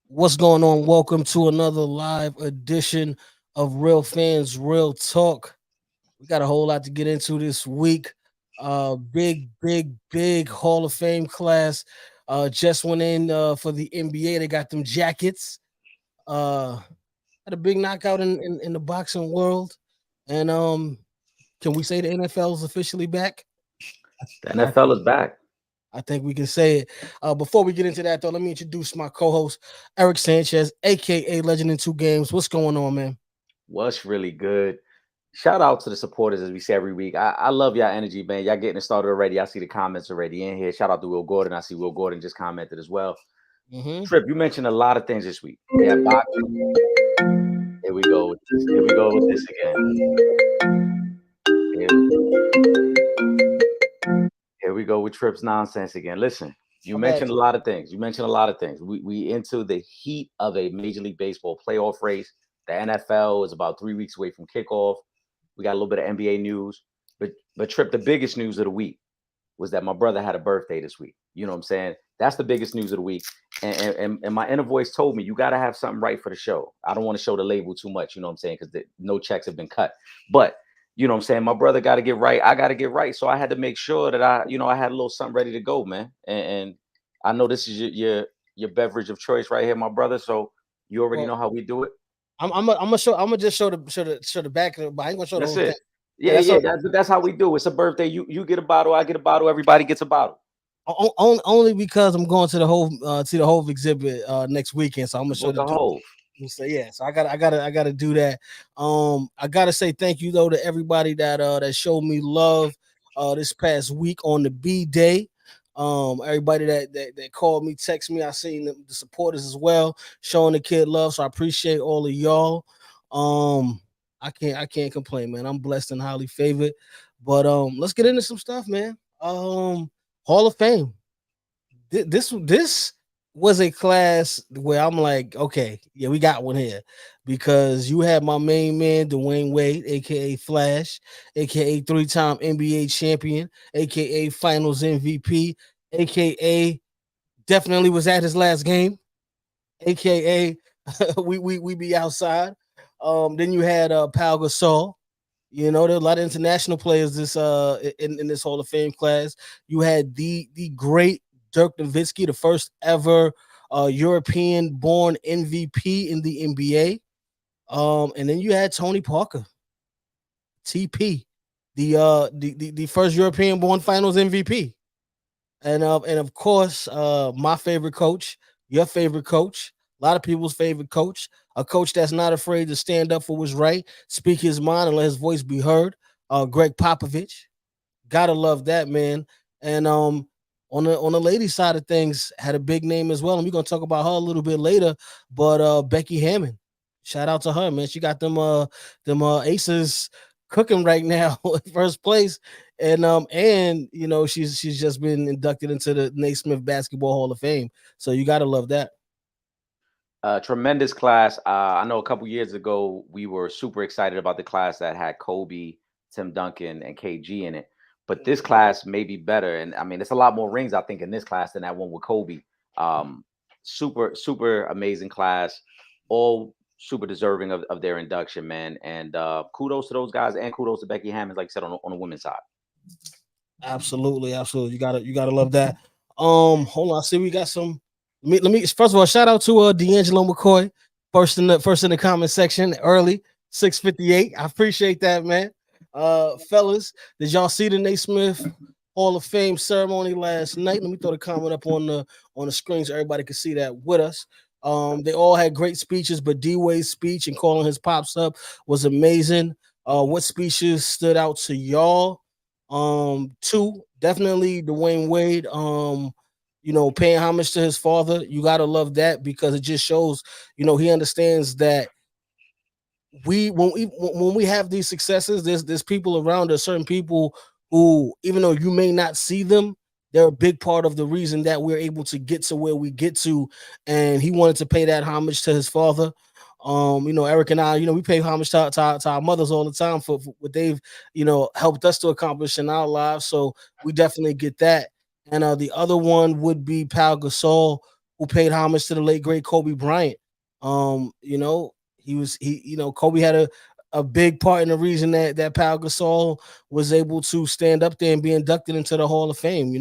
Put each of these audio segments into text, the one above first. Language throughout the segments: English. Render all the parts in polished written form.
What's going on? Welcome to another live edition of Real Fans Real Talk. We got a whole lot to get into this week. Big Hall of Fame class just went in for the NBA. They got them jackets. Uh, had a big knockout in the boxing world. And can we say the NFL is officially back? The I NFL is back. I think we can say it. Before we get into that, though, let me introduce my co-host, Eric Sanchez, aka Legend in Two Games. What's going on, man? What's really good? Shout out to the supporters, as we say every week. I love y'all energy, man. Y'all getting it started already. I see the comments already in here. Shout out to Will Gordon. I see Will Gordon just commented as well. Hmm. Trip, you mentioned a lot of things this week. Yeah, boxing. Here we go with this. Here we go with this again. Here, here we go with Trip's nonsense again. Listen, you My bad. mentioned a lot of things. You mentioned a lot of things. We into the heat of a Major League Baseball playoff race. The NFL is about 3 weeks away from kickoff. We got a little bit of NBA news, but Trip, the biggest news of the week was that my brother had a birthday this week. You know what I'm saying? That's the biggest news of the week. And my inner voice told me you got to have something right for the show. I don't want to show the label too much, you know what I'm saying? Because no checks have been cut. But you know what I'm saying? My brother got to get right. I got to get right. So I had to make sure that I had a little something ready to go, man. And I know this is your beverage of choice right here, my brother. So you already Well, know how we do it. I'm gonna show. I'm gonna just show the back of it, but I ain't gonna show the That's whole thing. it. Yeah, Yeah, yeah. That's how we do. It's a birthday. You get a bottle. I get a bottle. Everybody gets a bottle. only because I'm going to the whole exhibit next weekend, so I'm gonna show Support the the dude. whole. So yeah, so I gotta do that. I gotta say thank you though to everybody that showed me love this past week on the B day. Everybody that called me, text me, I seen the supporters as well, showing the kid love. So I appreciate all of y'all. Um, I can't complain, man. I'm blessed and highly favored. But let's get into some stuff, man. Hall of Fame. This was a class where I'm like, okay, yeah, we got one here because you had my main man Dwayne Wade, aka Flash, aka three-time NBA champion, aka Finals MVP, aka definitely was at his last game, aka we be outside. Then you had Pau Gasol. You know, there are a lot of international players in this Hall of Fame class. You had the great Dirk Nowitzki, the first ever European born MVP in the NBA. And then you had Tony Parker, TP, the first European born finals MVP. And of course, my favorite coach, your favorite coach, a lot of people's favorite coach, a coach that's not afraid to stand up for what's right, speak his mind, and let his voice be heard. Greg Popovich, gotta love that man. And on the lady side of things, had a big name as well. And we're gonna talk about her a little bit later. But Becky Hammond, shout out to her, man. She got them aces cooking right now in first place. And you know, she's just been inducted into the Naismith Basketball Hall of Fame. So you gotta love that. Tremendous class. I know a couple years ago we were super excited about the class that had Kobe, Tim Duncan, and KG in it. But this Mhm. class may be better, and I mean, it's a lot more rings I think in this class than that one with Kobe. Um, super amazing class, all super deserving of their induction, man. And kudos to those guys, and kudos to Becky Hammond, like I said, on the women's side. Absolutely, absolutely. You gotta love that. Hold on. I see we got some. Let me first of all shout out to D'Angelo McCoy, first in the comment section early, 6:58. I appreciate that, man. Fellas, did y'all see the Naismith Hall of Fame ceremony last night? Let me throw the comment up on the screen so everybody can see that with us. They all had great speeches, but D Wade's speech and calling his pops up was amazing. What speeches stood out to y'all? Two, definitely Dwayne Wade. Paying homage to his father. You gotta love that because it just shows, he understands that when we have these successes, there's people around us, certain people who, even though you may not see them, they're a big part of the reason that we're able to get to where we get to. And he wanted to pay that homage to his father. Eric and I, we pay homage to our mothers all the time for what they've, helped us to accomplish in our lives. So we definitely get that. And the other one would be Pau Gasol. who paid homage to the late great Kobe Bryant. Kobe had a big part in the reason that Pau Gasol was able to stand up there and be inducted into the Hall of Fame.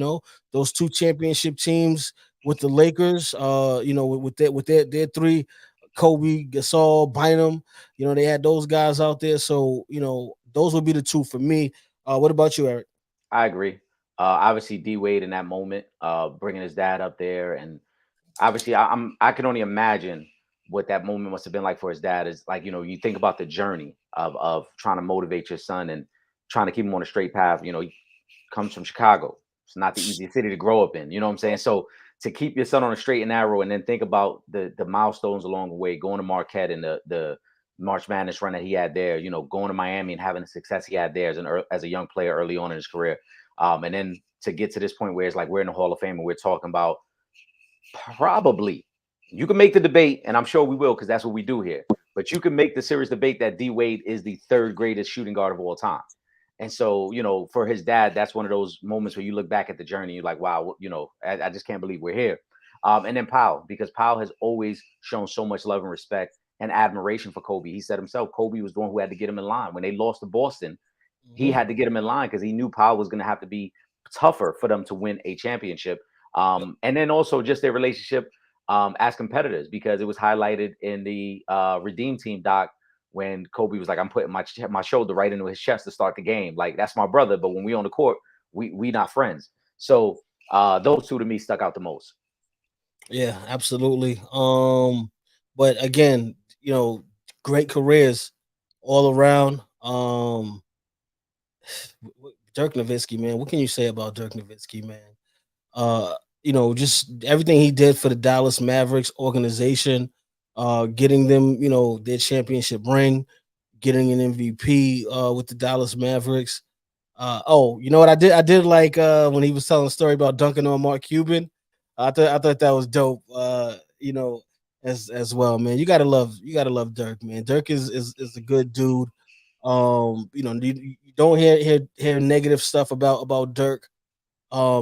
Those two championship teams with the Lakers, with their three, Kobe, Gasol, Bynum, they had those guys out there. So, those would be the two for me. What about you, Eric? I agree. Obviously, D Wade in that moment, bringing his dad up there, and obviously, I can only imagine what that moment must have been like for his dad. Is like, you think about the journey of trying to motivate your son and trying to keep him on a straight path. He comes from Chicago. It's not the easiest city to grow up in. You know what I'm saying? So to keep your son on a straight and narrow, and then think about the milestones along the way, going to Marquette and the March Madness run that he had there. Going to Miami and having the success he had there as a young player early on in his career, and then to get to this point where it's like we're in the Hall of Fame and we're talking about probably, you can make the debate, and I'm sure we will because that's what we do here. But you can make the serious debate that D Wade is the third greatest shooting guard of all time. And so, for his dad, that's one of those moments where you look back at the journey, you're like, wow, I just can't believe we're here. And then Powell, because Powell has always shown so much love and respect and admiration for Kobe. He said himself, Kobe was the one who had to get him in line. When they lost to Boston, he had to get him in line because he knew Powell was going to have to be tougher for them to win a championship. And then also just their relationship as competitors, because it was highlighted in the Redeem Team doc when Kobe was like, I'm putting my shoulder right into his chest to start the game. Like, that's my brother, but when we on the court, we not friends. So those two to me stuck out the most. Yeah, absolutely. But again, great careers all around. Dirk Nowitzki, man, what can you say about Dirk Nowitzki, man? Just everything he did for the Dallas Mavericks organization, getting them, their championship ring, getting an MVP with the Dallas Mavericks. You know what I did? I did like when he was telling a story about dunking on Mark Cuban. I thought that was dope. As well, man. You gotta love Dirk, man. Dirk is a good dude. You don't hear negative stuff about Dirk.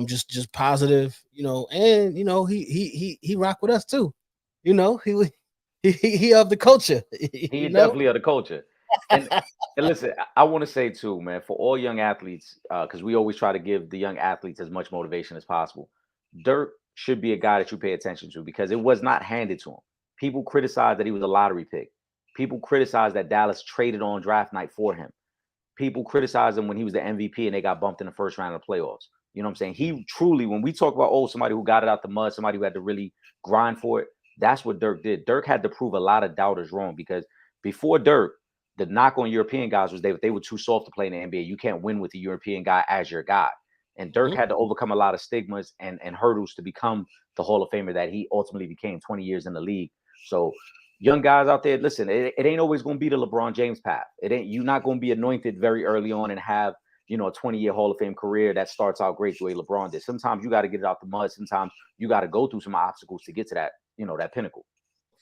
Just positive, and he rock with us too. He of the culture. He you know. definitely of the culture. And and listen, I want to say too, man, for all young athletes, because we always try to give the young athletes as much motivation as possible. Dirk should be a guy that you pay attention to because it was not handed to him. People criticized that he was a lottery pick. People criticized that Dallas traded on draft night for him. People criticized him when he was the MVP and they got bumped in the first round of the playoffs. You know what I'm saying? He truly, when we talk about, somebody who got it out the mud, somebody who had to really grind for it, that's what Dirk did. Dirk had to prove a lot of doubters wrong because before Dirk, the knock on European guys was they were too soft to play in the NBA. You can't win with a European guy as your guy. And Dirk Mhm. had to overcome a lot of stigmas and hurdles to become the Hall of Famer that he ultimately became 20 years in the league. So young guys out there, listen, it ain't always going to be the LeBron James path. It ain't, you're not going to be anointed very early on and have, a 20-year Hall of Fame career that starts out great the way LeBron did. Sometimes you got to get it out the mud. Sometimes you got to go through some obstacles to get to that, that pinnacle.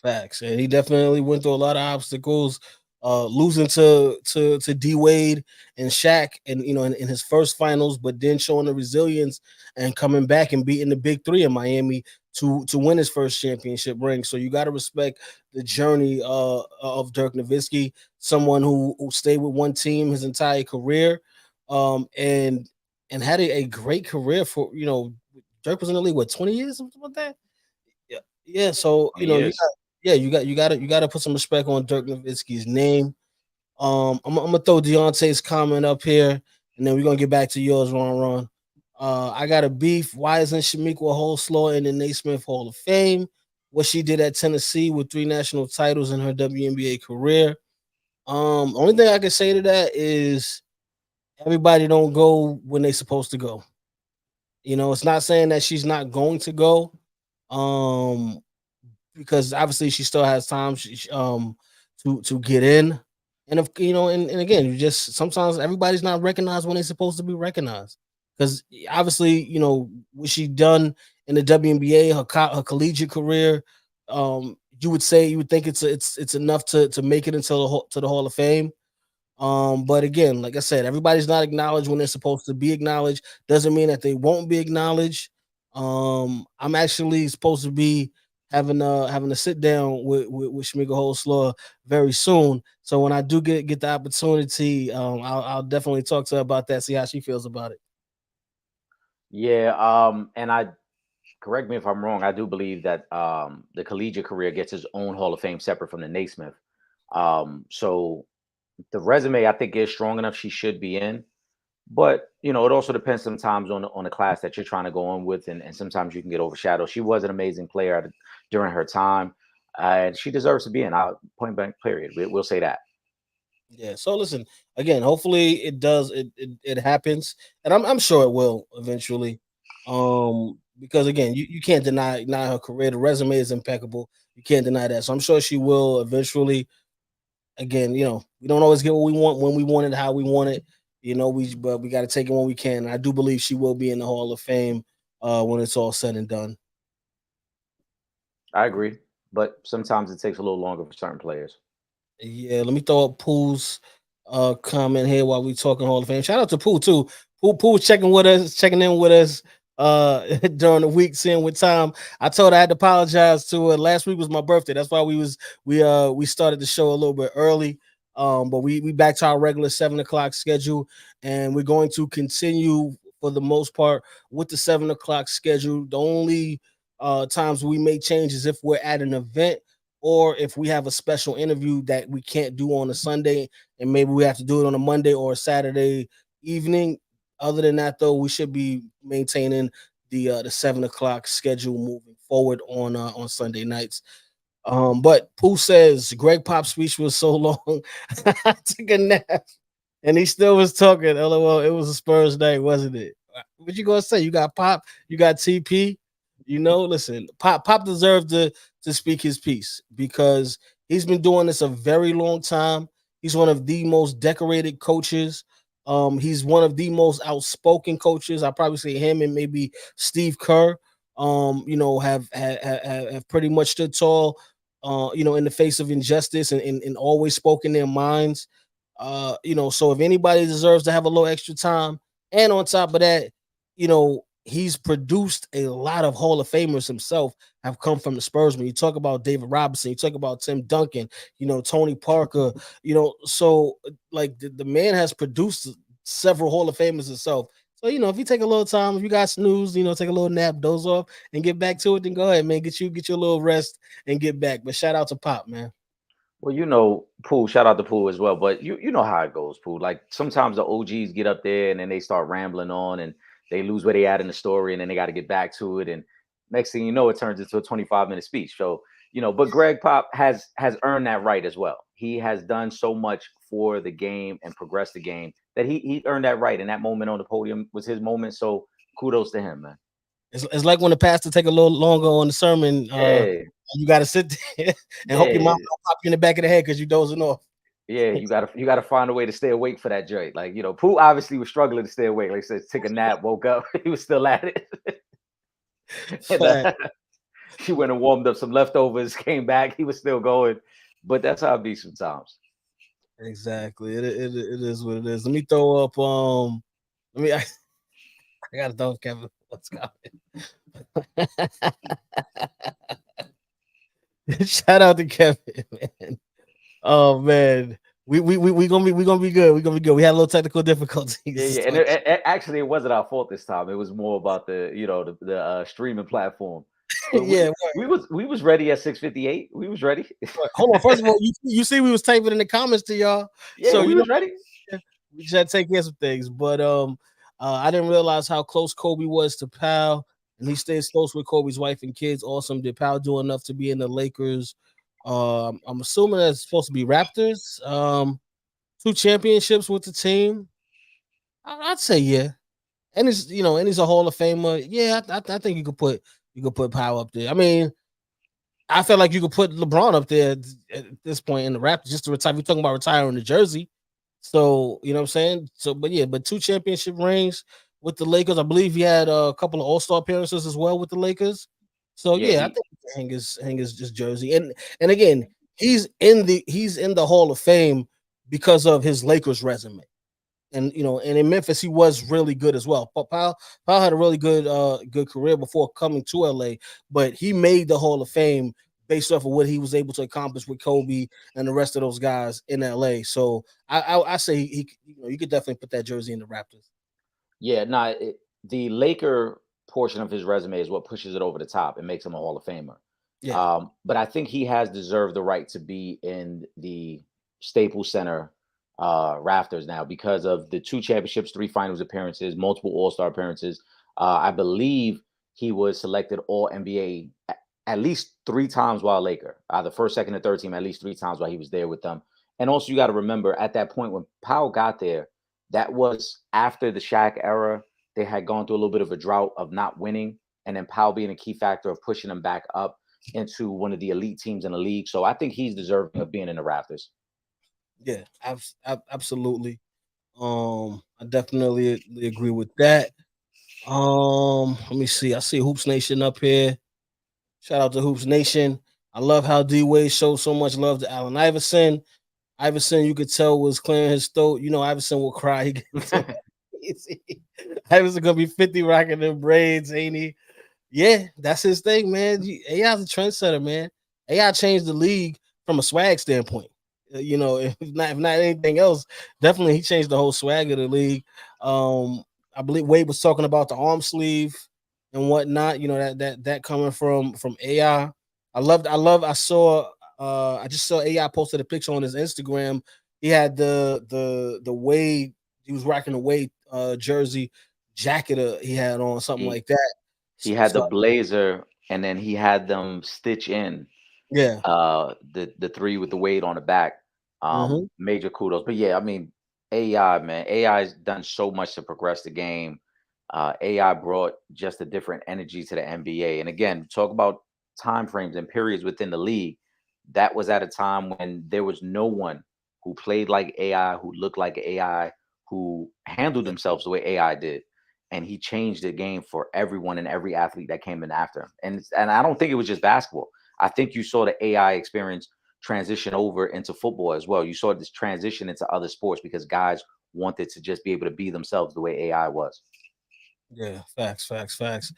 Facts, and he definitely went through a lot of obstacles. Losing to D Wade and Shaq, and in his first finals, but then showing the resilience and coming back and beating the big three in Miami to win his first championship ring. So you got to respect the journey of Dirk Nowitzki, someone who stayed with one team his entire career, and had a great career for Dirk was in the league, what, 20 years, something like that. Yeah. So 20 years. you gotta put some respect on Dirk Nowitzki's name. I'm gonna throw Deontay's comment up here, and then we're gonna get back to yours, Ron. I got a beef. Why isn't Shamiqua Holslaw in the Naismith Hall of Fame? What she did at Tennessee with 3 national titles in her WNBA career. Only thing I can say to that is everybody don't go when they supposed to go. It's not saying that she's not going to go. Um, because obviously she still has time to get in, and if and again, you just sometimes everybody's not recognized when they're supposed to be recognized, because obviously what she done in the WNBA, her collegiate career, you would think it's enough to make it into the Hall of Fame. But again, like I said, everybody's not acknowledged when they're supposed to be acknowledged. Doesn't mean that they won't be acknowledged. I'm actually supposed to be having a sit down with Shmigga Holslaw very soon. So when I do get the opportunity, I'll definitely talk to her about that. See how she feels about it. Yeah, and I correct me if I'm wrong. I do believe that the collegiate career gets its own Hall of Fame separate from the Naismith. So the resume I think is strong enough. She should be in, but it also depends sometimes on the class that you're trying to go on with, and sometimes you can get overshadowed. She was an amazing player during her time, and she deserves to be in. Point blank, period. We'll say that. Yeah. So listen, again, hopefully it does it happens. And I'm sure it will eventually. Because again, you can't deny her career. The resume is impeccable. You can't deny that. So I'm sure she will eventually. Again, we don't always get what we want when we want it, how we want it. But we got to take it when we can. I do believe she will be in the Hall of Fame when it's all said and done. I agree, but sometimes it takes a little longer for certain players. Yeah, let me throw up Pooh's comment here while we talking Hall of Fame. Shout out to Pooh too. Pooh checking in with us during the week, seeing what time. I told her I had to apologize to her. Last week was my birthday. That's why we started the show a little bit early. But we back to our regular 7 o'clock schedule, and we're going to continue for the most part with the 7 o'clock schedule. The only times we make changes if we're at an event or if we have a special interview that we can't do on a Sunday and maybe we have to do it on a Monday or a Saturday evening. Other than that, though, we should be maintaining the 7 o'clock schedule moving forward on Sunday nights. But Pooh says Greg Pop's speech was so long, I took a nap and he still was talking. LOL, it was a Spurs night, wasn't it? What you gonna say? You got Pop, you got TP. Listen, Pop deserved to speak his piece because he's been doing this a very long time. He's one of the most decorated coaches. He's one of the most outspoken coaches. I probably say him and maybe Steve Kerr. Have pretty much stood tall. In the face of injustice and always spoken their minds. So if anybody deserves to have a little extra time, and on top of that, he's produced a lot of Hall of Famers himself have come from the Spurs. When you talk about David Robinson, you talk about Tim Duncan, Tony Parker, so like the man has produced several Hall of Famers himself. So, if you take a little time, if you got snooze, take a little nap, doze off, and get back to it, then go ahead, man. Get your little rest and get back. But shout out to Pop, man. Well, Pool, shout out to Pool as well. But you know how it goes, Pool. Like sometimes the OGs get up there and then they start rambling on and they lose where they at in the story and then they got to get back to it. And next thing you know, it turns into a 25-minute speech. So, but Greg Pop has earned that right as well. He has done so much for the game and progressed the game that he earned that right. And that moment on the podium was his moment. So kudos to him, man. It's like when the pastor take a little longer on the sermon. You got to sit there and hope your mom don't pop you in the back of the head because you dozing off. Yeah, you gotta find a way to stay awake for that joint. Like, Pooh obviously was struggling to stay awake. Like I said, took a nap, woke up, he was still at it. And, he went and warmed up some leftovers, came back, he was still going. But that's how it be sometimes. Exactly. It is what it is. Let me throw up I gotta throw Kevin. What's going? Shout out to Kevin, man. Oh man, we gonna be good. We're gonna be good. We had a little technical difficulties. Yeah. And actually, it wasn't our fault this time. It was more about the streaming platform. But yeah, we was ready at 6:58. We was ready. Hold on. First of all, you see, we was typing in the comments to y'all. Yeah, so we was ready. We just had to take care of some things, but I didn't realize how close Kobe was to Pal, and he stays close with Kobe's wife and kids. Awesome. Did Pal do enough to be in the Lakers? I'm assuming that's supposed to be Raptors. 2 championships with the team. I'd say yeah, and he's a Hall of Famer. Yeah, I think you could put Pal up there. I mean, I feel like you could put LeBron up there at this point in the Raptors just to retire. We're talking about retiring the jersey. So, you know what I'm saying? So, but 2 championship rings with the Lakers. I believe he had a couple of All-Star appearances as well with the Lakers. So, I think hang his just jersey. And again, he's in the Hall of Fame because of his Lakers resume. and and in Memphis he was really good as well. But Powell had a really good career before coming to LA, but he made the Hall of Fame based off of what he was able to accomplish with Kobe and the rest of those guys in LA. So I say you could definitely put that jersey in the Raptors. Yeah, no, the Laker portion of his resume is what pushes it over the top and makes him a Hall of Famer. Yeah. But I think he has deserved the right to be in the Staples Center rafters now because of the 2 championships, 3 finals appearances, multiple All-Star appearances. I believe he was selected All NBA at least 3 times while a Laker, either first, second, and third team, at least 3 times while he was there with them. And also, you got to remember at that point when Powell got there, that was after the Shaq era. They had gone through a little bit of a drought of not winning, and then Powell being a key factor of pushing them back up into one of the elite teams in the league. So I think he's deserving of being in the Raptors. Yeah, absolutely. I definitely agree with that. Let me see. I see Hoops Nation up here. Shout out to Hoops Nation. I love how D Wade showed so much love to Allen Iverson. Iverson, you could tell, was clearing his throat. Iverson will cry. He gets so easy. Iverson gonna be 50 rocking them braids, ain't he? Yeah, that's his thing, man. AI's a trendsetter, man. AI changed the league from a swag standpoint. If not anything else, definitely he changed the whole swag of the league. I believe Wade was talking about the arm sleeve and whatnot. That coming from AI. I just saw AI posted a picture on his Instagram. He had the Wade. He was rocking the Wade jersey jacket. He had on something He like that. he had the So blazer, and then he had them stitch in yeah. the three with the weight on the back. Hmm. Major kudos. But yeah, I mean, AI, man, AI's done so much to progress the game. AI brought just a different energy to the NBA. And again, talk about time frames and periods within the league. That was at a time when there was no one who played like AI, who looked like AI, who handled Yeah. themselves the way AI did. And he changed the game for everyone and every athlete that came in after him. And I don't think it was just basketball. I think you saw the AI experience transition over into football as well. You saw this transition into other sports because guys wanted to just be able to be themselves the way AI was. Yeah. Facts. Facts. Facts.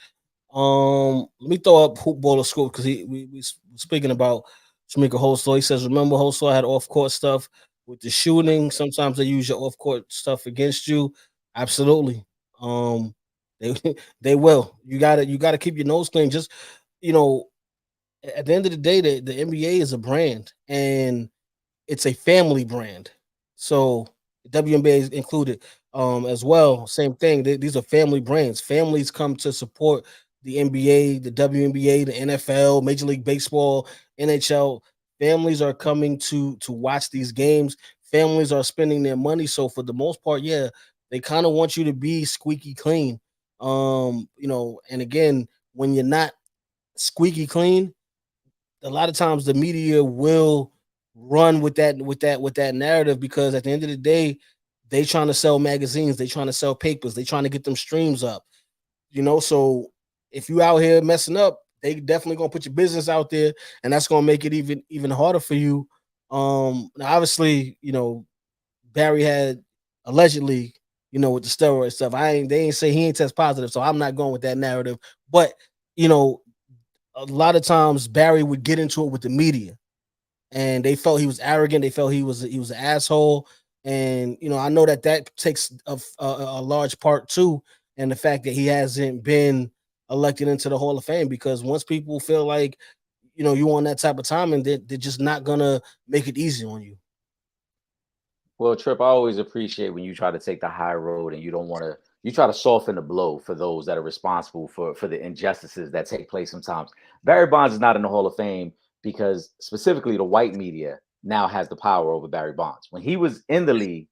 Let me throw up Hoop Baller Scoop because we speaking about Shamika Holstor. He says, remember Holstor had off court stuff with the shooting. Sometimes they use your off court stuff against you. Absolutely. They they will. You gotta keep your nose clean. Just you know, at the end of the day, the NBA is a brand and it's a family brand. So WNBA is included as well. Same thing. These are family brands. Families come to support the NBA, the WNBA, the NFL, Major League Baseball, NHL. Families are coming to watch these games. Families are spending their money. So for the most part, yeah, they kind of want you to be squeaky clean. And again, when you're not squeaky clean, a lot of times the media will run with that narrative because at the end of the day, they trying to sell magazines, they trying to sell papers, they trying to get them streams up. So if you out here messing up, they definitely gonna put your business out there, and that's gonna make it even harder for you. Now obviously, Barry had allegedly, with the steroid stuff. They ain't say he ain't test positive, so I'm not going with that narrative. But you know, a lot of times Barry would get into it with the media and they felt he was arrogant. They felt he was an asshole, and I know that takes a large part too, and the fact that he hasn't been elected into the Hall of Fame because once people feel like you on that type of time and they're just not gonna make it easy on you. Well, Trip, I always appreciate when you try to take the high road and you don't want to. You try to soften the blow for those that are responsible for the injustices that take place sometimes. Barry Bonds is not in the Hall of Fame because specifically the white media now has the power over Barry Bonds. When he was in the league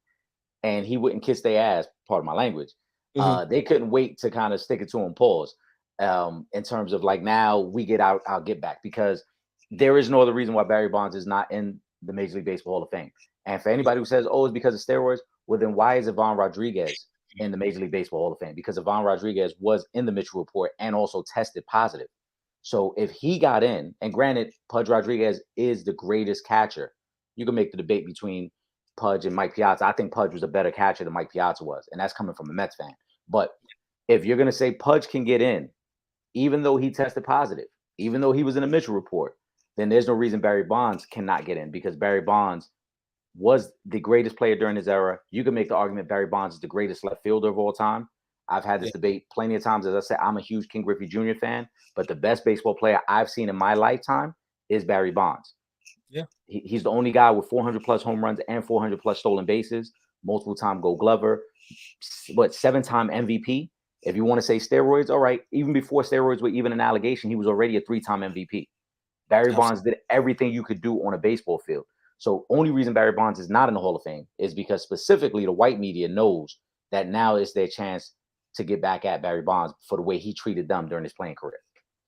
and he wouldn't kiss their ass, part of my language, Mhm. they couldn't wait to kind of stick it to him. Pause. In terms of like now we get our get back because there is no other reason why Barry Bonds is not in the Major League Baseball Hall of Fame. And for anybody who says, "Oh, it's because of steroids," well, then why is Ivan Rodriguez in the Major League Baseball Hall of Fame? Because Ivan Rodriguez was in the Mitchell Report and also tested positive. So if he got in, and granted, Pudge Rodriguez is the greatest catcher, you can make the debate between Pudge and Mike Piazza. I think Pudge was a better catcher than Mike Piazza was, and that's coming from a Mets fan. But if you're gonna say Pudge can get in, even though he tested positive, even though he was in a Mitchell report, then there's no reason Barry Bonds cannot get in, because Barry Bonds was the greatest player during his era. You can make the argument Barry Bonds is the greatest left fielder of all time. I've had this debate plenty of times. As I said, I'm a huge King Griffey Jr. fan, but the best baseball player I've seen in my lifetime is Barry Bonds. Yeah. He's the only guy with 400 plus home runs and 400 plus stolen bases, multiple time Gold Glover, 7-time MVP. If you want to say steroids, all right. Even before steroids were even an allegation, he was already a 3-time MVP. Barry Bonds did everything you could do on a baseball field. So only reason Barry Bonds is not in the Hall of Fame is because specifically the white media knows that now is their chance to get back at Barry Bonds for the way he treated them during his playing career.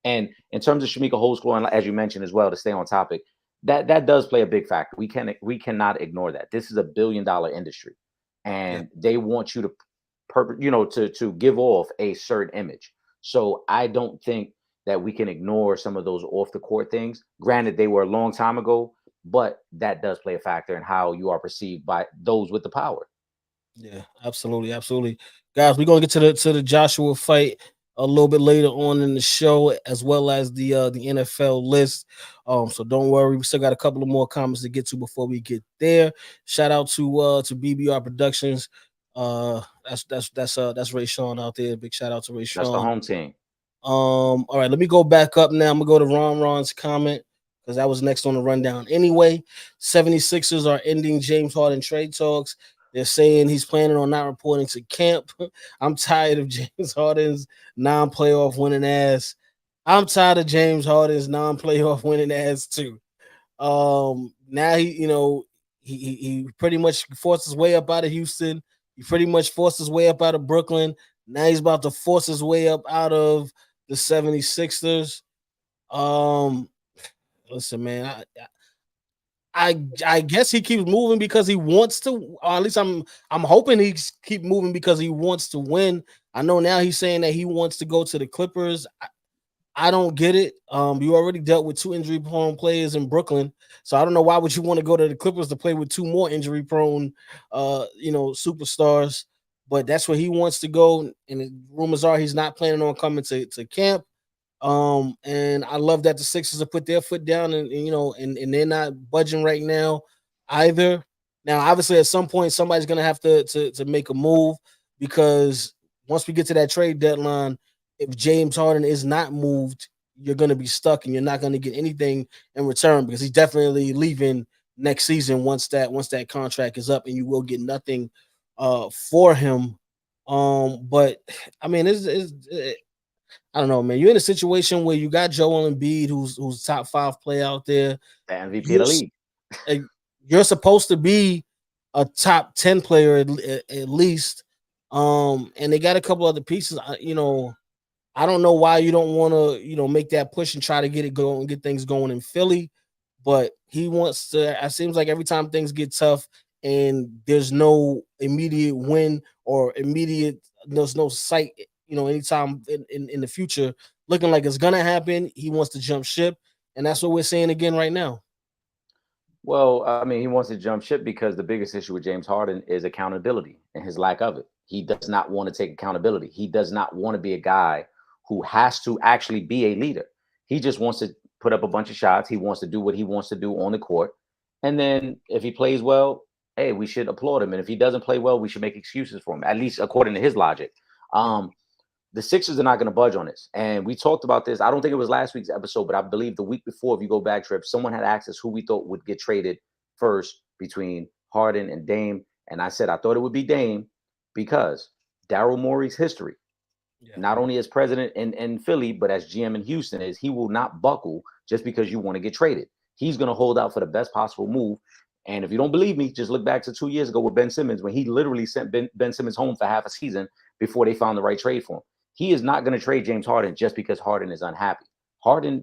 And in terms of Shamika Holdsclaw, and as you mentioned as well, to stay on topic, that does play a big factor. We cannot ignore that. This is $1 billion industry, and they want you to give off a certain image. So I don't think that we can ignore some of those off the court things. Granted, they were a long time ago, but that does play a factor in how you are perceived by those with the power. Yeah, absolutely, absolutely, guys. We're gonna get to the Joshua fight a little bit later on in the show, as well as the NFL list. So don't worry, we still got a couple of more comments to get to before we get there. Shout out to BBR Productions. That's Ray Sean out there. Big shout out to Ray Sean. That's the home team. All right, let me go back up now. I'm gonna go to Ron's comment because that was next on the rundown. Anyway, 76ers are ending James Harden trade talks. They're saying he's planning on not reporting to camp. I'm tired of James Harden's non-playoff winning ass. I'm tired of James Harden's non-playoff winning ass too. Now he pretty much forced his way up out of Houston. He pretty much forced his way up out of Brooklyn. Now he's about to force his way up out of the 76ers. Listen, man, I guess he keeps moving because he wants to, or at least I'm hoping he keep moving because he wants to win. I know now he's saying that he wants to go to the Clippers. I don't get it. You already dealt with 2 injury-prone players in Brooklyn, so I don't know why would you want to go to the Clippers to play with 2 more injury-prone, superstars. But that's where he wants to go, and the rumors are he's not planning on coming to camp. And I love that the Sixers have put their foot down and they're not budging right now either. Now, obviously, at some point, somebody's gonna have to make a move because once we get to that trade deadline, if James Harden is not moved, you're gonna be stuck and you're not gonna get anything in return because he's definitely leaving next season once that contract is up, and you will get nothing for him. But I mean, I don't know, man. You're in a situation where you got Joel Embiid, who's top 5 player out there. The MVP of the league. You're supposed to be a top 10 player at least. And they got a couple other pieces. I don't know why you don't want to, make that push and try to get it going and get things going in Philly. But he wants to. It seems like every time things get tough and there's no immediate win or there's no sight. Anytime in the future, looking like it's gonna happen, he wants to jump ship, and that's what we're saying again right now. Well, I mean, he wants to jump ship because the biggest issue with James Harden is accountability and his lack of it. He does not want to take accountability. He does not want to be a guy who has to actually be a leader. He just wants to put up a bunch of shots. He wants to do what he wants to do on the court, and then if he plays well, hey, we should applaud him. And if he doesn't play well, we should make excuses for him, at least according to his logic. The Sixers are not going to budge on this. And we talked about this. I don't think it was last week's episode, but I believe the week before, if you go back, Trip, someone had asked us who we thought would get traded first between Harden and Dame. And I said I thought it would be Dame because Daryl Morey's history, not only as president in Philly, but as GM in Houston, is he will not buckle just because you want to get traded. He's going to hold out for the best possible move. And if you don't believe me, just look back to 2 years ago with Ben Simmons when he literally sent Ben Simmons home for half a season before they found the right trade for him. He is not going to trade James Harden just because Harden is unhappy. Harden,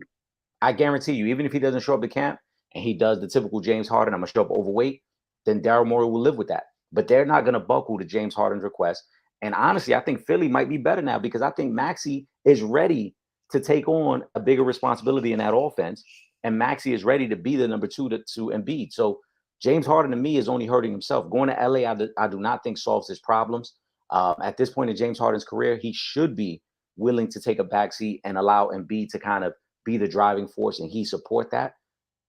I guarantee you, even if he doesn't show up to camp and he does the typical James Harden, I'm going to show up overweight, then Daryl Morey will live with that. But they're not going to buckle to James Harden's request. And honestly, I think Philly might be better now because I think Maxey is ready to take on a bigger responsibility in that offense. And Maxey is ready to be the number 2 to Embiid. So James Harden to me is only hurting himself. Going to LA, I do not think solves his problems. At this point in James Harden's career, he should be willing to take a backseat and allow Embiid to kind of be the driving force, and he support that.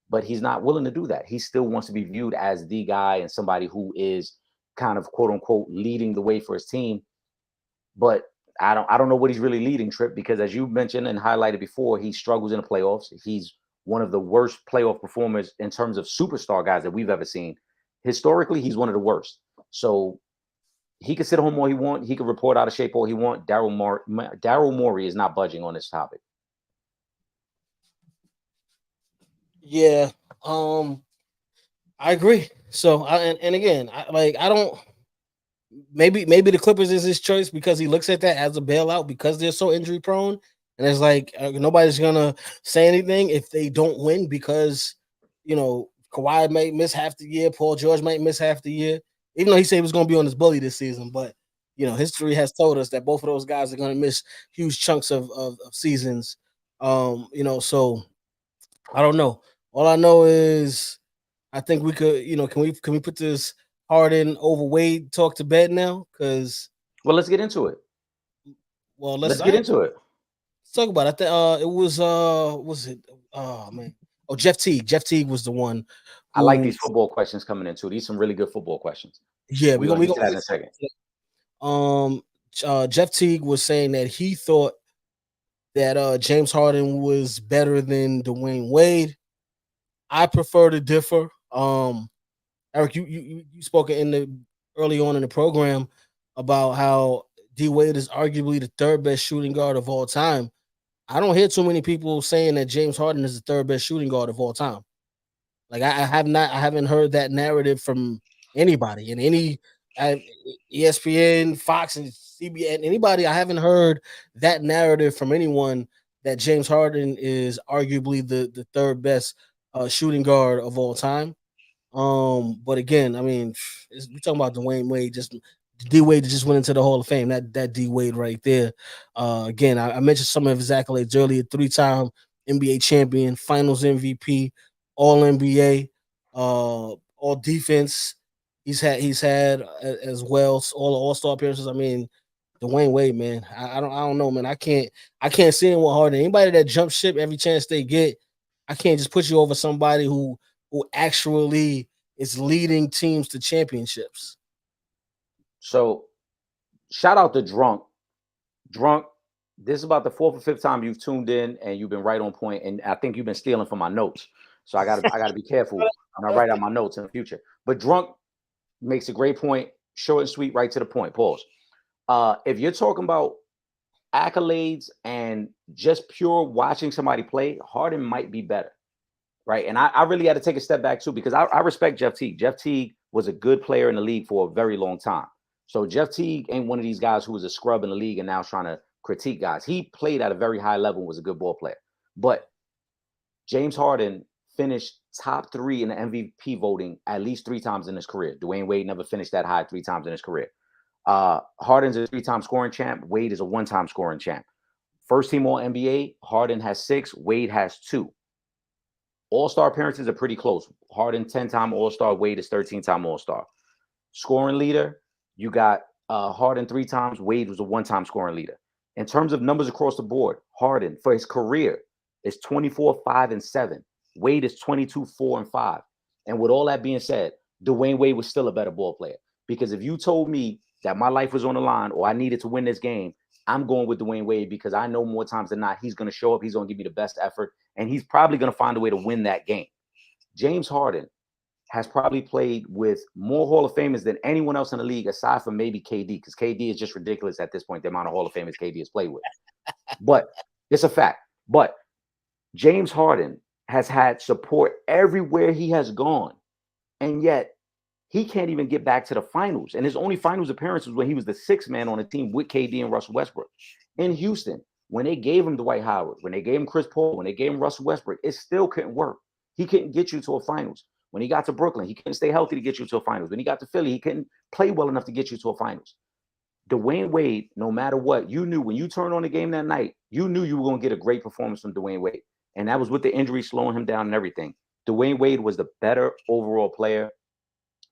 But he's not willing to do that. He still wants to be viewed as the guy and somebody who is kind of quote unquote leading the way for his team. But I don't know what he's really leading, Trip, because as you mentioned and highlighted before, he struggles in the playoffs. He's one of the worst playoff performers in terms of superstar guys that we've ever seen. Historically, he's one of the worst. So he can sit home all he want. He can report out of shape all he want. Daryl Morey is not budging on this topic. Yeah, I agree. So, and again, I don't. Maybe the Clippers is his choice because he looks at that as a bailout because they're so injury prone, and it's like nobody's gonna say anything if they don't win because Kawhi might miss half the year, Paul George might miss half the year, even though he said he was gonna be on his bully this season. But history has told us that both of those guys are gonna miss huge chunks of seasons. So I don't know. All I know is I think we could, can we put this Harden over Wade talk to bed now? Because let's get into it. Let's get into it. Let's talk about it. I think it was it? Oh man. Oh, Jeff Teague. Jeff Teague was the one. I like these football questions coming into. These some really good football questions. Yeah, we're gonna get to that in a second. Jeff Teague was saying that he thought that James Harden was better than Dwayne Wade. I prefer to differ. Eric, you spoke early on in the program about how D Wade is arguably the third best shooting guard of all time. I don't hear too many people saying that James Harden is the third best shooting guard of all time. Like I haven't heard that narrative from anybody in any ESPN, Fox, and CBN. Anybody, I haven't heard that narrative from anyone that James Harden is arguably the third best shooting guard of all time. But again, I mean, we're talking about Dwayne Wade. Just D Wade just went into the Hall of Fame. That D Wade right there. Again, I mentioned some of his accolades earlier. 3-time NBA champion, Finals MVP, All NBA, All Defense. He's had as well all the All-Star appearances. I mean, Dwayne Wade, man. I don't know, man. I can't see him with Harden. Anybody that jumps ship every chance they get, I can't just put you over somebody who actually is leading teams to championships. So, shout out to Drunk. Drunk, this is about the 4th or 5th time you've tuned in and you've been right on point, and I think you've been stealing from my notes. So I gotta be careful when I write out my notes in the future. But Drunk makes a great point, short and sweet, right to the point. Pause. If you're talking about accolades and just pure watching somebody play, Harden might be better. Right. And I really had to take a step back, too, because I respect Jeff Teague. Jeff Teague was a good player in the league for a very long time. So Jeff Teague ain't one of these guys who was a scrub in the league and now trying to critique guys. He played at a very high level and was a good ball player. But James Harden finished top 3 in the MVP voting at least 3 times in his career. Dwayne Wade never finished that high 3 times in his career. Harden's a 3-time scoring champ. Wade is a 1-time scoring champ. First team All NBA, Harden has 6, Wade has 2. All-Star appearances are pretty close. Harden 10-time All-Star, Wade is 13-time All-Star. Scoring leader, you got Harden 3 times, Wade was a 1-time scoring leader. In terms of numbers across the board, Harden for his career is 24, 5, and 7. Wade is 22, 4, and 5. And with all that being said, Dwayne Wade was still a better ball player. Because if you told me that my life was on the line or I needed to win this game, I'm going with Dwayne Wade because I know more times than not he's going to show up, he's going to give me the best effort, and he's probably going to find a way to win that game. James Harden has probably played with more Hall of Famers than anyone else in the league aside from maybe KD, because KD is just ridiculous at this point, the amount of Hall of Famers KD has played with. But it's a fact. But James Harden has had support everywhere he has gone, and yet he can't even get back to the finals. And his only finals appearance was when he was the 6th man on the team with KD and Russell Westbrook. In Houston, when they gave him Dwight Howard, when they gave him Chris Paul, when they gave him Russell Westbrook, it still couldn't work. He couldn't get you to a finals. When he got to Brooklyn, he couldn't stay healthy to get you to a finals. When he got to Philly, he couldn't play well enough to get you to a finals. Dwayne Wade, no matter what, you knew when you turned on the game that night, you knew you were going to get a great performance from Dwayne Wade. And that was with the injury slowing him down and everything. Dwayne Wade was the better overall player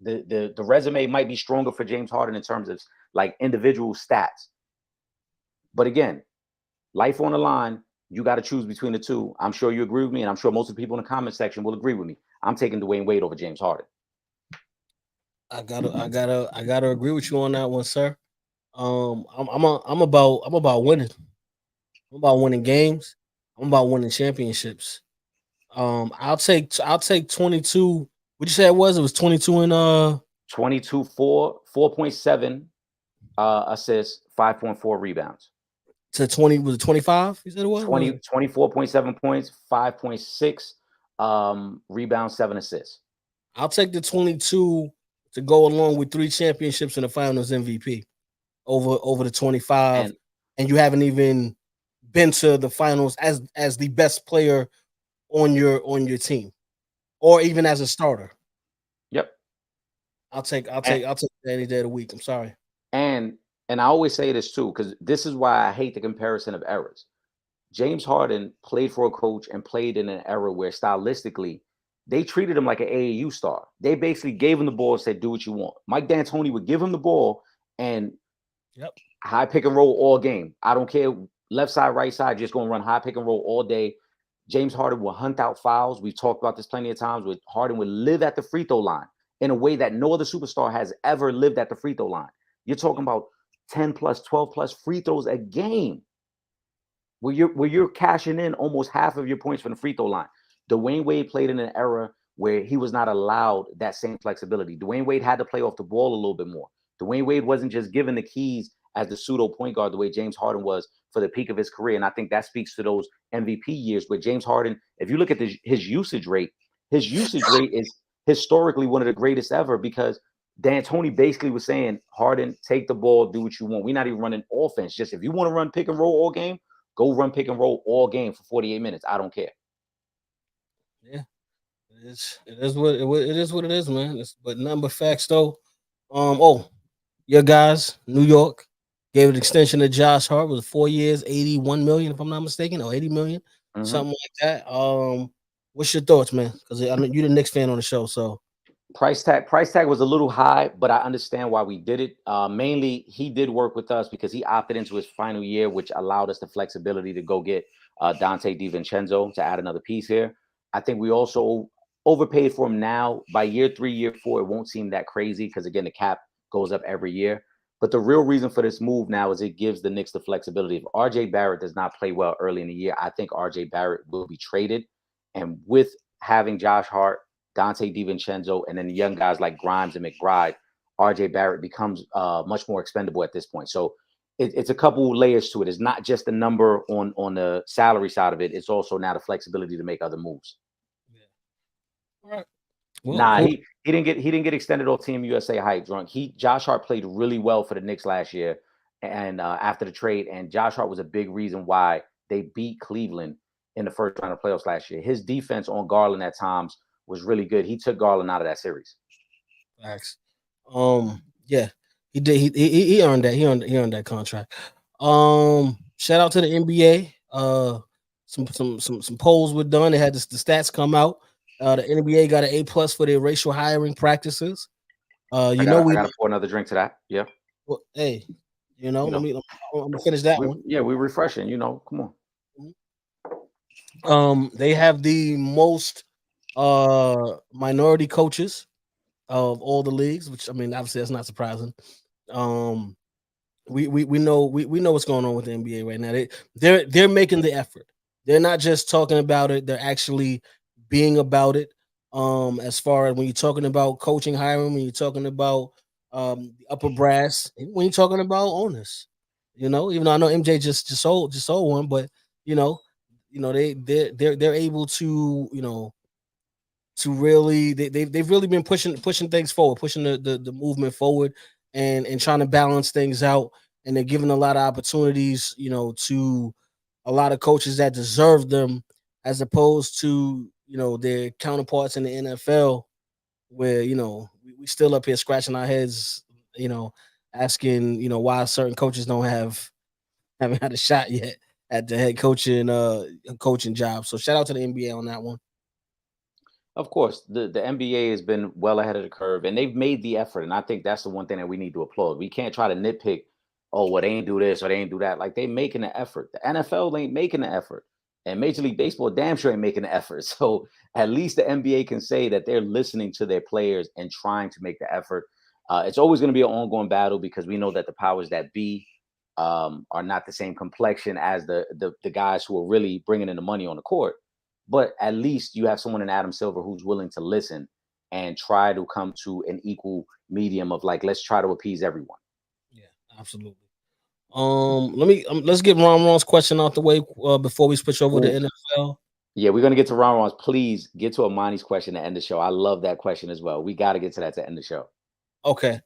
the resume might be stronger for James Harden in terms of like individual stats. But again, life on the line, you got to choose between the two. I'm sure you agree with me, and I'm sure most of the people in the comment section will agree with me. I'm taking Dwayne Wade over James Harden. I gotta agree with you on that one, sir. I'm about winning. I'm about winning games. I'm about winning championships. I'll take 22. What you say it was? It was 22 and 22, 4.7 assists, 5.4 rebounds. to 20, was it 25? You said it was? 24.7 points, 5.6 rebounds, 7 assists. I'll take the 22 to go along with 3 championships and the finals MVP over the 25. And you haven't even been to the finals as the best player on your team, or even as a starter. Yep. I'll take that any day of the week. I'm sorry. And I always say this too, because this is why I hate the comparison of eras. James Harden played for a coach and played in an era where stylistically they treated him like an AAU star. They basically gave him the ball and said, "Do what you want." Mike D'Antoni would give him the ball and high pick and roll all game. I don't care, left side, right side, just going to run high pick and roll all day. James Harden will hunt out fouls. We've talked about this plenty of times. With Harden would live at the free throw line in a way that no other superstar has ever lived at the free throw line. You're talking about 10 plus, 12 plus free throws a game, where you're cashing in almost half of your points from the free throw line. Dwayne Wade played in an era where he was not allowed that same flexibility. Dwayne Wade had to play off the ball a little bit more. Dwayne Wade wasn't just given the keys as the pseudo point guard the way James Harden was for the peak of his career. And I think that speaks to those MVP years where James Harden, if you look at his usage rate is historically one of the greatest ever, because D'Antoni basically was saying, Harden, take the ball, do what you want. We're not even running offense. Just if you want to run pick and roll all game, go run pick and roll all game for 48 minutes. I don't care. Yeah, it is what it is, man. But number facts though. Your guys, New York, gave an extension to Josh Hart, was 4 years, 81 million, if I'm not mistaken, or 80 million, something like that. What's your thoughts, man? Because I know you're the Knicks fan on the show, so price tag was a little high, but I understand why we did it. Mainly, he did work with us because he opted into his final year, which allowed us the flexibility to go get Dante DiVincenzo to add another piece here. I think we also overpaid for him now. By year 3, year 4, it won't seem that crazy because, again, the cap goes up every year. But the real reason for this move now is it gives the Knicks the flexibility. If RJ Barrett does not play well early in the year, I think RJ Barrett will be traded. And with having Josh Hart, Dante DiVincenzo, and then the young guys like Grimes and McBride, RJ Barrett becomes much more expendable at this point. So it's a couple layers to it. It's not just the number on the salary side of it. It's also now the flexibility to make other moves. Yeah. All right. Well, he didn't get extended off Team USA hype drunk. Josh Hart played really well for the Knicks last year, and after the trade, and Josh Hart was a big reason why they beat Cleveland in the first round of playoffs last year. His defense on Garland at times was really good. He took Garland out of that series. Facts. Yeah, he did. He earned that. He earned that contract. Shout out to the NBA. Some polls were done. They had the stats come out. The NBA got an A+ for their racial hiring practices. I gotta pour another drink to that. Yeah. Well, hey, I'm gonna finish that one. Yeah, we're refreshing. Come on. They have the most minority coaches of all the leagues, which I mean, obviously that's not surprising. We know what's going on with the NBA right now. They're making the effort. They're not just talking about it; they're actually being about it. As far as when you're talking about coaching, hiring, when you're talking about the upper brass, when you're talking about owners, even though I know MJ just sold one, but they're able to to really they've really been pushing things forward, pushing the movement forward, and trying to balance things out, and they're giving a lot of opportunities to a lot of coaches that deserve them, as opposed to their counterparts in the NFL, where we still up here scratching our heads, asking why certain coaches haven't had a shot yet at the head coaching job. So shout out to the NBA on that one. Of course, the NBA has been well ahead of the curve, and they've made the effort. And I think that's the one thing that we need to applaud. We can't try to nitpick, oh, well, they ain't do this or they ain't do that. Like they making the effort. The NFL ain't making the effort, and Major League Baseball damn sure ain't making the effort. So at least the NBA can say that they're listening to their players and trying to make the effort. It's always going to be an ongoing battle because we know that the powers that be are not the same complexion as the guys who are really bringing in the money on the court. But at least you have someone in Adam Silver who's willing to listen and try to come to an equal medium of like, let's try to appease everyone. Yeah, absolutely. Let's get Ron's question out the way before we switch over to Ooh, NFL. yeah, we're gonna get to Ron Ron's. Please get to Amani's question to end the show. I love that question as well. We got to get to that to end the show. Okay.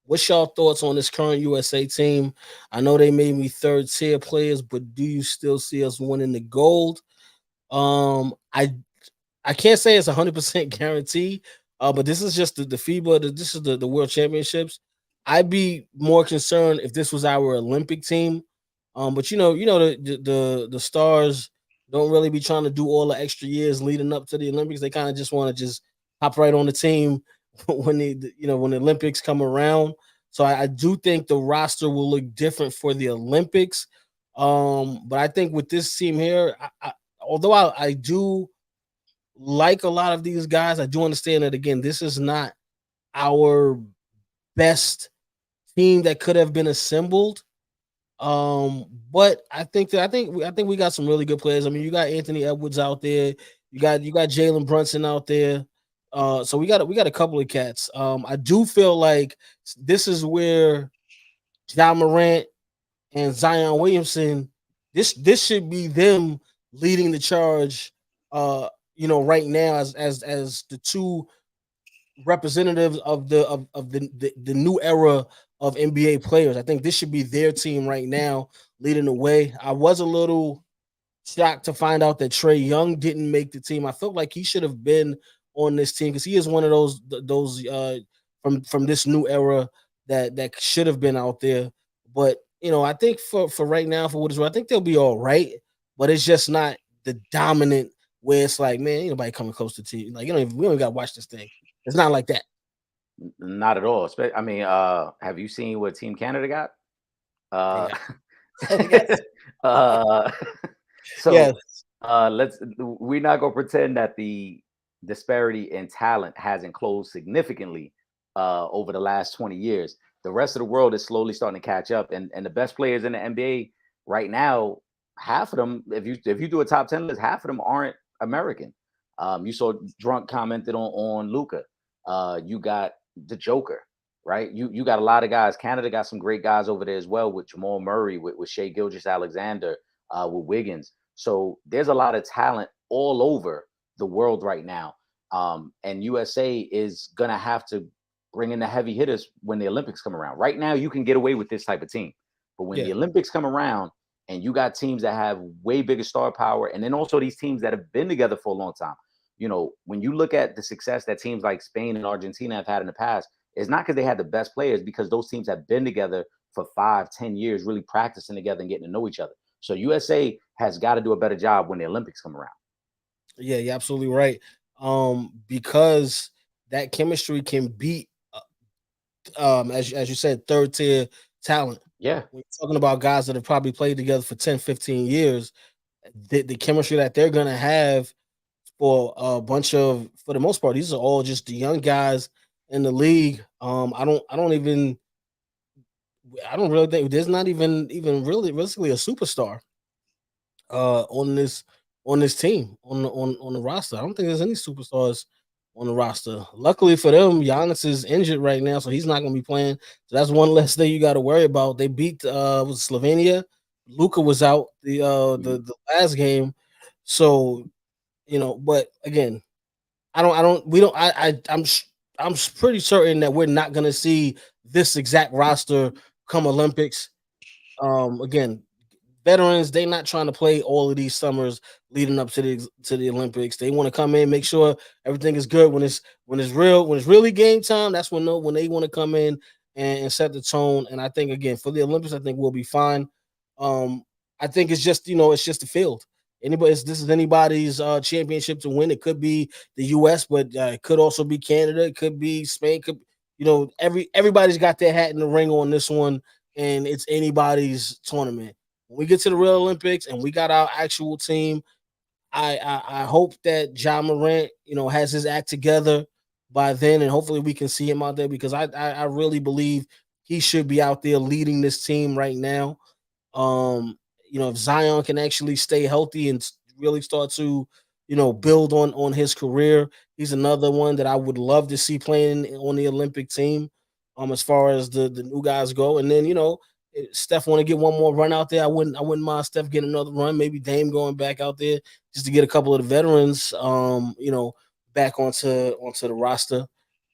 What's y'all thoughts on this current USA team? I know they made me third tier players, but do you still see us winning the gold? Um, I I can't say it's 100% guarantee, but this is just the FIBA. This is the World Championships. I'd be more concerned if this was our Olympic team. But the stars don't really be trying to do all the extra years leading up to the Olympics. They kind of just want to just hop right on the team when when the Olympics come around. So I do think the roster will look different for the Olympics. But I think with this team here, although I do like a lot of these guys, I do understand that again, this is not our best team that could have been assembled. But I think we got some really good players. I mean, you got Anthony Edwards out there, you got Jalen Brunson out there. So we got a couple of cats. I do feel like this is where John Morant and Zion Williamson, this should be them leading the charge. Right now as the two representatives of the new era of NBA players. I think this should be their team right now, leading the way. I was a little shocked to find out that Trey Young didn't make the team. I felt like he should have been on this team because he is one of those from this new era that should have been out there. But I think for right now, for what it's worth, I think they'll be all right. But it's just not the dominant where it's like, man, ain't nobody coming close to team. Like we don't got to watch this thing. It's not like that. Not at all. I mean, have you seen what Team Canada got? They Uh, got yes, uh, yes, so we're not gonna pretend that the disparity in talent hasn't closed significantly over the last 20 years. The rest of the world is slowly starting to catch up, and the best players in the NBA right now, half of them, if you do a top 10 list, half of them aren't American. You saw Drunk commented on Luca. You got the Joker, right? You got a lot of guys. Canada got some great guys over there as well with Jamal Murray, with Shea Gilgeous-Alexander, with Wiggins. So there's a lot of talent all over the world right now. And USA is gonna have to bring in the heavy hitters when the Olympics come around. Right now, you can get away with this type of team, but when yeah, the Olympics come around, and you got teams that have way bigger star power, and then also these teams that have been together for a long time. When you look at the success that teams like Spain and Argentina have had in the past, it's not because they had the best players, because those teams have been together for 5, 10 years, really practicing together and getting to know each other. So USA has got to do a better job when the Olympics come around. yeah, you're absolutely right. Because that chemistry can beat, as you said, third tier talent. Yeah. When you're talking about guys that have probably played together for 10, 15 years, the chemistry that they're gonna have for a bunch of, for the most part, these are all just the young guys in the league. I don't really think there's not even really realistically a superstar on this team on the roster. I don't think there's any superstars on the roster. Luckily for them, Giannis is injured right now, so he's not going to be playing. So that's one less thing you got to worry about. They beat was Slovenia. Luka was out the last game, so But again, I don't. We don't. I'm pretty certain that we're not going to see this exact roster come Olympics. Again, veterans, they not trying to play all of these summers leading up to the Olympics. They want to come in, make sure everything is good when it's really game time. That's when they want to come in and set the tone. And I think again for the Olympics, I think we'll be fine. I think it's just the field. This is anybody's championship to win. It could be the U.S., but it could also be Canada. It could be Spain. Could everybody's got their hat in the ring on this one, and it's anybody's tournament. When we get to the Real Olympics and we got our actual team, I hope that John Morant, has his act together by then, and hopefully we can see him out there because I really believe he should be out there leading this team right now. Um, if Zion can actually stay healthy and really start to, build on his career, he's another one that I would love to see playing on the Olympic team. As far as the new guys go, and then if Steph want to get one more run out there, I wouldn't mind Steph getting another run. Maybe Dame going back out there just to get a couple of the veterans, back onto the roster.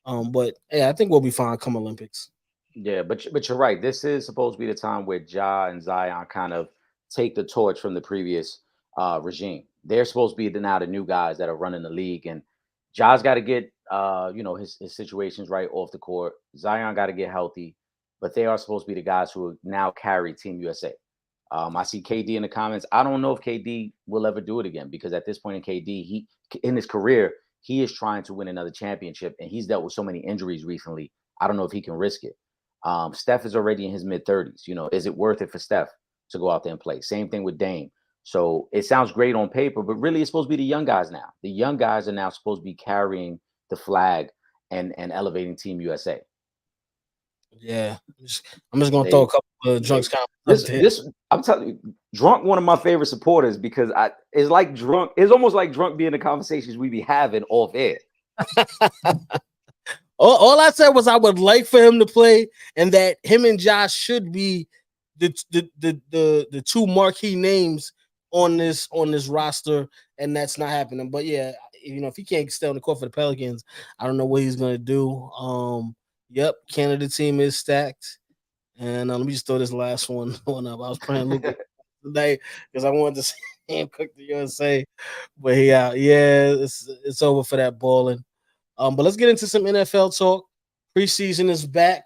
But hey, I think we'll be fine come Olympics. Yeah, but you're right. This is supposed to be the time where Ja and Zion kind of take the torch from the previous regime. They're supposed to be now the new guys that are running the league, and Ja's got to get his situations right off the court. Zion got to get healthy, but they are supposed to be the guys who now carry Team USA. I see KD in the comments. I don't know if KD will ever do it again because at this point in KD, he in his career, he is trying to win another championship, and he's dealt with so many injuries recently. I don't know if he can risk it. Steph is already in his mid 30s. Is it worth it for Steph to go out there and play? Same thing with Dame. So it sounds great on paper, but really it's supposed to be the young guys now. The young guys are now supposed to be carrying the flag and elevating Team USA. Yeah, I'm just gonna throw a couple of drunks comments. This I'm telling you, Drunk one of my favorite supporters because it's like Drunk. It's almost like Drunk being the conversations we be having off air. All I said was I would like for him to play, and that him and Josh should be the two marquee names on this roster, and that's not happening. But yeah, if he can't stay on the court for the Pelicans, I don't know what he's gonna do. Yep, Canada team is stacked, and let me just throw this last one up. I was praying Luka today because I wanted to see him cook the USA, but yeah, it's over for that balling. But let's get into some NFL talk. Preseason is back.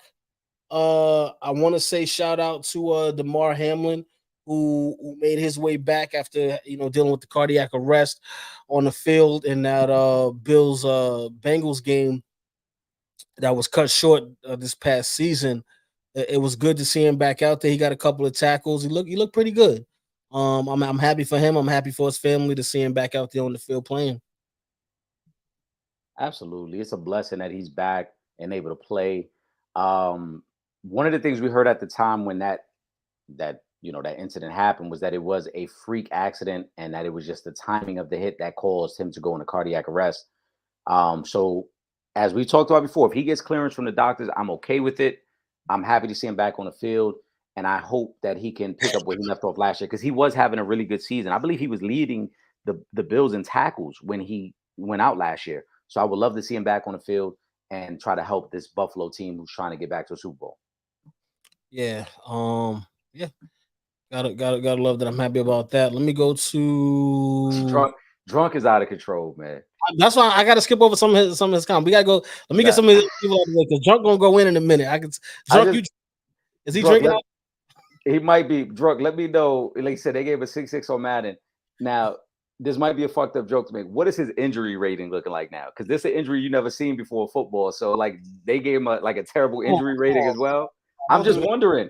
I want to say shout out to Damar Hamlin, who made his way back after dealing with the cardiac arrest on the field in that Bills Bengals game that was cut short this past season. It was good to see him back out there. He got a couple of tackles. He looked pretty good. I'm happy for him. I'm happy for his family to see him back out there on the field playing. Absolutely. It's a blessing that he's back and able to play. One of the things we heard at the time when that incident happened was that it was a freak accident and that it was just the timing of the hit that caused him to go into cardiac arrest. So as we talked about before, if he gets clearance from the doctors, I'm okay with it. I'm happy to see him back on the field. And I hope that he can pick up where he left off last year because he was having a really good season. I believe he was leading the Bills in tackles when he went out last year. So I would love to see him back on the field and try to help this Buffalo team who's trying to get back to a Super Bowl. Yeah. Yeah. Gotta love that. I'm happy about that. Let me go to Drunk is out of control, man. That's why I gotta skip over some of his comments. We gotta go. Let me get some of these people out of the way because Drunk gonna go in a minute. Is he Drunk, drinking? He might be drunk. Let me know. Like you said, they gave a 6-6 on Madden. Now, this might be a fucked up joke to make. What is his injury rating looking like now? Because this is an injury you never seen before in football. So, like, they gave him a terrible injury rating as well. I'm just wondering.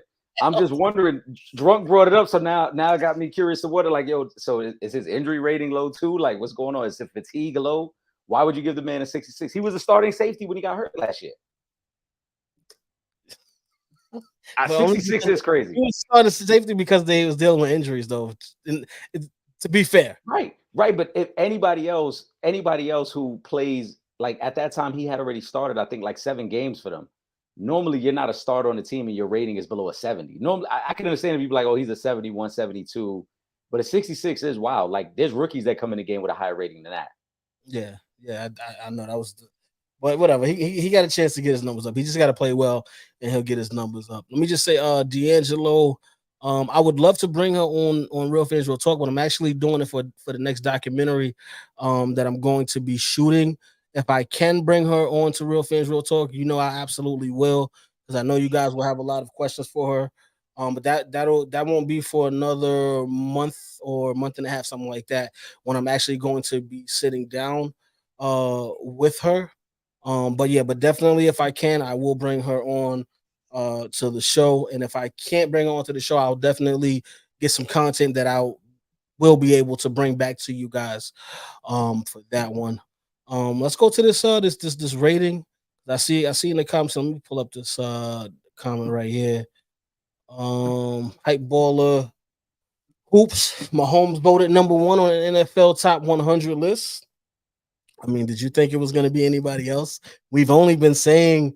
Drunk brought it up, so now it got me curious to wonder, like, yo, so is his injury rating low too? Like, what's going on? Is it fatigue low? Why would you give the man a 66? He was a starting safety when he got hurt last year. 66 is crazy. He was starting safety because they was dealing with injuries, though. To be fair, right. But if anybody else who plays, like at that time, he had already started, I think, like 7 games for them. Normally, you're not a starter on the team and your rating is below a 70. Normally, I can understand if people like, oh, he's a 71, 72, but a 66 is wild. Like, there's rookies that come in the game with a higher rating than that. Yeah, I know that was. But whatever, he got a chance to get his numbers up. He just got to play well, and he'll get his numbers up. Let me just say, D'Angelo. I would love to bring her on Real Fans Real Talk, but I'm actually doing it for the next documentary that I'm going to be shooting. If I can bring her on to Real Fans Real Talk, I absolutely will, because I know you guys will have a lot of questions for her. But that won't be for another month or month and a half, something like that, when I'm actually going to be sitting down with her. But yeah, but definitely if I can, I will bring her on to the show. And if I can't bring her on to the show, I'll definitely get some content that I will be able to bring back to you guys for that one. Let's go to this rating. I see in the comments. Let me pull up this comment right here. Hype baller hoops. Mahomes voted number one on an NFL top 100 list. I mean, did you think it was going to be anybody else? We've only been saying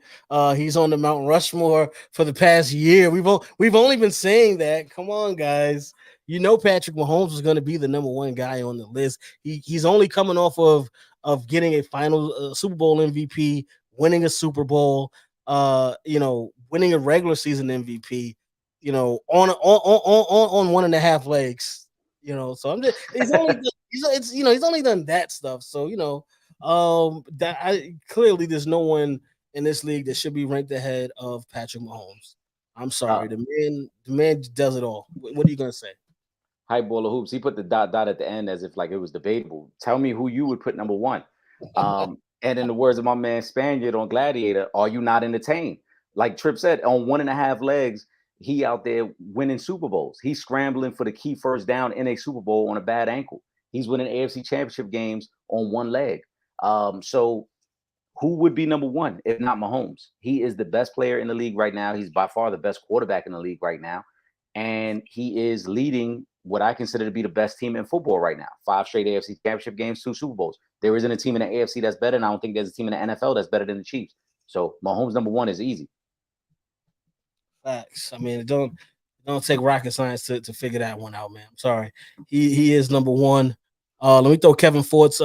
he's on the Mount Rushmore for the past year. We've only been saying that. Come on, guys. You know Patrick Mahomes was going to be the number one guy on the list. He's only coming off of getting a final Super Bowl MVP, winning a Super Bowl, winning a regular season MVP, on 1.5 legs. So I'm just he's only done that stuff. So that I clearly there's no one in this league that should be ranked ahead of Patrick Mahomes. I'm sorry, Uh, the man does it all. What are you gonna say? Hype Baller Hoops. He put the dot at the end as if like it was debatable. Tell me who you would put number one. And in the words of my man Spaniard on Gladiator, are you not entertained? Like Trip said, on 1.5 legs, he out there winning Super Bowls. He's scrambling for the key first down in a Super Bowl on a bad ankle. He's winning AFC Championship games on one leg. So who would be number one if not Mahomes? He is the best player in the league right now. He's by far the best quarterback in the league right now. And he is leading what I consider to be the best team in football right now. 5 straight AFC Championship games, 2 Super Bowls. There isn't a team in the AFC that's better, and I don't think there's a team in the NFL that's better than the Chiefs. So Mahomes number one is easy. Facts. I mean, it don't take rocket science to figure that one out, man. I'm sorry. He is number one. Let me throw Kevin Ford's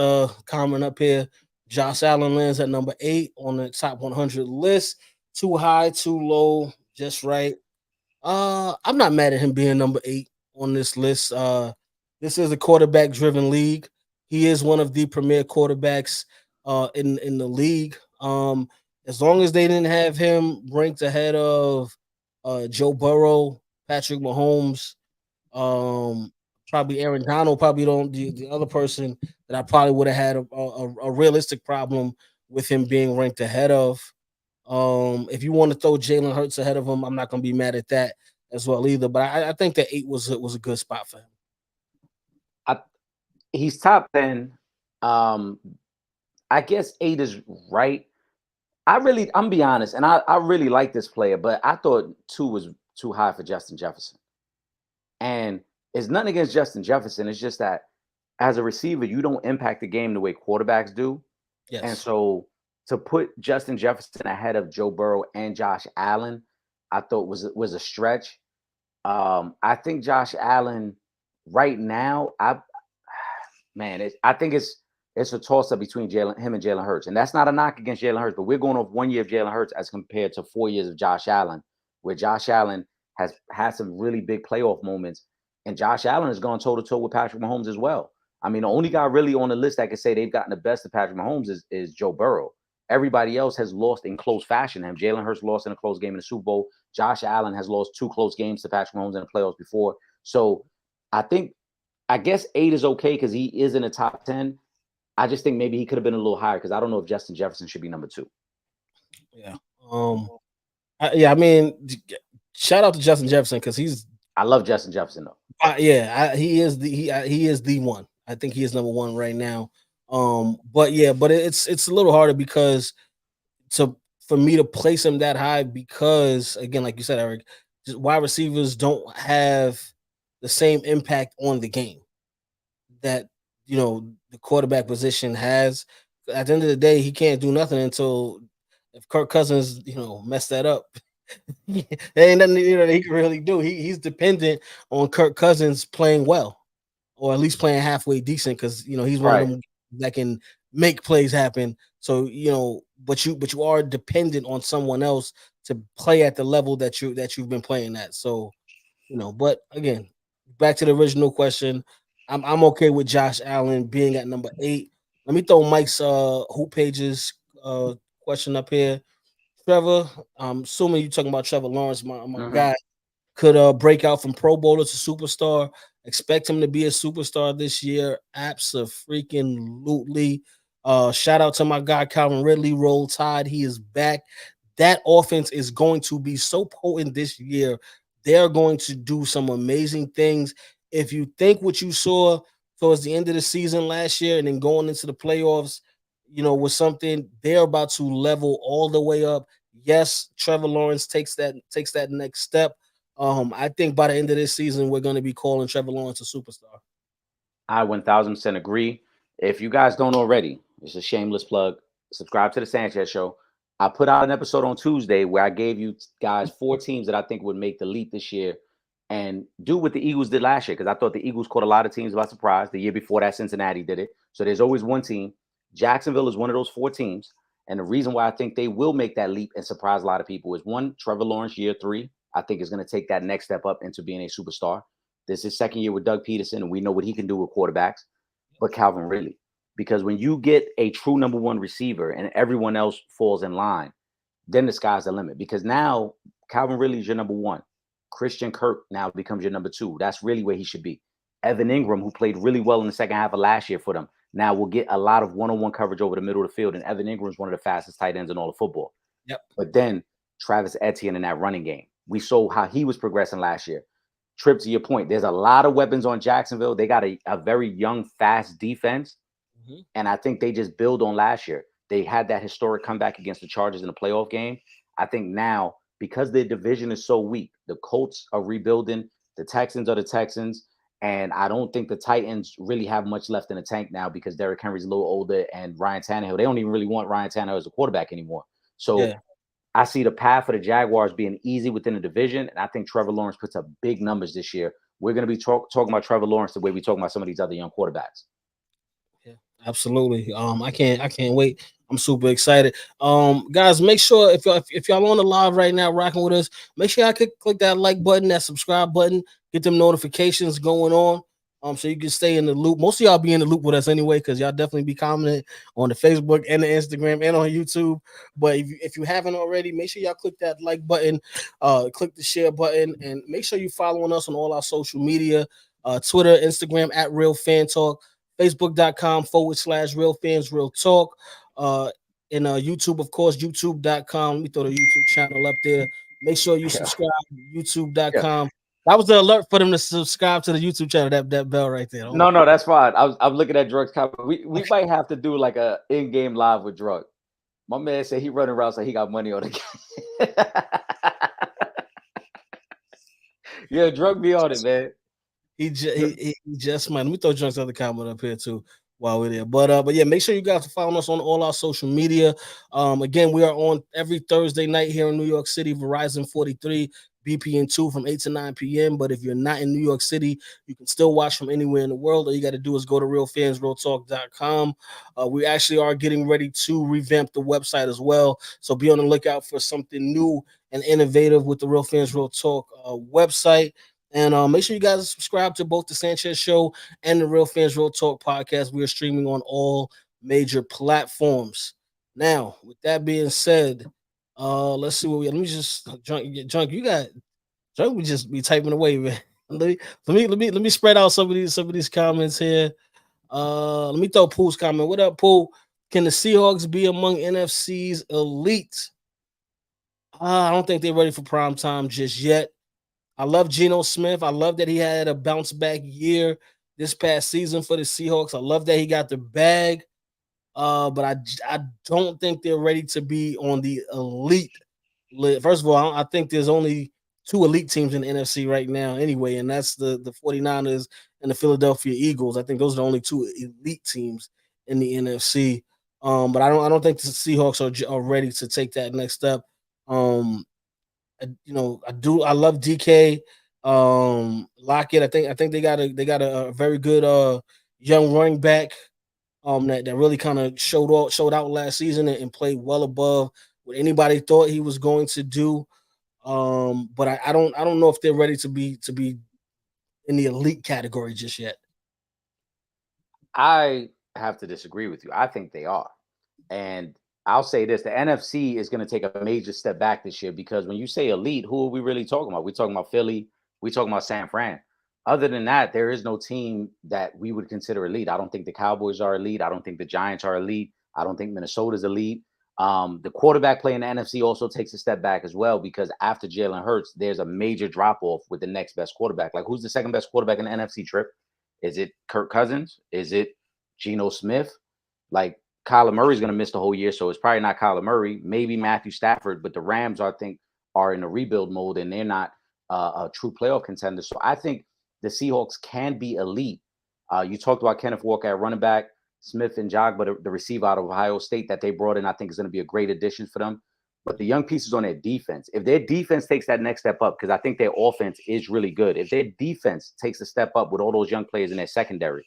comment up here. Josh Allen lands at number 8 on the top 100 list. Too high, too low, just right. I'm not mad at him being number 8 on this list. This is a quarterback driven league. He is one of the premier quarterbacks in the league. As long as they didn't have him ranked ahead of Joe Burrow, Patrick Mahomes, um, probably Aaron Donald, probably don't the other person that I probably would have had a realistic problem with him being ranked ahead of. If you want to throw Jalen Hurts ahead of him, I'm not going to be mad at that as well either. But I think that 8 was a good spot for him. He's top 10. I guess 8 is right. I'm be honest, and I really like this player, but I thought 2 was too high for Justin Jefferson. And it's nothing against Justin Jefferson. It's just that as a receiver, you don't impact the game the way quarterbacks do. Yes. And so to put Justin Jefferson ahead of Joe Burrow and Josh Allen, I thought was a stretch. I think Josh Allen right now, I think it's a toss up between him and Jalen Hurts. And that's not a knock against Jalen Hurts, but we're going off 1 year of Jalen Hurts as compared to 4 years of Josh Allen, where Josh Allen has had some really big playoff moments. And Josh Allen has gone toe to toe with Patrick Mahomes as well. I mean, the only guy really on the list that can say they've gotten the best of Patrick Mahomes is Joe Burrow. Everybody else has lost in close fashion. Jalen Hurts lost in a close game in the Super Bowl. Josh Allen has lost 2 close games to Patrick Mahomes in the playoffs before. So I guess 8 is okay because he is in the top 10. I just think maybe he could have been a little higher because I don't know if Justin Jefferson should be number 2. Yeah. I mean, shout out to Justin Jefferson because I love Justin Jefferson though. He is the one. I think he is number 1 right now. But it's a little harder because for me to place him that high because again, like you said, Eric, just wide receivers don't have the same impact on the game that the quarterback position has. At the end of the day, he can't do nothing until if Kirk Cousins mess that up. There ain't nothing that he can really do. He's dependent on Kirk Cousins playing well, or at least playing halfway decent, because he's one of them that can make plays happen. So but you are dependent on someone else to play at the level that you've been playing at. So but again, back to the original question, I'm okay with Josh Allen being at number 8. Let me throw Mike's Hoop Pages question up here. Trevor, I'm assuming you're talking about Trevor Lawrence, my guy, could break out from Pro Bowler to superstar. Expect him to be a superstar this year. Absolutely. Shout out to my guy Calvin Ridley. Roll Tide. He is back. That offense is going to be so potent this year. They're going to do some amazing things. If you think what you saw towards the end of the season last year and then going into the playoffs, was something, they're about to level all the way up. Yes, Trevor Lawrence takes that next step. I think by the end of this season, we're going to be calling Trevor Lawrence a superstar. I 1000% agree. If you guys don't already, it's a shameless plug. Subscribe to the Sanchez Show. I put out an episode on Tuesday where I gave you guys 4 teams that I think would make the leap this year and do what the Eagles did last year, because I thought the Eagles caught a lot of teams by surprise. The year before that, Cincinnati did it. So there's always one team. Jacksonville is one of those 4 teams. And the reason why I think they will make that leap and surprise a lot of people is, one, Trevor Lawrence, year 3, I think is going to take that next step up into being a superstar. This is his second year with Doug Peterson, and we know what he can do with quarterbacks. But Calvin Ridley, because when you get a true number 1 receiver and everyone else falls in line, then the sky's the limit. Because now Calvin Ridley is your number 1. Christian Kirk now becomes your number 2. That's really where he should be. Evan Ingram, who played really well in the second half of last year for them, now will get a lot of one-on-one coverage over the middle of the field. And Evan Ingram is one of the fastest tight ends in all of football. Yep. But then Travis Etienne in that running game, we saw how he was progressing last year. Trip, to your point, there's a lot of weapons on Jacksonville. They got a very young, fast defense. Mm-hmm. And I think they just build on last year. They had that historic comeback against the Chargers in the playoff game. I think now, because their division is so weak, the Colts are rebuilding, the Texans are the Texans, and I don't think the Titans really have much left in the tank now because Derrick Henry's a little older and Ryan Tannehill, they don't even really want Ryan Tannehill as a quarterback anymore. So I see the path for the Jaguars being easy within the division, and I think Trevor Lawrence puts up big numbers this year. We're going to be talking about Trevor Lawrence the way we talk about some of these other young quarterbacks. Yeah, absolutely. I can't wait. I'm super excited. Guys, make sure if y'all on the live right now, rocking with us, make sure y'all click that like button, that subscribe button, get them notifications going on. So you can stay in the loop. Most of y'all be in the loop with us anyway, because y'all definitely be commenting on the Facebook and the Instagram and on YouTube. But if you haven't already, make sure y'all click that like button, click the share button, and make sure you following us on all our social media, Twitter, Instagram at Real Fan Talk, Facebook.com/Real Fans Real Talk. And YouTube, of course, YouTube.com. Let me throw the YouTube channel up there. Make sure you subscribe to YouTube.com. Yeah. That was the alert for them to subscribe to the YouTube channel. That bell right there. No, that's fine. I'm looking at Drugs. We might have to do like a in-game live with Drug. My man said he running around, so he got money on the game. Yeah, Drug be on it, man. He just might. Let me throw Drugs other comment up here too while we're there. But yeah, make sure you guys follow us on all our social media. Again, we are on every Thursday night here in New York City, Verizon 43. BPN 2 from 8 to 9 p.m. But if you're not in New York City, you can still watch from anywhere in the world. All you got to do is go to realfansrealtalk.com. We actually are getting ready to revamp the website as well. So be on the lookout for something new and innovative with the Real Fans Real Talk website. And make sure you guys subscribe to both the Sanchez Show and the Real Fans Real Talk podcast. We are streaming on all major platforms. Now, with that being said, let's see what let me just drunk. You got drunk. We just be typing away, man. Let me spread out some of these comments here. Let me throw Pool's comment. What up, Pool? Can the Seahawks be among NFC's elite? I don't think they're ready for prime time just yet. I love Geno Smith. I love that he had a bounce back year this past season for the Seahawks. I love that he got the bag. But I don't think they're ready to be on the elite list. First of all, I think there's only 2 elite teams in the NFC right now anyway, and that's the 49ers and the Philadelphia Eagles. I think those are the only 2 elite teams in the NFC. But I don't think the Seahawks are ready to take that next step. I love DK. Lockett. I think they got a very good young running back. That really kind of showed out last season and played well above what anybody thought he was going to do. But I don't know if they're ready to be in the elite category just yet. I have to disagree with you. I think they are, and I'll say this: the NFC is going to take a major step back this year because when you say elite, who are we really talking about? We're talking about Philly. We're talking about San Fran. Other than that, there is no team that we would consider elite. I don't think the Cowboys are elite. I don't think the Giants are elite. I don't think Minnesota's elite. The quarterback play in the NFC also takes a step back as well because after Jalen Hurts, there's a major drop off with the next best quarterback. Like, who's the second best quarterback in the NFC, Trip? Is it Kirk Cousins? Is it Geno Smith? Like, Kyler Murray's going to miss the whole year, so it's probably not Kyler Murray. Maybe Matthew Stafford, but the Rams, I think, are in a rebuild mode and they're not a true playoff contender. So I think the Seahawks can be elite. You talked about Kenneth Walker at running back, Smith and Jogba, the receiver out of Ohio State that they brought in, I think is going to be a great addition for them. But the young pieces on their defense, if their defense takes that next step up, because I think their offense is really good. If their defense takes a step up with all those young players in their secondary,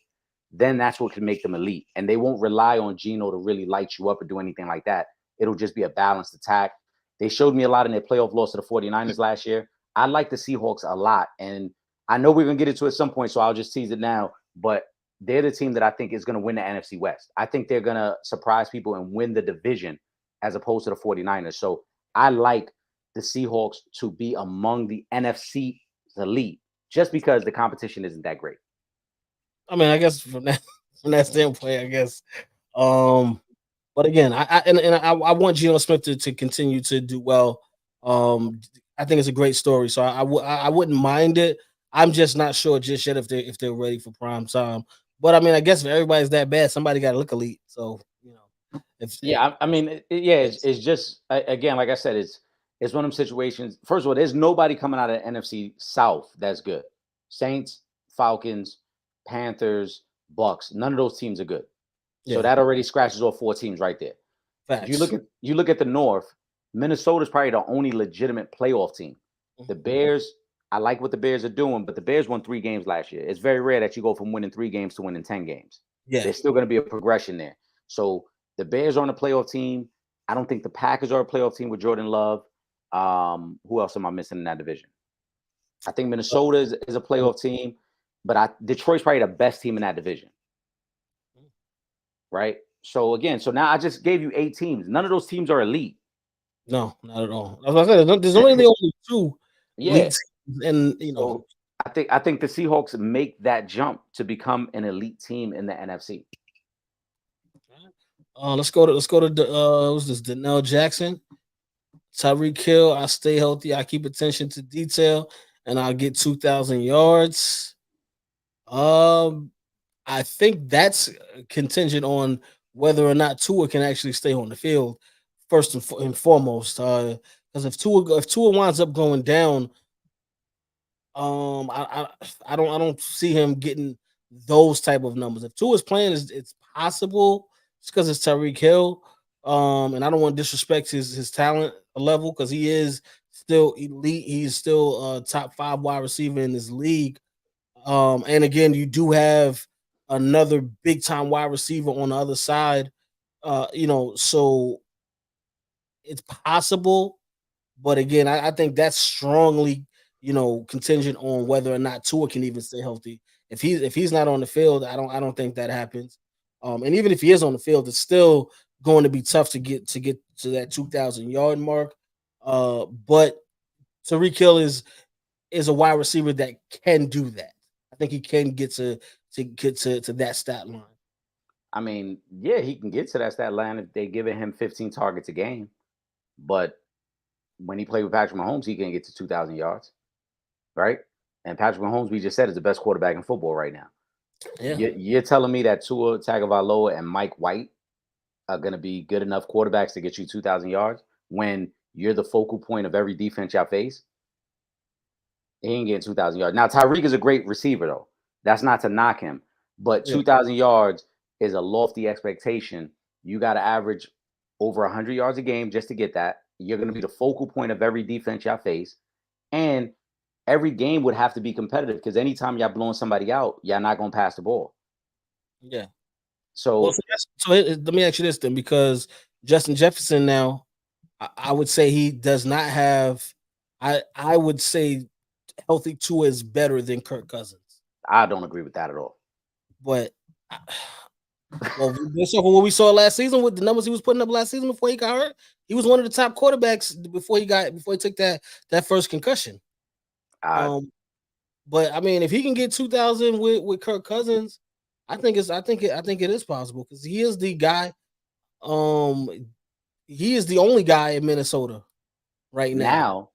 then that's what can make them elite. And they won't rely on Geno to really light you up or do anything like that. It'll just be a balanced attack. They showed me a lot in their playoff loss to the 49ers last year. I like the Seahawks a lot. And I know we're going to get into it at some point, so I'll just tease it now. But they're the team that I think is going to win the NFC West. I think they're going to surprise people and win the division as opposed to the 49ers. So I like the Seahawks to be among the NFC elite just because the competition isn't that great. I mean, I guess from that standpoint, I guess. But again, I want Geno Smith to continue to do well. I think it's a great story, so I wouldn't mind it. I'm just not sure just yet if they're ready for prime time. But I mean, I guess if everybody's that bad, somebody got to look elite. So I mean, it's just again, like I said, it's one of them situations. First of all, there's nobody coming out of the NFC South that's good. Saints, Falcons, Panthers, Bucks. None of those teams are good. So that already scratches off 4 teams right there. Facts. You look at the North. Minnesota's probably the only legitimate playoff team. The Bears, I like what the Bears are doing, but the Bears won 3 games last year. It's very rare that you go from winning 3 games to winning 10 games. Yeah, there's still going to be a progression there. So the Bears are on a playoff team. I don't think the Packers are a playoff team with Jordan Love. Who else am I missing in that division? I think Minnesota is a playoff team, but Detroit's probably the best team in that division. Right? So again, now I just gave you 8 teams. None of those teams are elite. No, not at all. As I said, there's only 2 elite teams, and So I think the Seahawks make that jump to become an elite team in the NFC. Let's go to what's this? Danielle Jackson, Tyreek Hill. I stay healthy. I keep attention to detail, and I'll get 2,000 yards. I think that's contingent on whether or not Tua can actually stay on the field first and foremost. Because if Tua winds up going down, I don't see him getting those type of numbers. If Tua's playing, it's possible. It's because it's Tyreek Hill. And I don't want to disrespect his talent level because he is still elite. He's still a top 5 wide receiver in this league. And again, you do have another big time wide receiver on the other side. So it's possible, but again, I think that's strongly, contingent on whether or not Tua can even stay healthy. If he's not on the field, I don't think that happens. And even if he is on the field, it's still going to be tough to get to that 2,000 yard mark. But Tyreek Hill is a wide receiver that can do that. I think he can get to that stat line. I mean, yeah, he can get to that stat line if they're giving him 15 targets a game. But when he played with Patrick Mahomes, he can get to 2,000 yards, right? And Patrick Mahomes, we just said, is the best quarterback in football right now. Yeah. You're telling me that Tua Tagovailoa and Mike White are going to be good enough quarterbacks to get you 2,000 yards when you're the focal point of every defense y'all face? He ain't getting 2,000 yards. Now, Tyreek is a great receiver, though. That's not to knock him. But 2,000 yards is a lofty expectation. You got to average over 100 yards a game just to get that. You're going to be the focal point of every defense y'all face. And every game would have to be competitive because anytime y'all blowing somebody out, y'all not going to pass the ball. Yeah. So let me ask you this then, because Justin Jefferson now, I would say he does not have. I would say healthy Tua is better than Kirk Cousins. I don't agree with that at all. But Well, based off of what we saw last season with the numbers he was putting up last season before he got hurt, he was one of the top quarterbacks before he took that first concussion. Uh, But I mean, if he can get 2,000 with Kirk Cousins, I think it is possible because he is the guy. Um, he is the only guy in Minnesota right now. now,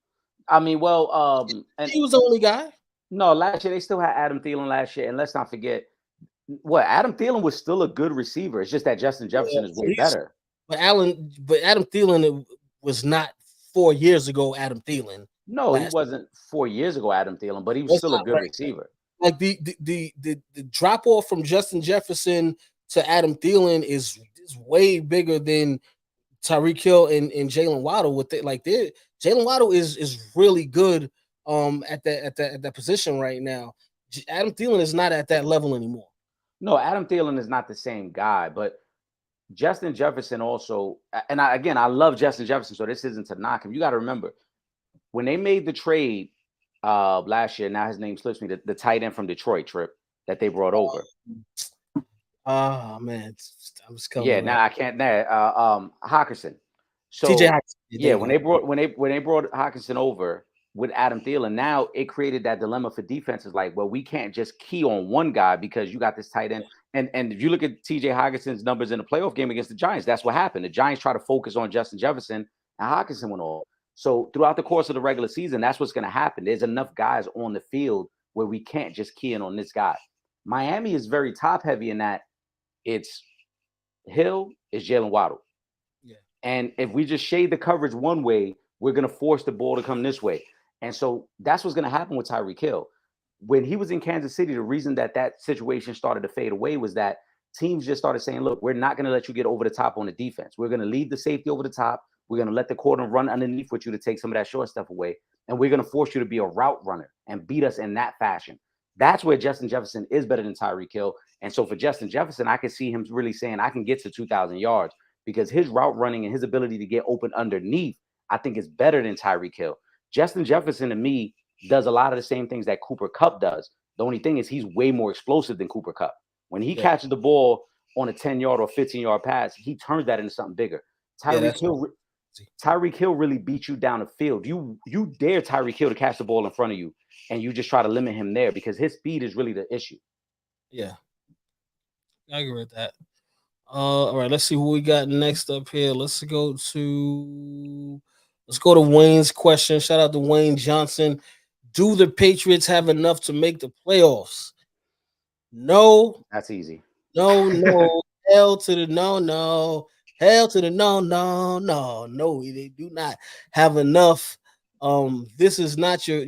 I mean, well, and He was the only guy. no, last year they still had Adam Thielen last year, and let's not forget what Adam Thielen was still a good receiver. It's just that Justin Yeah, Jefferson is way better. but Adam Thielen was not 4 years ago. Adam Thielen No, he last. wasn't 4 years ago, Adam Thielen, but he was That's still a not good right. receiver. Like the drop off from Justin Jefferson to Adam Thielen is way bigger than Tyreek Hill and Jalen Waddle. With it, like Jalen Waddle is really good at that position right now. Adam Thielen is not at that level anymore. No, Adam Thielen is not the same guy, but Justin Jefferson also, and I love Justin Jefferson, so this isn't to knock him. You got to remember when they made the trade last year. Now his name slips me. The tight end from Detroit, Trip, that they brought over. Oh man, I was coming. Yeah, now I can't. Hawkinson. So TJ Hawkinson. yeah, when they brought Hawkinson over with Adam Thielen, now it created that dilemma for defenses. Like, well, we can't just key on one guy because you got this tight end. And if you look at TJ Hawkinson's numbers in the playoff game against the Giants, that's what happened. The Giants try to focus on Justin Jefferson, and Hawkinson went off. So throughout the course of the regular season, that's what's going to happen. There's enough guys on the field where we can't just key in on this guy. Miami is very top heavy in that it's Hill, it's Jalen Waddle. Yeah. And if we just shade the coverage one way, we're going to force the ball to come this way. And so that's what's going to happen with Tyreek Hill. When he was in Kansas City, the reason that situation started to fade away was that teams just started saying, look, we're not going to let you get over the top on the defense. We're going to lead the safety over the top. We're going to let the corner run underneath with you to take some of that short stuff away. And we're going to force you to be a route runner and beat us in that fashion. That's where Justin Jefferson is better than Tyreek Hill. And so for Justin Jefferson, I can see him really saying, I can get to 2,000 yards because his route running and his ability to get open underneath, I think is better than Tyreek Hill. Justin Jefferson, to me, does a lot of the same things that Cooper Kupp does. The only thing is he's way more explosive than Cooper Kupp. When he catches the ball on a 10-yard or 15-yard pass, he turns that into something bigger. Tyreek Hill really beats you down the field. You dare Tyreek Hill to catch the ball in front of you, and you just try to limit him there because his speed is really the issue. Yeah, I agree with that. All right, let's see who we got next up here. Let's go to Wayne's question. Shout out to Wayne Johnson. Do the Patriots have enough to make the playoffs? No. That's easy. No. Hell to the no. Hell to the no. They do not have enough. This is not your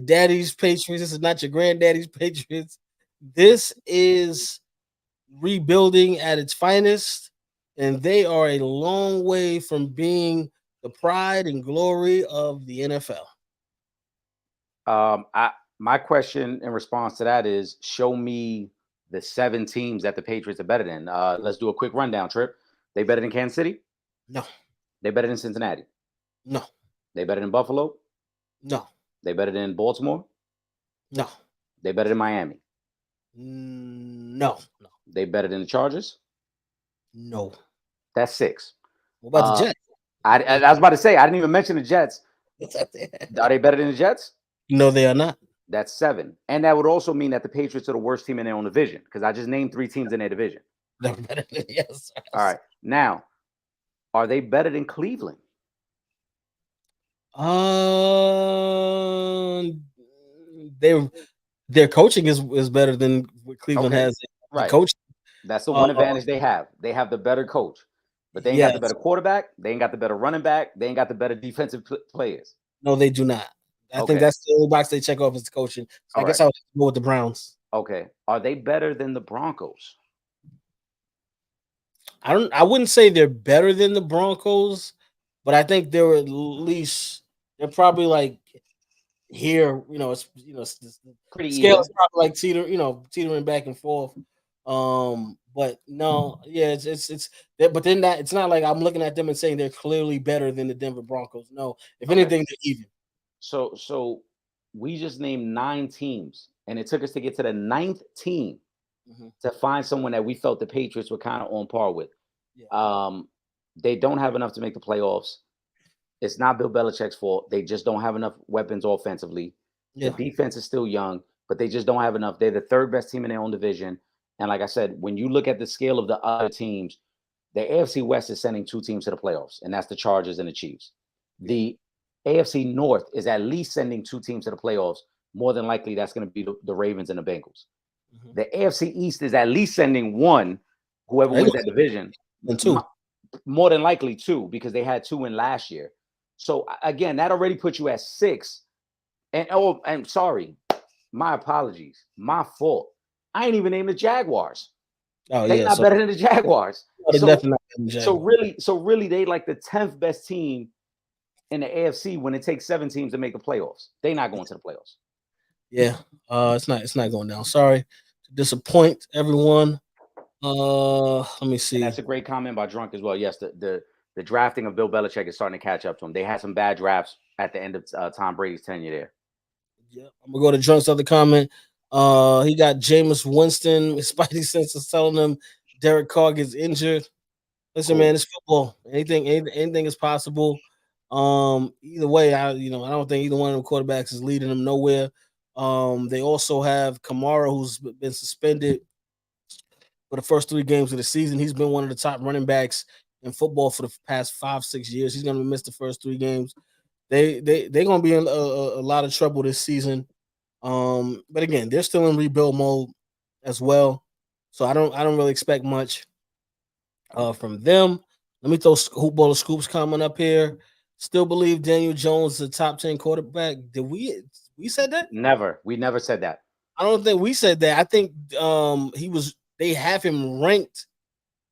daddy's Patriots. This is not your granddaddy's Patriots. This is rebuilding at its finest, and they are a long way from being the pride and glory of the NFL. My question in response to that is, show me the 7 teams that the Patriots are better than. Let's do a quick rundown, Trip. They better than Kansas City? No. They better than Cincinnati? No. They better than Buffalo? No. They better than Baltimore? No. They better than Miami? No. They better than the Chargers? No. That's 6. What about the Jets? I was about to say, I didn't even mention the Jets. Are they better than the Jets? No, they are not. That's 7. And that would also mean that the Patriots are the worst team in their own division because I just named 3 teams in their division. They're better than yes. All right. Now, are they better than Cleveland? Their coaching is better than what Cleveland has. Right. Coach. That's the one advantage they have. They have the better coach, but they ain't got the better quarterback. They ain't got the better running back. They ain't got the better defensive players. No, they do not. I think that's the only box they check off is the coaching. So I guess I'll go with the Browns. Okay. Are they better than the Broncos? I wouldn't say they're better than the Broncos, but I think they're probably like here, it's pretty scale is probably like teetering back and forth. But no, yeah, it's but then it's not like I'm looking at them and saying they're clearly better than the Denver Broncos. No, if anything, they're even. So we just named 9 teams, and it took us to get to the 9th team to find someone that we felt the Patriots were kind of on par with. Yeah. They don't have enough to make the playoffs. It's not Bill Belichick's fault. They just don't have enough weapons offensively. The Yeah. defense is still young, but they just don't have enough. They're the third best team in their own division. And like I said, when you look at the scale of the other teams, the AFC West is sending two teams to the playoffs, and that's the Chargers and the Chiefs. The AFC North is at least sending two teams to the playoffs. More than likely, that's going to be the Ravens and the Bengals. The AFC East is at least sending one, whoever wins that division. And two. More than likely two, because they had two in last year. So again, that already puts you at 6. And I'm sorry, my apologies, my fault. I ain't even named the Jaguars. Oh, They're not better than the Jaguars. So really, they like the 10th best team in the AFC when it takes 7 teams to make the playoffs. They're not going to the playoffs. Yeah, it's not going down. Sorry to disappoint everyone. Let me see. And that's a great comment by Drunk as well. Yes, the drafting of Bill Belichick is starting to catch up to him. They had some bad drafts at the end of Tom Brady's tenure there. Yeah, I'm gonna go to Drunk's other comment. He got Jameis Winston. Spidey sense is telling him Derek Carr gets injured. Listen, man, it's football. Anything is possible. Either way, I don't think either one of the quarterbacks is leading them nowhere. They also have Kamara, who's been suspended for the first 3 games of the season. He's been one of the top running backs in football for the past 5-6 years. He's gonna miss the first 3 games. They're gonna be in a lot of trouble this season. But again, they're still in rebuild mode as well. So I don't really expect much from them. Let me throw Hoop Ball of Scoops comment up here. Still believe Daniel Jones is a top 10 quarterback. Did we said that? Never. We never said that. I don't think we said that. I think they have him ranked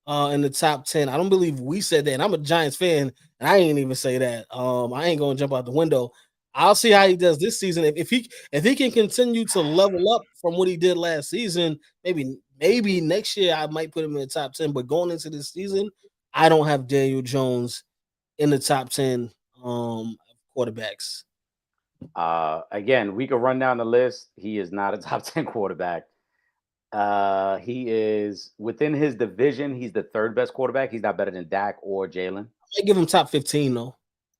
in the top 10. I don't believe we said that. And I'm a Giants fan, and I ain't even say that. I ain't gonna jump out the window. I'll see how he does this season. If he can continue to level up from what he did last season, maybe next year I might put him in the top 10. But going into this season, I don't have Daniel Jones in the top 10 quarterbacks. Again, we could run down the list. He is not a top 10 quarterback. He is within his division. He's the 3rd best quarterback. He's not better than Dak or Jalen. I give him top 15 though.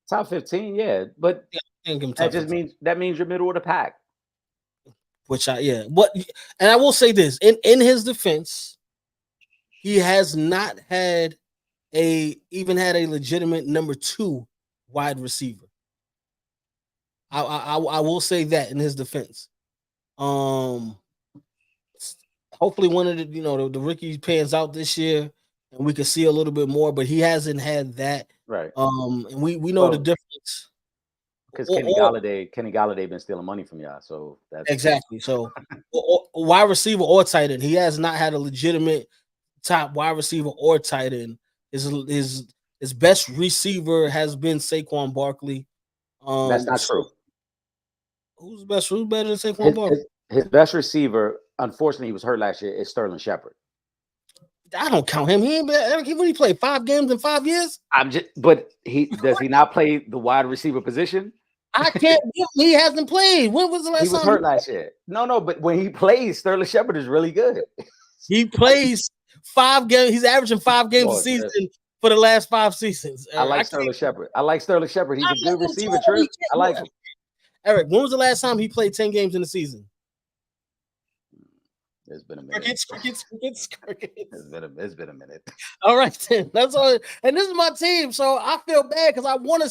Top 15, yeah, but that means you're middle of the pack. But and I will say this in his defense, he has not had a legitimate number 2 wide receiver. I will say that in his defense. Hopefully one of the rookies pans out this year and we can see a little bit more, but he hasn't had that. Right. And we know the difference. Because Kenny Galladay been stealing money from y'all. So that's exactly. So wide receiver or tight end. He has not had a legitimate top wide receiver or tight end. His best receiver has been Saquon Barkley. That's not true. Who's better than Saquon Barkley? His best receiver, unfortunately, he was hurt last year, is Sterling Shepard. I don't count him. He ain't been. He played 5 games in 5 years. But he not play the wide receiver position? I can't. He hasn't played. When was the last time? He was hurt last year. No, but when he plays, Sterling Shepard is really good. He plays 5 games. He's averaging 5 games a season for the last 5 seasons. I like Sterling Shepard. He's a good receiver. Trip. I like him. Eric, when was the last time he played 10 games in the season? It's been a minute. Crickets. It's been a minute. All right, then. That's all. And this is my team, so I feel bad because I want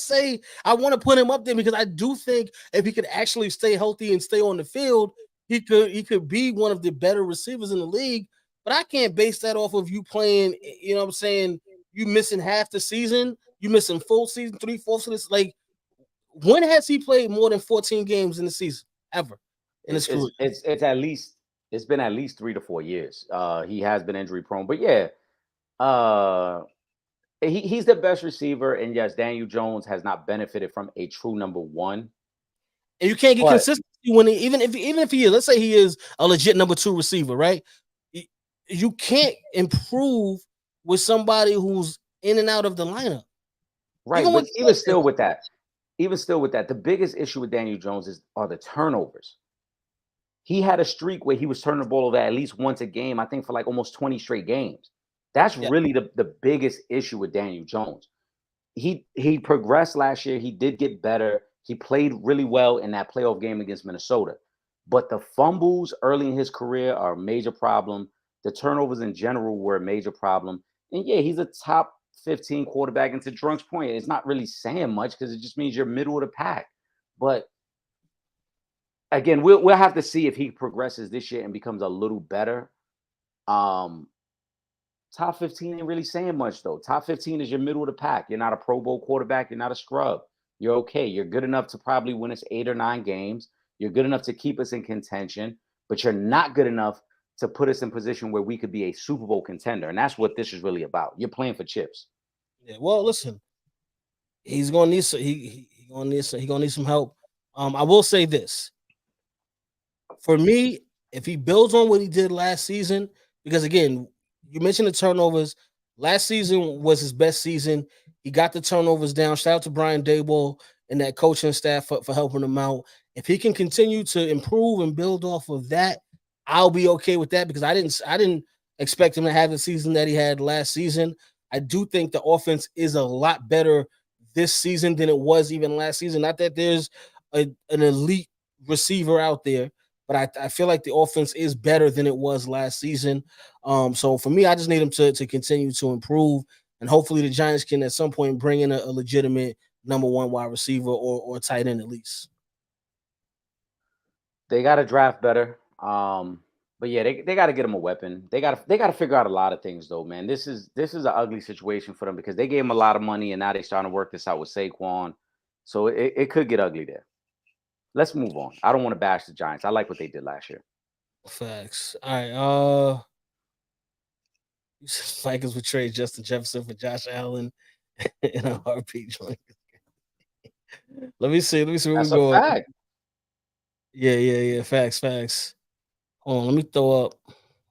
to put him up there because I do think if he could actually stay healthy and stay on the field, he could be one of the better receivers in the league. But I can't base that off of you playing. You know what I'm saying? You missing half the season. You missing full season, 3/4 of this. Like, when has he played more than 14 games in the season ever in his career? It's been at least 3 to 4 years. He has been injury prone, but yeah, he's the best receiver. And yes, Daniel Jones has not benefited from a true number 1. And you can't get consistency when even if he is, let's say he is a legit number 2 receiver, right? You can't improve with somebody who's in and out of the lineup. Right, but even still with that, the biggest issue with Daniel Jones are the turnovers. he had a streak where he was turning the ball over at least once a game, I think for like almost 20 straight games. That's Yeah, really the biggest issue with Daniel Jones. He progressed last year. He did get better. He played really well in that playoff game against Minnesota. But the fumbles early in his career are a major problem. The turnovers in general were a major problem. And yeah, he's a top 15 quarterback. And to Drunk's point, it's not really saying much because it just means you're middle of the pack. But again, we'll have to see if he progresses this year and becomes a little better. Um, Top 15 ain't really saying much though. Top 15 is your middle of the pack. You're not a Pro Bowl quarterback. You're not a scrub. You're okay. You're good enough to probably win us 8 or 9 games. You're good enough to keep us in contention, but you're not good enough to put us in position where we could be a Super Bowl contender. And that's what this is really about. You're playing for chips. yeah. Well, listen, he's gonna need some. He gonna need some help. I will say this for me, if he builds on what he did last season, because again, you mentioned the turnovers. Last season was his best season. He got the turnovers down. Shout out to Brian Daboll and that coaching staff for helping him out. If he can continue to improve and build off of that, I'll be okay with that because I didn't expect him to have the season that he had last season. I do think the offense is a lot better this season than it was even last season. Not that there's an elite receiver out there, but I feel like the offense is better than it was last season. So for me, I just need him to continue to improve, and hopefully the Giants can at some point bring in a legitimate number one wide receiver or tight end at least. They got to draft better. But yeah, they got to get him a weapon. They got to figure out a lot of things though, man. This is an ugly situation for them because they gave him a lot of money and now they're starting to work this out with Saquon. So it could get ugly there. Let's move on. I don't want to bash the Giants. I like what they did last year. Facts. All right. Vikings would trade Justin Jefferson for Josh Allen in a heartbeat joint. Let me see. Let me see where we That's a go. fact. Yeah. Facts. Hold on. Let me throw up.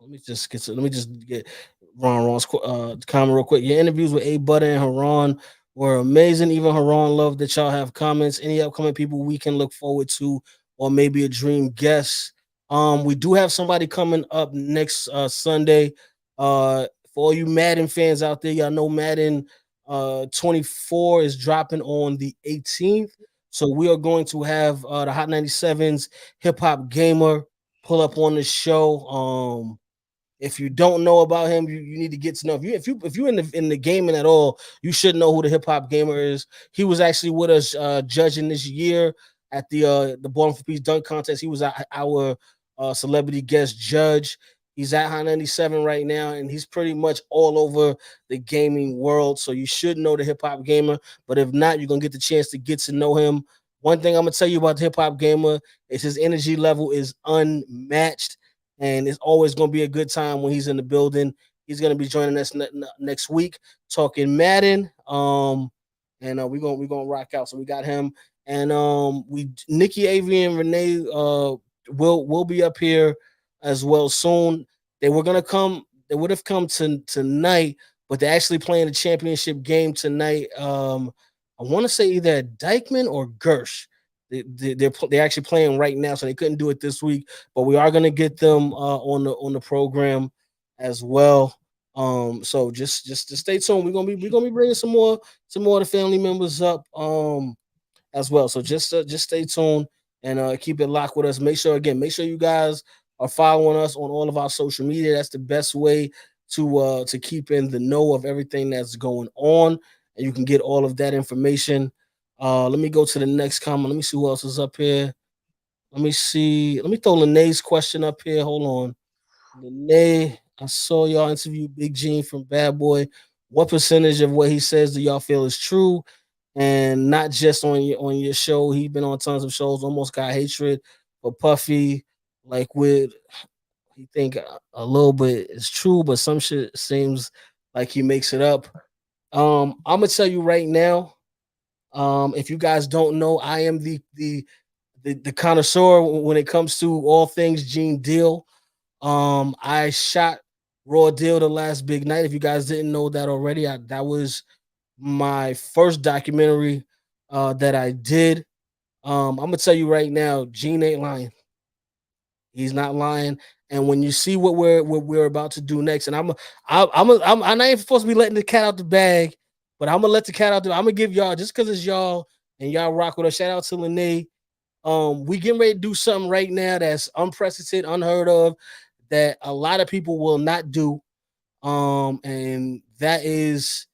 Let me just get. Let me just get Ron's comment real quick. Your interviews with A Butter and Haran were amazing. Even Haran loved that y'all have comments. Any upcoming people we can look forward to, or maybe a dream guest. We do have somebody coming up next Sunday. For all you Madden fans out there, y'all know Madden 24 is dropping on the 18th. So we are going to have the Hot 97's Hip Hop Gamer pull up on the show. If you don't know about him, you need to get to know. If you're in the gaming at all, you should know who the Hip Hop Gamer is. He was actually with us judging this year at the Born for Peace dunk contest. He was our celebrity guest judge. He's at High 97 right now, and he's pretty much all over the gaming world. So you should know the Hip Hop Gamer. But if not, you're gonna get the chance to get to know him. One thing I'm gonna tell you about the Hip Hop Gamer is his energy level is unmatched, and it's always gonna be a good time when he's in the building. He's gonna be joining us next week talking Madden. And we're gonna rock out. So we got him, and we Nikki Avi and Renee will be up here as well soon. They were gonna come. They would have come tonight, but they're actually playing a championship game tonight. I want to say either Dykeman or Gersh. They're actually playing right now, so they couldn't do it this week. But we are gonna get them on the program as well. So just stay tuned. We're gonna be bringing some more of the family members up as well. So just stay tuned and keep it locked with us. Make sure you guys are following us on all of our social media. That's the best way to keep in the know of everything that's going on, and you can get all of that information. Let me go to the next comment. Let me see who else is up here. Let me see. Let me throw Lene's question up here. Hold on. Lene, I saw y'all interview Big Gene from Bad Boy. What percentage of what he says do y'all feel is true? And not just on your show. He's been on tons of shows. Almost got hatred for Puffy. Like with he think a little bit is true, but some shit seems like he makes it up. I'm gonna tell you right now. If you guys don't know, I am the connoisseur when it comes to all things Gene Deal. I shot Raw Deal the last big night. If you guys didn't know that already, that was my first documentary that I did. I'm gonna tell you right now, Gene ain't lying. He's not lying. And when you see what we're about to do next, and I'm not even supposed to be letting the cat out the bag, but I'm gonna let the cat out. I'm gonna give y'all, just because it's y'all and y'all rock with us. Shout out to Lene. We getting ready to do something right now that's unprecedented, unheard of, that a lot of people will not do. And that is,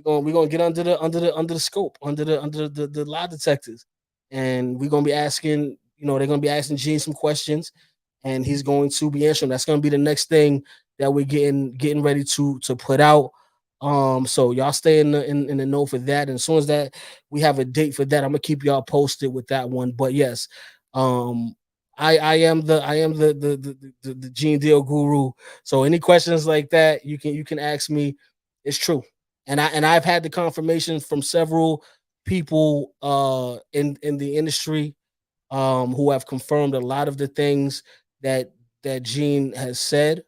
we're gonna get under the scope, under the lie detectors, and we're gonna be asking, they're gonna be asking Gene some questions, and he's going to be answering. That's gonna be the next thing that we're getting ready to put out. So y'all stay in the know for that. And as soon as that we have a date for that, I'm gonna keep y'all posted with that one. But yes, um, I am the Gene Deal guru. So any questions like that, you can ask me. It's true, and I've had the confirmation from several people in the industry who have confirmed a lot of the things that Gene has said.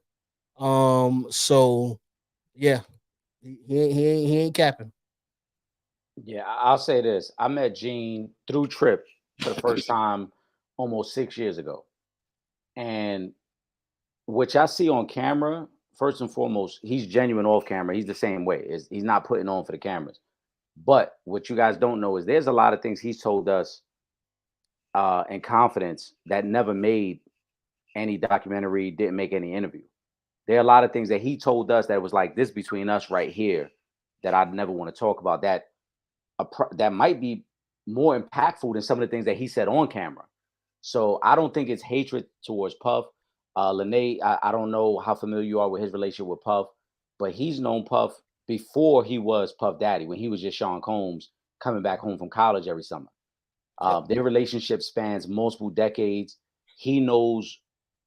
So yeah, he ain't capping. Yeah, I'll say this. I met Gene through Trip for the first time almost 6 years ago. And what y'all see on camera, first and foremost, he's genuine off camera. He's the same way. He's not putting on for the cameras. But what you guys don't know is there's a lot of things he's told us in confidence that never made any documentary, didn't make any interview. There are a lot of things that he told us that was like this between us right here that I'd never want to talk about, that might be more impactful than some of the things that he said on camera. So I don't think it's hatred towards Puff. Lene, I don't know how familiar you are with his relationship with Puff, but he's known Puff before he was Puff Daddy, when he was just Sean Combs coming back home from college every summer. Yep. Their relationship spans multiple decades. He knows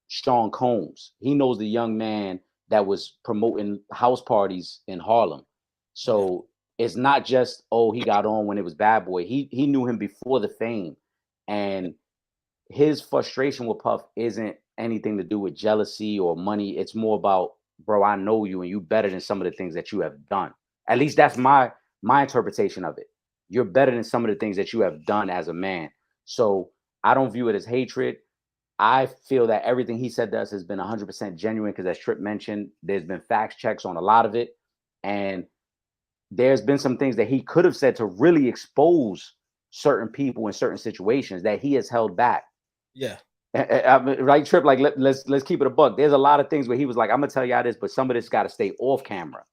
Sean Combs. He knows the young man that was promoting house parties in Harlem. So it's not just, oh, he got on when it was Bad Boy. He knew him before the fame. And his frustration with Puff isn't anything to do with jealousy or money. It's more about, bro, I know you and you better than some of the things that you have done. At least that's my interpretation of it. You're better than some of the things that you have done as a man. So I don't view it as hatred. I feel that everything he said to us has been 100% genuine, because as Trip mentioned, there's been fact checks on a lot of it. And there's been some things that he could have said to really expose certain people in certain situations that he has held back. Yeah. Right, Trip? Like, let's keep it a buck. There's a lot of things where he was like, I'm gonna tell y'all this, but some of this got to stay off camera.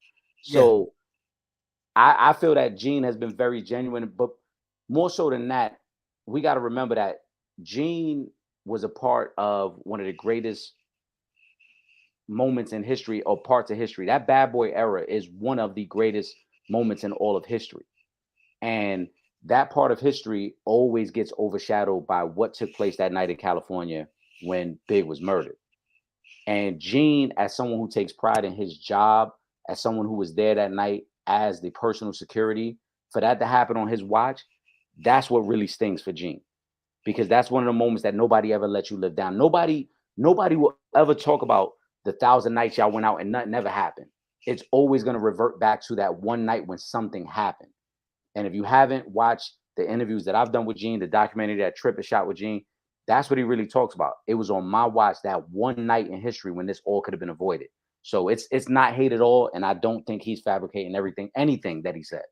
So I feel that Gene has been very genuine, but more so than that, we got to remember that Gene was a part of one of the greatest moments in history, or parts of history. That Bad Boy era is one of the greatest moments in all of history. And that part of history always gets overshadowed by what took place that night in California when Big was murdered. And Gene, as someone who takes pride in his job, as someone who was there that night as the personal security, for that to happen on his watch, that's what really stings for Gene. Because that's one of the moments that nobody ever let you live down. Nobody will ever talk about the 1,000 nights y'all went out and nothing ever happened. It's always going to revert back to that one night when something happened. And if you haven't watched the interviews that I've done with Gene, the documentary that Trip has shot with Gene, that's what he really talks about. It was on my watch, that one night in history when this all could have been avoided. So it's not hate at all, and I don't think he's fabricating anything that he said.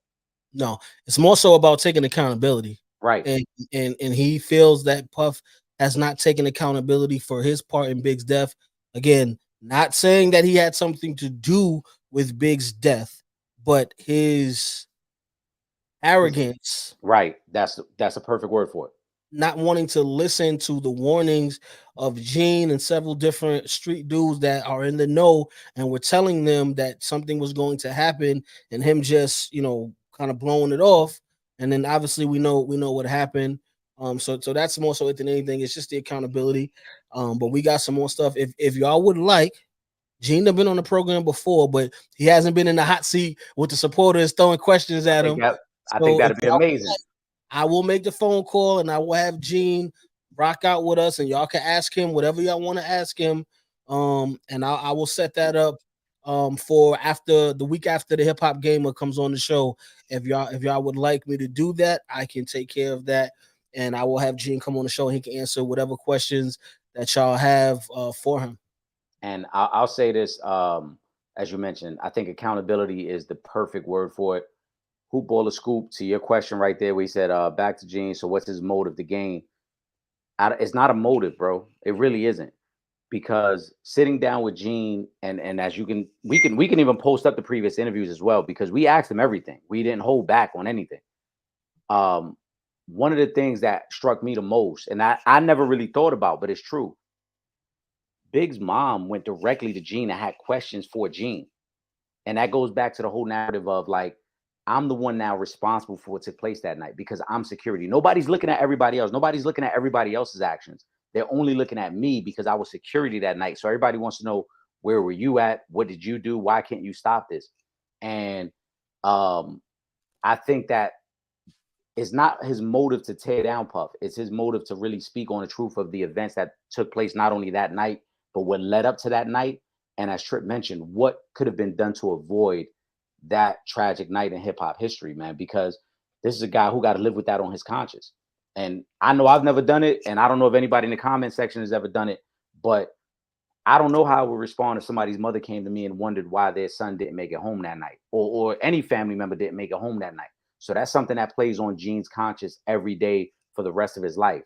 No, it's more so about taking accountability. Right. And he feels that Puff has not taken accountability for his part in Big's death. Again, not saying that he had something to do with Big's death, but his arrogance. Right. That's a perfect word for it. Not wanting to listen to the warnings of Gene and several different street dudes that are in the know and were telling them that something was going to happen, and him just, kind of blowing it off. And then obviously we know what happened. So that's more so than anything. It's just the accountability. But we got some more stuff. If y'all would like, Gene have been on the program before, but he hasn't been in the hot seat with the supporters throwing questions at him. I think that'd be amazing. I will make the phone call and I will have Gene rock out with us, and y'all can ask him whatever y'all want to ask him. And I will set that up for after the week after the Hip Hop Gamer comes on the show. If y'all would like me to do that, I can take care of that, and I will have Gene come on the show and he can answer whatever questions that y'all have for him. And I'll say this, as you mentioned, I think accountability is the perfect word for it. Hoop Baller Scoop, to your question right there, we said back to Gene. So what's his motive to gain? It's not a motive, bro. It really isn't. Because sitting down with Gene, and as you can, we can even post up the previous interviews as well, because we asked him everything. We didn't hold back on anything. Um, One of the things that struck me the most, and I never really thought about, but it's true. Big's mom went directly to Gene and had questions for Gene. And that goes back to the whole narrative of like, I'm the one now responsible for what took place that night because I'm security. Nobody's looking at everybody else. Nobody's looking at everybody else's actions. They're only looking at me because I was security that night. So everybody wants to know, where were you at? What did you do? Why can't you stop this? And I think that it's not his motive to tear down Puff. It's his motive to really speak on the truth of the events that took place, not only that night, but what led up to that night. And as Trip mentioned, what could have been done to avoid that tragic night in hip hop history, man, because this is a guy who got to live with that on his conscience. And I know I've never done it, and I don't know if anybody in the comment section has ever done it, but I don't know how I would respond if somebody's mother came to me and wondered why their son didn't make it home that night, or any family member didn't make it home that night. So that's something that plays on Gene's conscience every day for the rest of his life.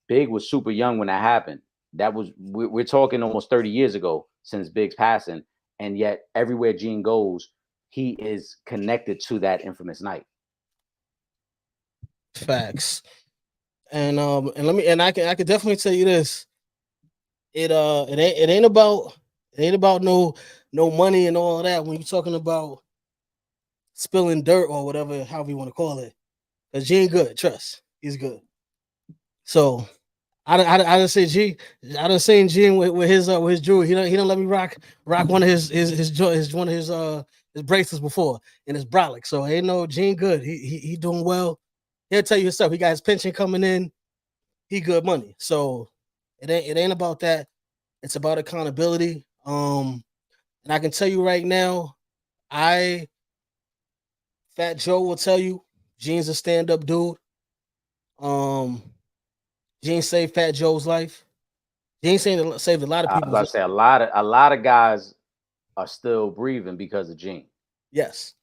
Big was super young when that happened. That was, we're talking almost 30 years ago since Big's passing, and yet everywhere Gene goes, he is connected to that infamous night. Facts. And let me, and I can definitely tell you this. It ain't about no money and all of that when you're talking about spilling dirt or whatever, however you want to call it. Cause Gene good, trust. He's good. So I didn't say G. I didn't say Gene with his jewelry. He don't let me rock one of his one of his bracelets before and his brolic. So ain't no Gene good. He doing well. He'll tell you himself. He got his pension coming in. He good money. So it ain't about that. It's about accountability. And I can tell you right now, I Fat Joe will tell you, Gene's a stand up dude. Um, Gene saved Fat Joe's life. Gene saved a lot of I was people's about to life. say a lot of guys are still breathing because of Gene. Yes.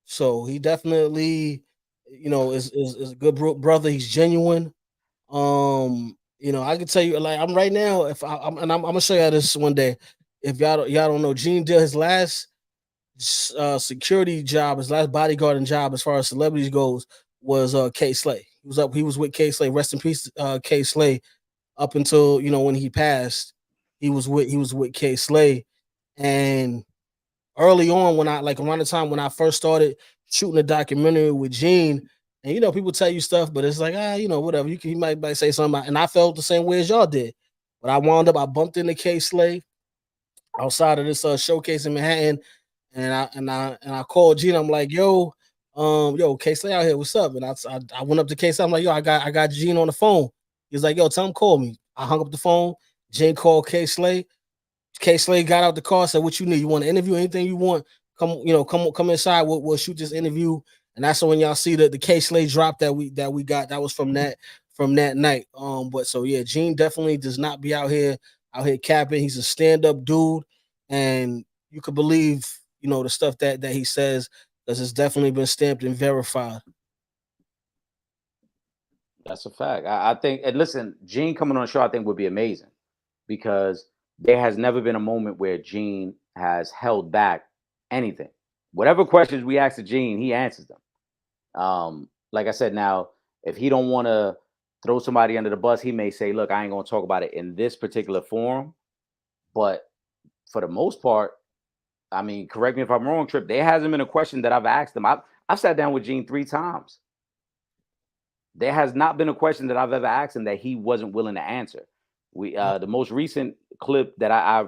So he definitely, is a good brother. He's genuine. I can tell you, like I'm right now. If I'm gonna show you this one day. If y'all don't know, Gene did his last security job, his last bodyguarding job, as far as celebrities goes, was K Slay. He was with K Slay. Rest in peace, K Slay. Up until when he passed, he was with K Slay, and early on when I like around the time when I first started shooting a documentary with Gene, and people tell you stuff, but it's like whatever. You might say something, and I felt the same way as y'all did. But I bumped into K Slay outside of this showcase in Manhattan, and I called Gene. I'm like, yo, K Slay out here. What's up? And I went up to K Slay. I'm like, yo, I got Gene on the phone. He's like, yo, tell him call me. I hung up the phone. Gene called K Slay. K Slay got out the car, said, "What you need? You want to interview? Anything you want? Come inside. We'll shoot this interview." And that's when y'all see the K Slay drop that we got. That was from that night. But so yeah, Gene definitely does not be out here capping. He's a stand up dude, and you could believe the stuff that he says because it's definitely been stamped and verified. That's a fact. I think, and listen, Gene coming on the show, I think would be amazing because there has never been a moment where Gene has held back anything. Whatever questions we ask to Gene, he answers them. Like I said, now if he don't want to throw somebody under the bus, he may say, "Look, I ain't gonna talk about it in this particular forum." But for the most part, I mean, correct me if I'm wrong, Trip. There hasn't been a question that I've asked him. I've sat down with Gene 3 times. There has not been a question that I've ever asked him that he wasn't willing to answer. We the most recent clip that I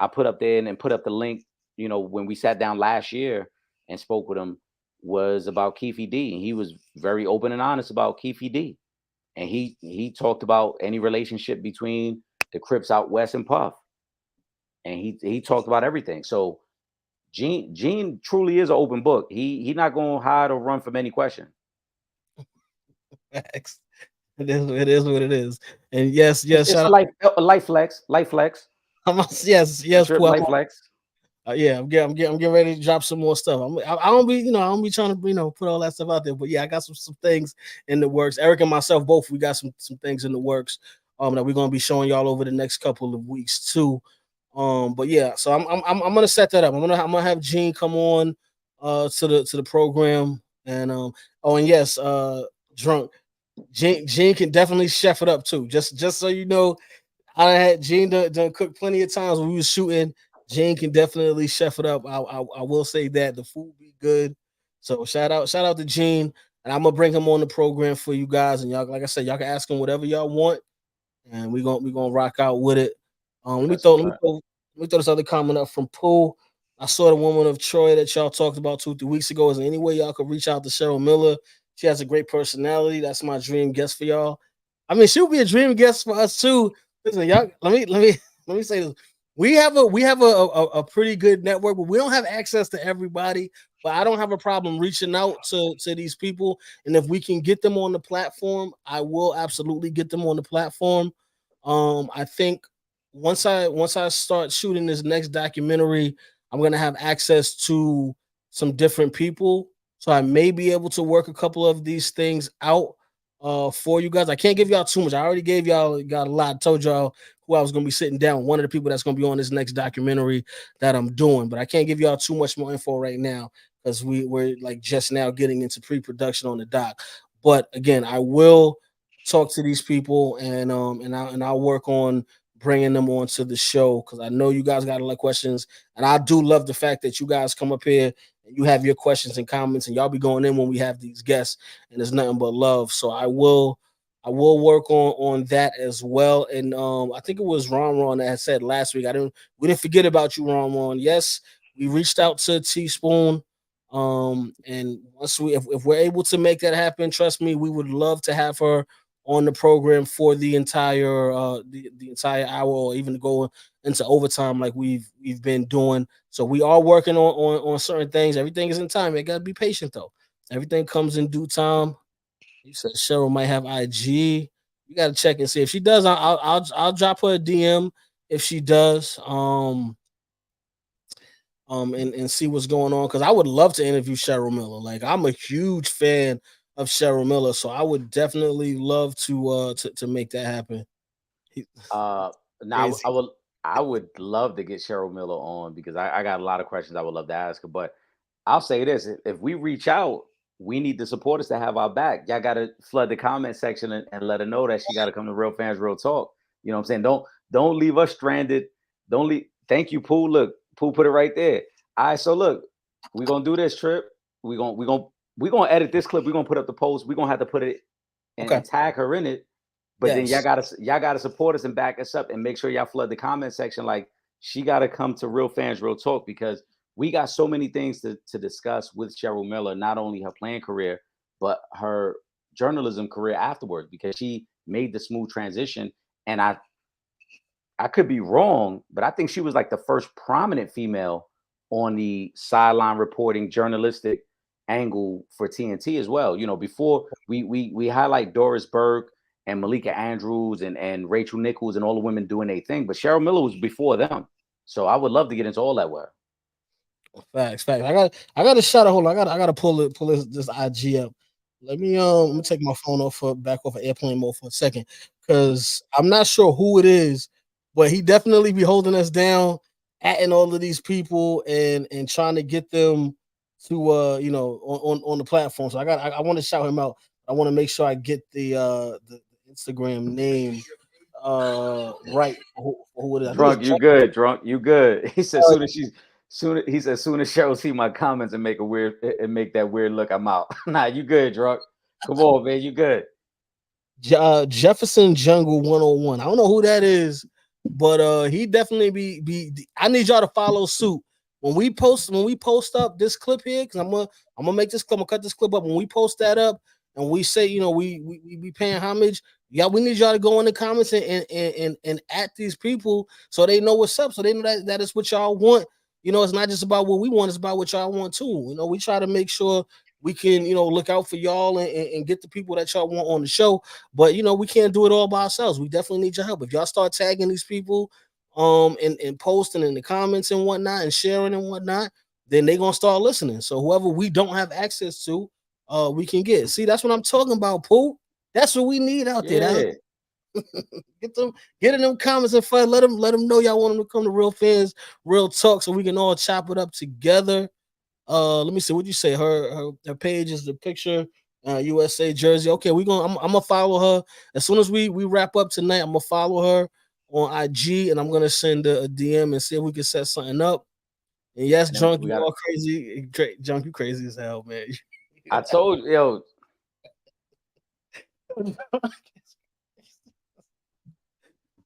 put up there and put up the link, when we sat down last year and spoke with him was about Keefe D. And he was very open and honest about Keefe D. And he talked about any relationship between the Crips out west and Puff. And he talked about everything. So Gene truly is an open book. He not gonna hide or run from any question. Facts. It is what it is. And yes, It's shout out. life flex, life flex, Yes, trip Pooh. life flex. Yeah, I'm getting ready to drop some more stuff. I don't be, I don't be trying to, put all that stuff out there. But yeah, I got some things in the works. Eric and myself both, we got some things in the works that we're gonna be showing y'all over the next couple of weeks too. But yeah, so I'm gonna set that up. I'm gonna have Gene come on to the program and and yes, drunk Gene can definitely chef it up too. Just so you know, I had Gene done cook plenty of times when we was shooting. Gene can definitely chef it up. I will say that the food be good. So shout out to Gene, and I'm gonna bring him on the program for you guys. And y'all, like I said, y'all can ask him whatever y'all want, and we gonna rock out with it. That's a fact. Let me throw this other comment up from Pool. I saw the woman of Troy that y'all talked about 2 3 weeks ago. Is there any way y'all could reach out to Cheryl Miller? She has a great personality. That's my dream guest for y'all. I mean, she'll be a dream guest for us too. Listen, y'all. Let me say this. We have a pretty good network, but we don't have access to everybody. But I don't have a problem reaching out to these people, and if we can get them on the platform, I will absolutely get them on the platform. I think once I start shooting this next documentary, I'm gonna have access to some different people, so I may be able to work a couple of these things out for you guys. I can't give y'all too much. I already gave y'all got a lot. Told y'all who I was gonna be sitting down. One of the people that's gonna be on this next documentary that I'm doing, but I can't give y'all too much more info right now because we're like just now getting into pre-production on the doc. But again, I will talk to these people and I'll work on bringing them onto the show because I know you guys got a lot of questions, and I do love the fact that you guys come up here and you have your questions and comments, and y'all be going in when we have these guests, and there's nothing but love. So I will work on that as well. And I think it was Ron that had said last week. We didn't forget about you, Ron. Yes, we reached out to Teaspoon. And once if we're able to make that happen, trust me, we would love to have her on the program for the entire the entire hour or even to go into overtime like we've been doing. So we are working on certain things. Everything is in time. You gotta be patient though. Everything comes in due time. You said Cheryl might have IG. You gotta check and see if she does. I'll drop her a DM if she does. And see what's going on because I would love to interview Cheryl Miller. Like I'm a huge fan of Cheryl Miller, so I would definitely love to make that happen. Now Crazy. I would love to get Cheryl Miller on because I got a lot of questions I would love to ask her. But I'll say this: if we reach out, we need the supporters to have our back. Y'all got to flood the comment section and let her know that she got to come to Real Fans Real Talk. You know what I'm saying? Don't leave us stranded. Don't leave. Thank you, Pooh. Look, Pooh put it right there. All right, so look, we're gonna do this trip. We're gonna edit this clip. We're gonna put up the post. We're gonna have to put it Okay. and tag her in it. But then Yes. y'all gotta support us and back us up and make sure y'all flood the comment section. Like she gotta come to Real Fans Real Talk because we got so many things to discuss with Cheryl Miller, not only her playing career, but her journalism career afterwards, because she made the smooth transition. And I could be wrong, but I think she was like the first prominent female on the sideline reporting journalistic angle for TNT as well. You know, before we highlight Doris Burke and Malika Andrews and Rachel Nichols and all the women doing their thing, but Cheryl Miller was before them. So I would love to get into all that with her. Facts. I got to shut a hold on. I got to pull this IG up. Let me take my phone back off of airplane mode for a second because I'm not sure who it is, but he definitely be holding us down, atting all of these people and trying to get them to on the platform. So I want to shout him out. I want to make sure I get the Instagram name right for who it is. I think Drunk, it's you good. Drunk, you good. He said soon as Cheryl see my comments and make that weird look, I'm out. Nah, you good, drunk. Come on, man, you good. Jefferson Jungle 101. I don't know who that is, but he definitely be I need y'all to follow suit. When we post up this clip here, because I'm gonna make this clip, I'm gonna cut this clip up. When we post that up and we say, we be paying homage, yeah, we need y'all to go in the comments and at these people so they know what's up, so they know that is what y'all want. It's not just about what we want, it's about what y'all want too. We try to make sure we can, look out for y'all and get the people that y'all want on the show. But we can't do it all by ourselves. We definitely need your help. If y'all start tagging these people, and posting in the comments and whatnot and sharing and whatnot, then they gonna start listening. So whoever we don't have access to, we can get. See, that's what I'm talking about, Pooh. That's what we need out there. Yeah. Get them, get in them comments and fun. Let them know y'all want them to come to Real Fans, Real Talk, so we can all chop it up together. Let me see. What you say? Her page is the picture. USA jersey. Okay, I'm gonna follow her as soon as we wrap up tonight. I'm gonna follow her on IG, and I'm gonna send a DM and see if we can set something up. And yes, And then Drunk, we you got. all crazy. Drunk, you crazy as hell, man. I told you, yo.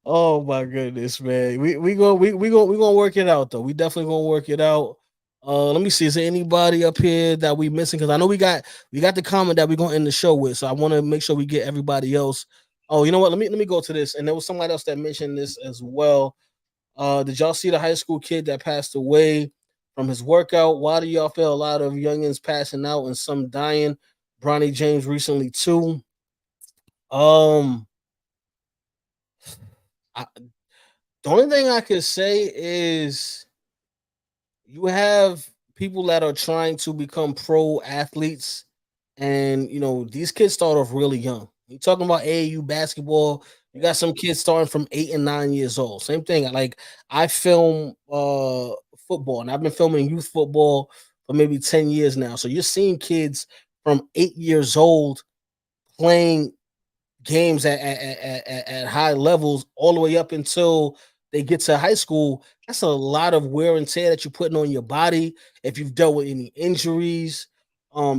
Oh my goodness, man. We gonna work it out though. We definitely gonna work it out. Let me see. Is there anybody up here that we missing? Because I know we got the comment that we're gonna end the show with. So I want to make sure we get everybody else. Oh, you know what? Let me go to this. And there was somebody else that mentioned this as well. Did y'all see the high school kid that passed away from his workout? Why do y'all feel a lot of youngins passing out and some dying? Bronny James recently too. Um, I, the only thing I could say is you have people that are trying to become pro athletes, and these kids start off really young. You're talking about AAU basketball. You got some kids starting from 8 and 9 years old. Same thing. Like I film football, and I've been filming youth football for maybe 10 years now. So you're seeing kids from 8 years old playing games at high levels all the way up until they get to high school. That's a lot of wear and tear that you're putting on your body. If you've dealt with any injuries,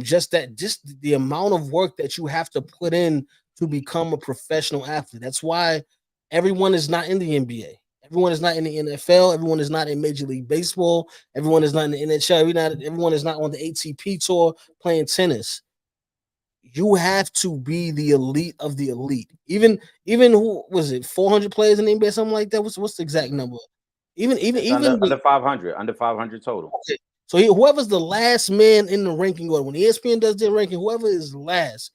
just the amount of work that you have to put in to become a professional athlete. That's why everyone is not in the NBA. Everyone is not in the NFL. Everyone is not in Major League Baseball. Everyone is not in the NHL. Everyone is not on the ATP tour playing tennis. You have to be the elite of the elite. Even who was it? 400 players in the NBA, something like that. What's the exact number? Even even It's even under 500, under 500 total. okay. So whoever's the last man in the ranking order, when ESPN does their ranking, whoever is last,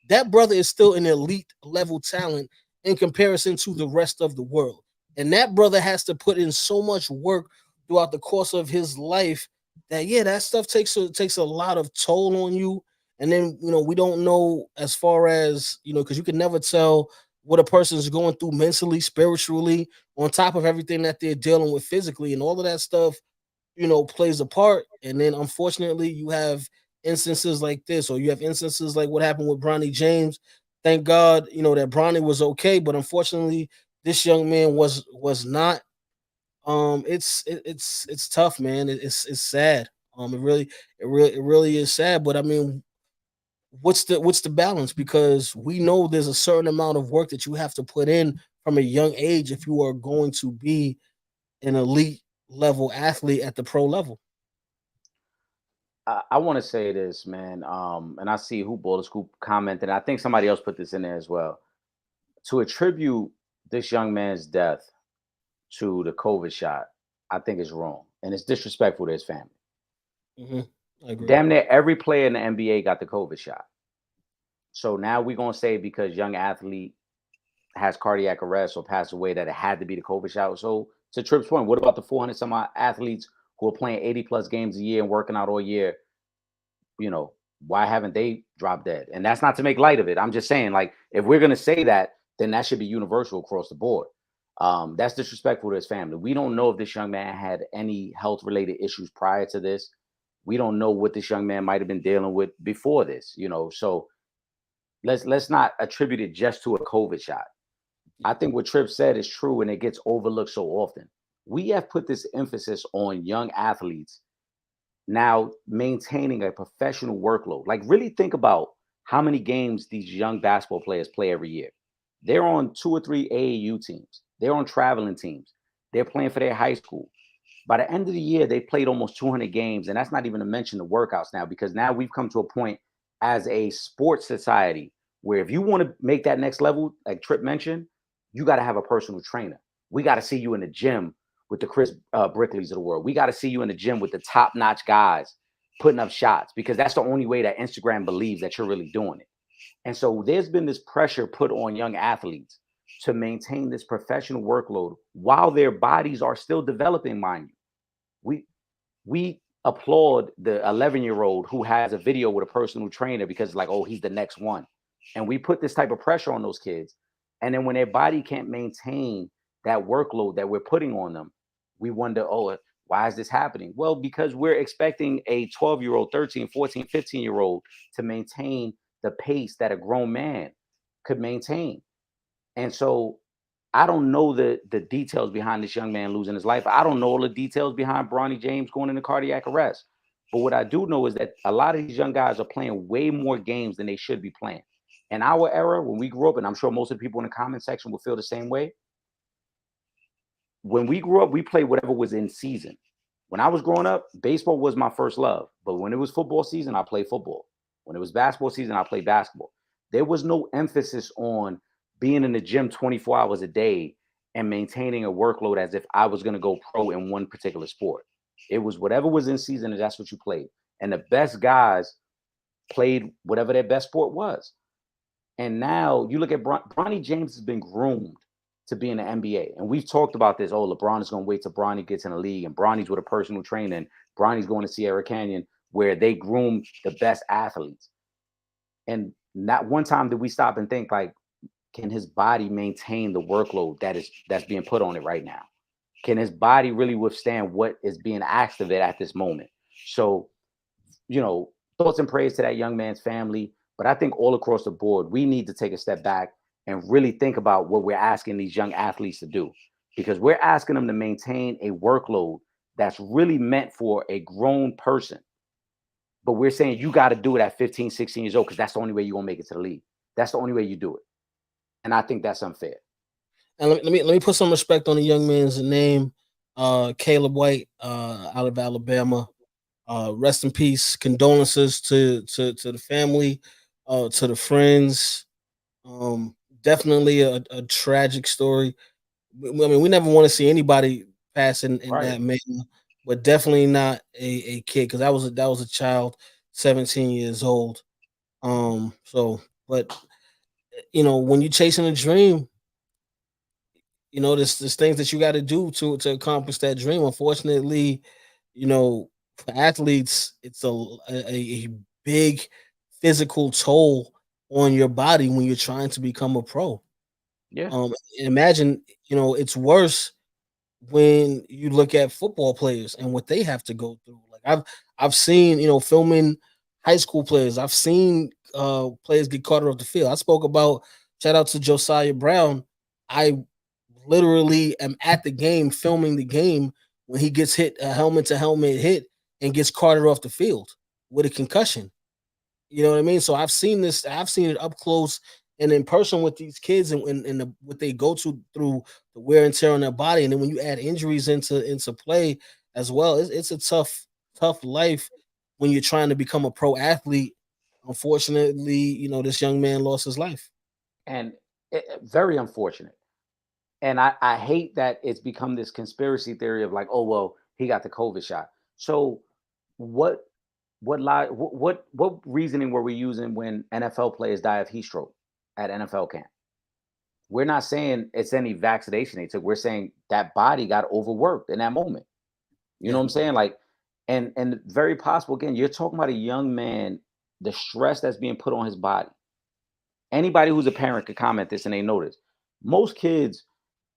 that brother is still an elite level talent in comparison to the rest of the world. And that brother has to put in so much work throughout the course of his life that that stuff takes a lot of toll on you. And then we don't know as far as because you can never tell what a person's going through mentally, spiritually, on top of everything that they're dealing with physically, and all of that stuff plays a part. And then unfortunately, you have instances like this, or you have instances like what happened with Bronny James. Thank God, that Bronny was okay, but unfortunately, this young man was not. It's tough, man. It's sad. It really is sad. But I mean, what's the balance? Because we know there's a certain amount of work that you have to put in from a young age if you are going to be an elite level athlete at the pro level. I want to say this, man. And I see Hoop Ball Scoop commented. I think somebody else put this in there as well. To attribute this young man's death to the COVID shot, I think is wrong, and it's disrespectful to his family. Mm-hmm. I agree. Damn near every player in the NBA got the COVID shot. So now we're gonna say because young athlete has cardiac arrest or passed away that it had to be the COVID shot. So to Tripp's point, what about the 400 some odd athletes who are playing 80 plus games a year and working out all year? You know, why haven't they dropped dead? And that's not to make light of it. I'm just saying, like, if we're gonna say that, then that should be universal across the board. That's disrespectful to his family. We don't know if this young man had any health related issues prior to this. We don't know what this young man might have been dealing with before this, So let's not attribute it just to a COVID shot. I think what Tripp said is true and it gets overlooked so often. We have put this emphasis on young athletes now maintaining a professional workload. Like, really think about how many games these young basketball players play every year. They're on 2 or 3 AAU teams, they're on traveling teams, they're playing for their high school. By the end of the year, they played almost 200 games. And that's not even to mention the workouts now, because now we've come to a point as a sports society where if you want to make that next level, like Tripp mentioned, you got to have a personal trainer. We got to see you in the gym with the Chris Brickleys of the world. We got to see you in the gym with the top-notch guys. putting up shots, because that's the only way that Instagram believes that you're really doing it. And so there's been this pressure put on young athletes to maintain this professional workload while their bodies are still developing, mind you. We applaud the 11-year-old who has a video with a personal trainer because, like, oh, he's the next one. And we put this type of pressure on those kids. And then when their body can't maintain that workload that we're putting on them, we wonder, oh, why is this happening? Well, because we're expecting a 12-year-old, 13, 14, 15-year-old to maintain the pace that a grown man could maintain. And so I don't know the details behind this young man losing his life. I don't know all the details behind Bronny James going into cardiac arrest. But what I do know is that a lot of these young guys are playing way more games than they should be playing. In our era, when we grew up, and I'm sure most of the people in the comment section will feel the same way. When we grew up, we played whatever was in season. When I was growing up, baseball was my first love. But when it was football season, I played football. When it was basketball season, I played basketball. There was no emphasis on being in the gym 24 hours a day and maintaining a workload as if I was going to go pro in one particular sport. It was whatever was in season, and that's what you played. And the best guys played whatever their best sport was. And now you look at Bronny James has been groomed to be in the NBA. And we've talked about this. Oh, LeBron is going to wait till Bronny gets in the league, and Bronny's with a personal trainer, and Bronny's going to Sierra Canyon, where they groom the best athletes. And not one time did we stop and think, like, can his body maintain the workload that's being put on it right now? Can his body really withstand what is being asked of it at this moment? So, thoughts and prayers to that young man's family. But I think all across the board, we need to take a step back and really think about what we're asking these young athletes to do, because we're asking them to maintain a workload that's really meant for a grown person. But we're saying you got to do it at 15, 16 years old, because that's the only way you're going to make it to the league. That's the only way you do it. And I think that's unfair. And let me put some respect on the young man's name, Caleb White, out of Alabama. Rest in peace. Condolences to the family, to the friends. Definitely a tragic story. I mean, we never want to see anybody pass in Right. that manner, but definitely not a kid, because that was a child, 17 years old. But when you're chasing a dream, there's things that you got to do to accomplish that dream. Unfortunately, for athletes, it's a big physical toll on your body when you're trying to become a pro. Yeah. Imagine, it's worse when you look at football players and what they have to go through. Like I've seen, filming high school players. I've seen players get carted off the field. I spoke about, shout out to Josiah Brown. I literally am at the game, filming the game, when he gets hit, a helmet to helmet hit, and gets carted off the field with a concussion. You know what I mean? So I've seen this. I've seen it up close and in person with these kids, and what they go through the wear and tear on their body. And then when you add injuries into play as well, it's a tough life when you're trying to become a pro athlete. Unfortunately, this young man lost his life. And very unfortunate. And I hate that it's become this conspiracy theory of like, oh, well, he got the COVID shot. So what reasoning were we using when NFL players die of heat stroke at NFL camp? We're not saying it's any vaccination they took. We're saying that body got overworked in that moment. You know what I'm saying? Like, and very possible, again, you're talking about a young man, the stress that's being put on his body. Anybody who's a parent could comment this and they notice. Most kids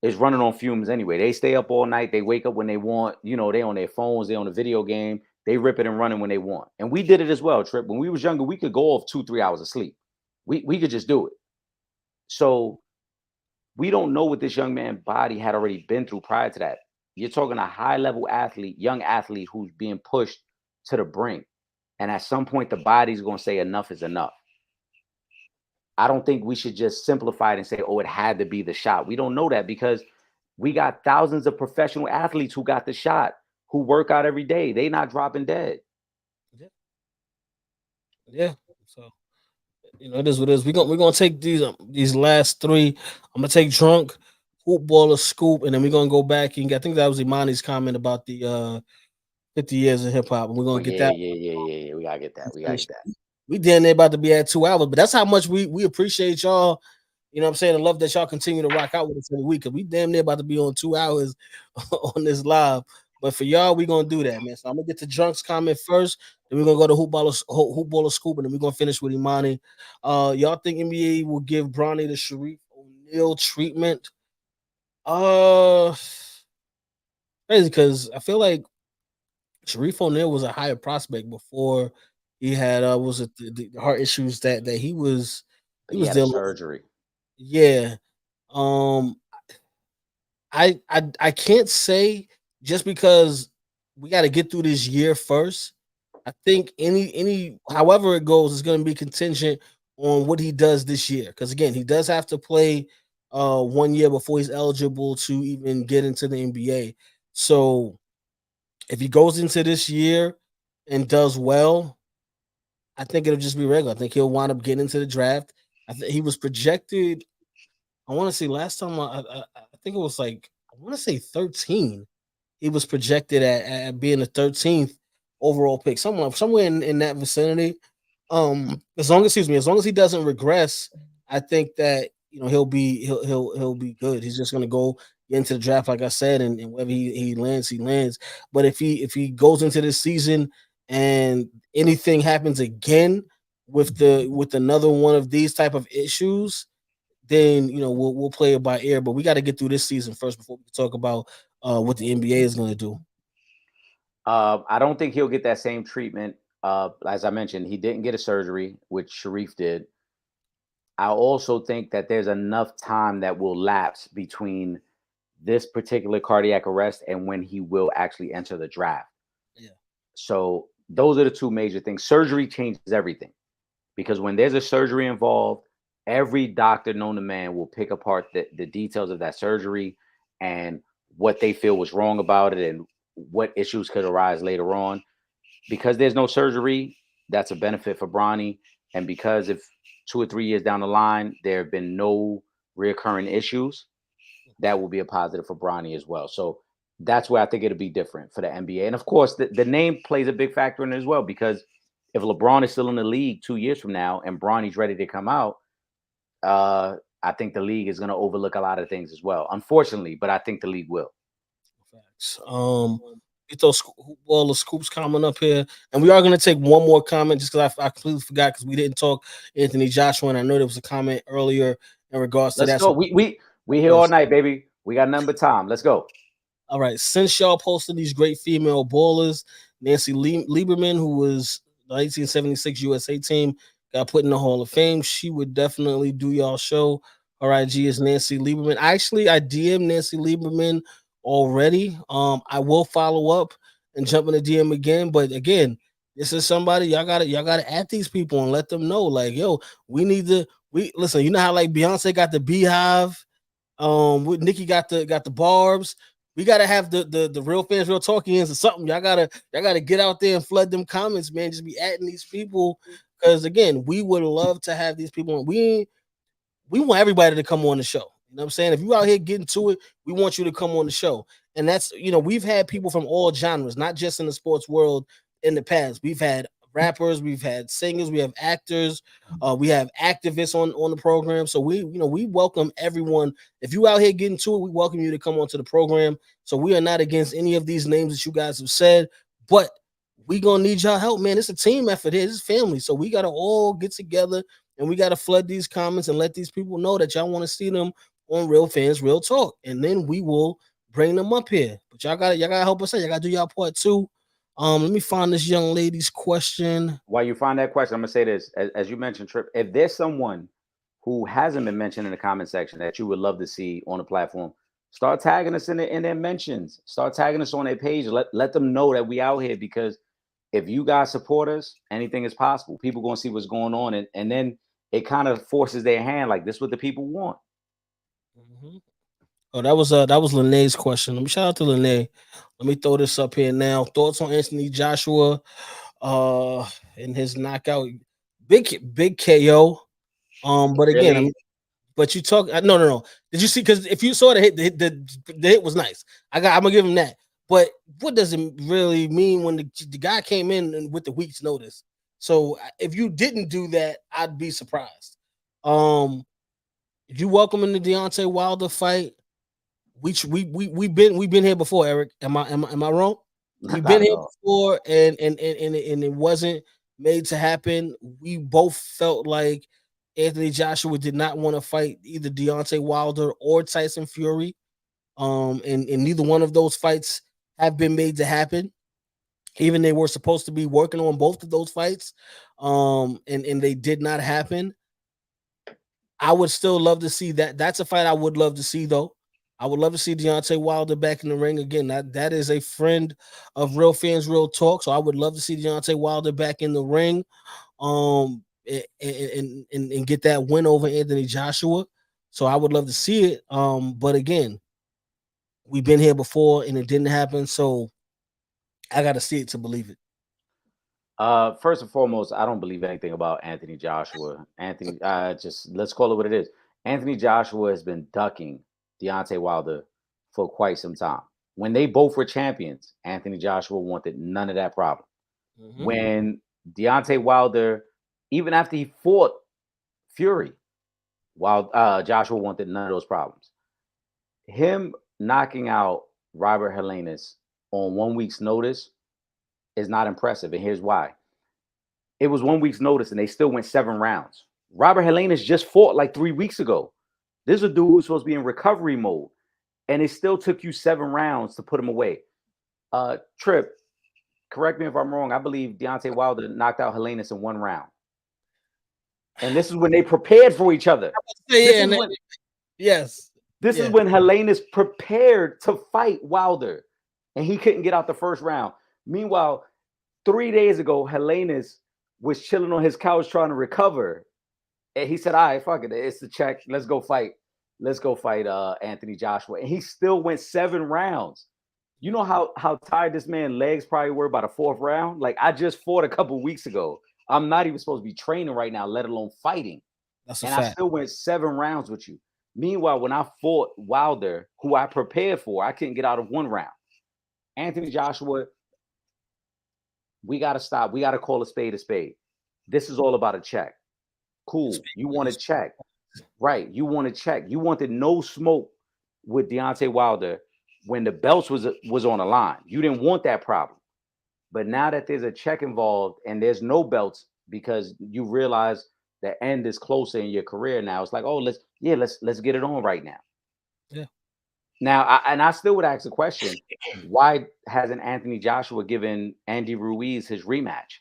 is running on fumes anyway. They stay up all night. They wake up when they want. They on their phones. They on a video game. They rip it and running when they want. And we did it as well, Trip. When we was younger, we could go off 2-3 hours of sleep. We could just do it. So we don't know what this young man's body had already been through prior to that. You're talking a high-level athlete, young athlete who's being pushed to the brink. And at some point, the body's going to say enough is enough. I don't think we should just simplify it and say, oh, it had to be the shot. We don't know that, because we got thousands of professional athletes who got the shot, who work out every day. They not dropping dead. Yeah. So, it is what it is. We're gonna take these last three. I'm gonna take Drunk, Hoop Baller, Scoop, and then we're gonna go back and I think that was Imani's comment about the 50 years of hip hop, and we're Oh gonna get yeah, that yeah, yeah, yeah, yeah. We gotta get that. We gotta get finished. that. We damn near about to be at 2 hours, but that's how much we appreciate y'all. You know what I'm saying? I love that y'all continue to rock out with us every week because we damn near about to be on 2 hours on this live. But for y'all, we gonna do that, man. So I'm gonna get to Drunk's comment first, then we're gonna go to Hoop Baller Scoop, and then we're gonna finish with Imani. Y'all think NBA will give Bronny the Sharif O'Neal treatment? Uh Crazy because I feel like Sharif O'Neal was a higher prospect before he had was it the heart issues that But he he was had a dealing with. surgery. Yeah. Um I can't say just because we got to get through this year first. I think any however it goes is going to be contingent on what he does this year because again, he does have to play 1 year before he's eligible to even get into the NBA. So if he goes into this year and does well, I think it'll just be regular. I think he'll wind up getting into the draft. I think he was projected. I want to see last time. I think it was like I want to say 13. He was projected at being the 13th overall pick, somewhere in that vicinity. As long as he doesn't regress, I think that he'll be good. He's just gonna go into the draft, like I said, and wherever he lands, he lands. But if he goes into this season and anything happens again with another one of these type of issues, then we'll play it by ear. But we got to get through this season first before we can talk about what the NBA is going to do. I don't think he'll get that same treatment. As I mentioned, he didn't get a surgery, which Sharif did. I also think that there's enough time that will lapse between this particular cardiac arrest and when he will actually enter the draft. Yeah. So those are the two major things. Surgery changes everything because when there's a surgery involved, every doctor known to man will pick apart the details of that surgery and what they feel was wrong about it and what issues could arise later on. Because there's no surgery, that's a benefit for Bronny. And because if 2 or 3 years down the line, there have been no reoccurring issues, that will be a positive for Bronny as well. So that's where I think it'll be different for the NBA. And of course, the name plays a big factor in it as well, because if LeBron is still in the league 2 years from now and Bronny's ready to come out, I think the league is going to overlook a lot of things as well, unfortunately, but I think the league will. Facts. Get those all the scoops coming up here, and we are going to take one more comment just because I completely forgot because we didn't talk Anthony Joshua, and I know there was a comment earlier in regards to Let's that. go. So We here all night, baby. We got number time. Let's go. all right, since y'all posted these great female ballers, Nancy Lieberman, who was the 1976 USA team, got put in the Hall of Fame. She would definitely do y'all show. Her IG is Nancy Lieberman. Actually, I DM Nancy Lieberman already. I will follow up and jump in the DM again. But again, this is somebody y'all gotta add these people and let them know, like, yo, we listen. You know how like Beyonce got the Beehive, with Nikki got the barbs. We gotta have the real fans, real talkians or something. Y'all gotta get out there and flood them comments, man. Just be adding these people because again, we would love to have these people. We want everybody to come on the show. You know what I'm saying? If you out here getting to it, we want you to come on the show. And that's we've had people from all genres, not just in the sports world in the past. We've had rappers, we've had singers, we have actors, we have activists on the program. So we welcome everyone. If you out here getting to it, we welcome you to come onto the program. So we are not against any of these names that you guys have said, but we gonna need y'all help, man. It's a team effort here. It's family. So we gotta all get together and we gotta flood these comments and let these people know that y'all want to see them on Real Fans Real Talk. And then we will bring them up here. But y'all gotta help us out. Y'all gotta do y'all part too. Let me find this young lady's question. While you find that question, I'm gonna say this: as you mentioned, Trip, if there's someone who hasn't been mentioned in the comment section that you would love to see on the platform, start tagging us in their mentions. Start tagging us on their page. Let them know that we out here, because if you guys support us, anything is possible. People gonna see what's going on, and then it kind of forces their hand, like this is what the people want. Mm-hmm. Oh, that was Lene's question. Let me shout out to Lene. Let me throw this up here now. Thoughts on Anthony Joshua, in his knockout, big KO. But again, Really? but you talk. No. Did you see? Because if you saw the hit, the hit was nice. I'm gonna give him that. But what does it really mean when the guy came in with the week's notice? So if you didn't do that, I'd be surprised. If you welcome in the Deontay Wilder fight, we've been here before, Eric. Am I wrong? We've been Not at here all. before, and it wasn't made to happen. We both felt like Anthony Joshua did not want to fight either Deontay Wilder or Tyson Fury. And neither one of those fights have been made to happen. Even they were supposed to be working on both of those fights, and they did not happen. I would still love to see that. That's a fight I would love to see, though. I would love to see Deontay Wilder back in the ring again. That is a friend of Real Fans, Real Talk. So I would love to see Deontay Wilder back in the ring, and get that win over Anthony Joshua. So I would love to see it. But again, we've been here before and it didn't happen. So I got to see it to believe it. First and foremost, I don't believe anything about Anthony Joshua. Anthony, just let's call it what it is. Anthony Joshua has been ducking Deontay Wilder for quite some time. When they both were champions, Anthony Joshua wanted none of that problem. Mm-hmm. When Deontay Wilder, even after he fought Fury, while Joshua wanted none of those problems. Him knocking out Robert Helenius on 1 week's notice is not impressive, and here's why. It was 1 week's notice, and they still went 7 rounds. Robert Helenius just fought like 3 weeks ago. This is a dude who's supposed to be in recovery mode, and it still took you 7 rounds to put him away. Trip, correct me if I'm wrong. I believe Deontay Wilder knocked out Helenius in 1 round. And this is when they prepared for each other. Yes. This is when Helenius prepared to fight Wilder, and he couldn't get out the first round. Meanwhile, 3 days ago, Helenius was chilling on his couch trying to recover, and he said, "All right, fuck it, it's the check. Let's go fight. Let's go fight Anthony Joshua." And he still went 7 rounds. You know how tired this man's legs probably were by the 4th round? Like, I just fought a couple weeks ago. I'm not even supposed to be training right now, let alone fighting. That's a and fact. I still went 7 rounds with you. Meanwhile, when I fought Wilder, who I prepared for, I couldn't get out of 1 round. Anthony Joshua, we got to stop. We got to call a spade a spade. This is all about a check. Cool. You want to check. Right. You want to check. You wanted no smoke with Deontay Wilder when the belts was on the line. You didn't want that problem. But now that there's a check involved and there's no belts because you realize the end is closer in your career now, it's like, oh, let's get it on right now. Yeah. Now, I still would ask the question, why hasn't Anthony Joshua given Andy Ruiz his rematch?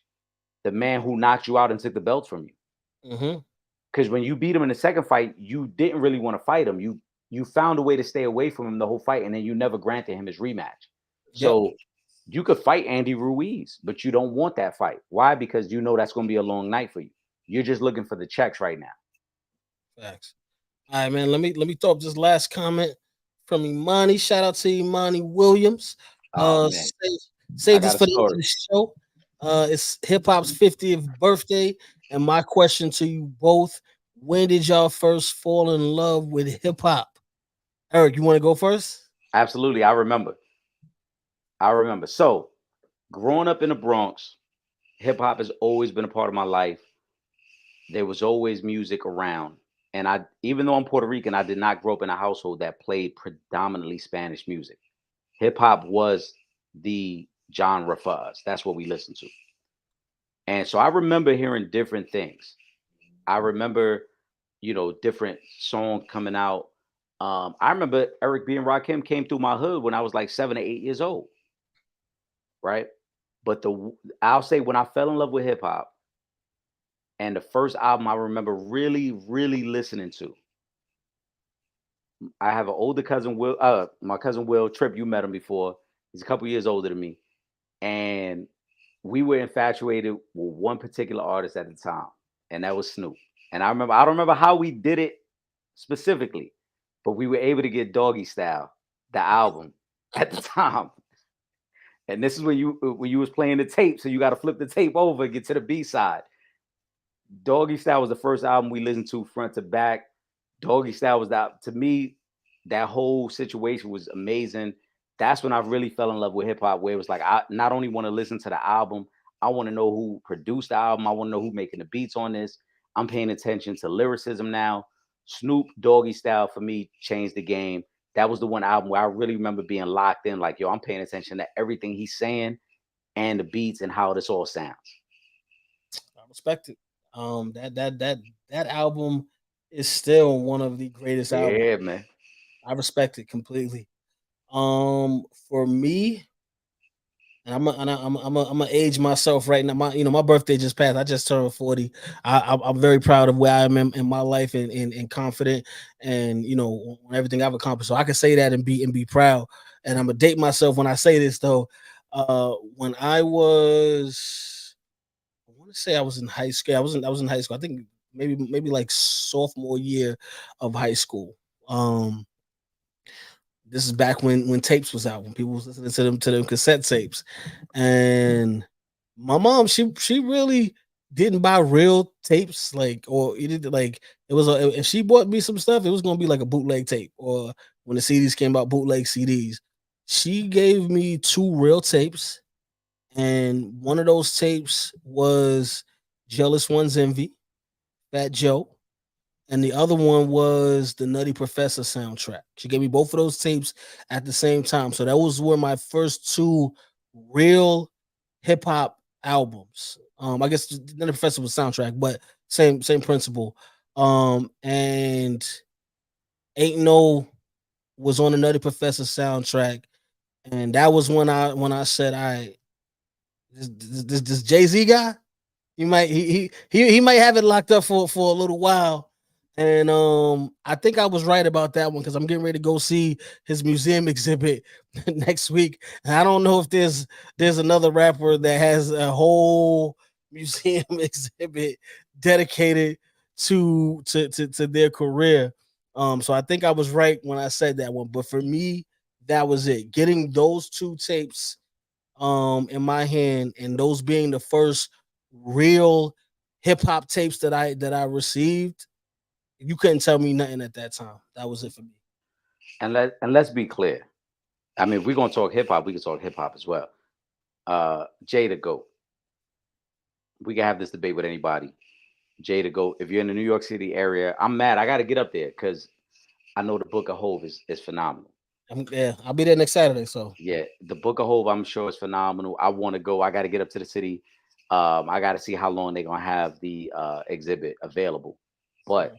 The man who knocked you out and took the belts from you. Because when you beat him in the second fight, you didn't really want to fight him. You found a way to stay away from him the whole fight, and then you never granted him his rematch. So you could fight Andy Ruiz, but you don't want that fight. Why? Because you know that's going to be a long night for you. You're just looking for the checks right now. Facts. All right, man. Let me throw up this last comment from Imani. Shout out to Imani Williams. Say this for the end of the show. It's hip hop's 50th birthday, and my question to you both: when did y'all first fall in love with hip hop? Eric, you want to go first? Absolutely, I remember. So, growing up in the Bronx, hip hop has always been a part of my life. There was always music around. And even though I'm Puerto Rican, I did not grow up in a household that played predominantly Spanish music. Hip hop was the genre for us. That's what we listened to. And so I remember hearing different things. I remember, different songs coming out. I remember Eric B. and Rakim came through my hood when I was like 7 or 8 years old. Right. But I'll say when I fell in love with hip hop, and the first album I remember really, really listening to, I have an older cousin, Will. My cousin Will, Trip, you met him before. He's a couple years older than me. And we were infatuated with one particular artist at the time, and that was Snoop. And I don't remember how we did it specifically, but we were able to get Doggy Style, the album, at the time. And this is when you was playing the tape, so you got to flip the tape over and get to the B side. Doggy Style was the first album we listened to front to back. Doggy Style was to me, that whole situation was amazing. that's when I really fell in love with hip hop, where it was like I not only want to listen to the album, I want to know who produced the album. I want to know who making the beats on this. I'm paying attention to lyricism now. Snoop Doggy Style for me changed the game. That was the one album where I really remember being locked in, like, yo, I'm paying attention to everything he's saying and the beats and how this all sounds. I respect it. That album is still one of the greatest albums. Yeah, man. I respect it completely. For me, and I'm gonna age myself right now. My birthday just passed. I just turned 40. I'm very proud of where I am in my life and confident and on everything I've accomplished. So I can say that and be proud. And I'm gonna date myself when I say this though. When I want to say I was in high school. I was in high school. I think maybe like sophomore year of high school. This is back when tapes was out, when people was listening to them cassette tapes, and my mom she really didn't buy real tapes, like, or it was if she bought me some stuff, it was gonna be like a bootleg tape, or when the CDs came out, bootleg CDs. She gave me two real tapes, and one of those tapes was Jealous One's Envy, Fat Joe, and the other one was the Nutty Professor soundtrack. She gave me both of those tapes at the same time. So that was where my first two real hip hop albums. I guess the Nutty Professor was soundtrack, but same principle. And Ain't No was on the Nutty Professor soundtrack, and that was when I said, "I this Jay Z guy, he might have it locked up for a little while." And I think I was right about that one, because I'm getting ready to go see his museum exhibit next week. And I don't know if there's another rapper that has a whole museum exhibit dedicated to their career. So I think I was right when I said that one. But for me, that was it. Getting those two tapes in my hand, and those being the first real hip hop tapes that I received, you couldn't tell me nothing at that time. That was it for me. And let's be clear. I mean, if we're gonna talk hip hop, we can talk hip hop as well. Jay the GOAT. We can have this debate with anybody. Jay the GOAT. If you're in the New York City area, I'm mad. I got to get up there because I know the Book of Hove is phenomenal. Yeah, I'll be there next Saturday. So Yeah, the Book of Hove, I'm sure is phenomenal. I want to go. I got to get up to the city. I got to see how long they're gonna have the exhibit available. But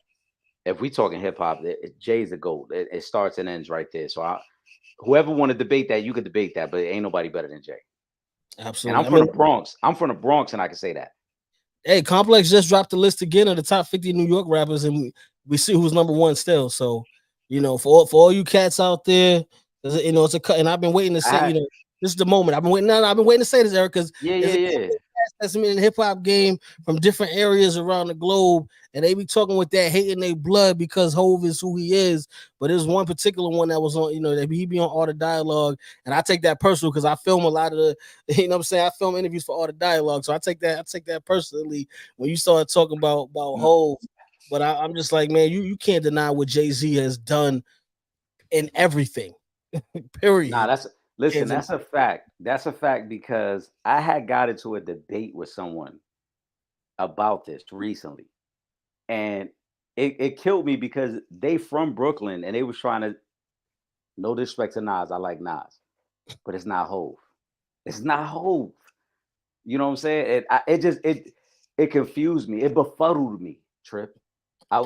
if we talking hip hop, Jay's the GOAT. It starts and ends right there. So whoever want to debate that, you could debate that, but ain't nobody better than Jay. And absolutely. I'm from the Bronx. I'm from the Bronx, and I can say that. Hey, Complex just dropped the list again of the top 50 New York rappers, and we see who's number one still. So, for all you cats out there, it's a cut. And I've been waiting to say, this is the moment. I've been waiting. No, I've been waiting to say this, Eric, because yeah. That's in the hip hop game from different areas around the globe, and they be talking with that hate in their blood because Hove is who he is. But there's one particular one that was on, that he be on Art of Dialogue, and I take that personal because I film a lot of the, I film interviews for Art of Dialogue, so I take that personally when you start talking about Hove. But I'm just like, man, you can't deny what Jay-Z has done in everything. Period. Nah, that's a fact. That's a fact because I had got into a debate with someone about this recently. And it killed me because they from Brooklyn and they was trying to, no disrespect to Nas, I like Nas, but it's not Hove. It's not Hove. You know what I'm saying? It confused me. It befuddled me. Trip. I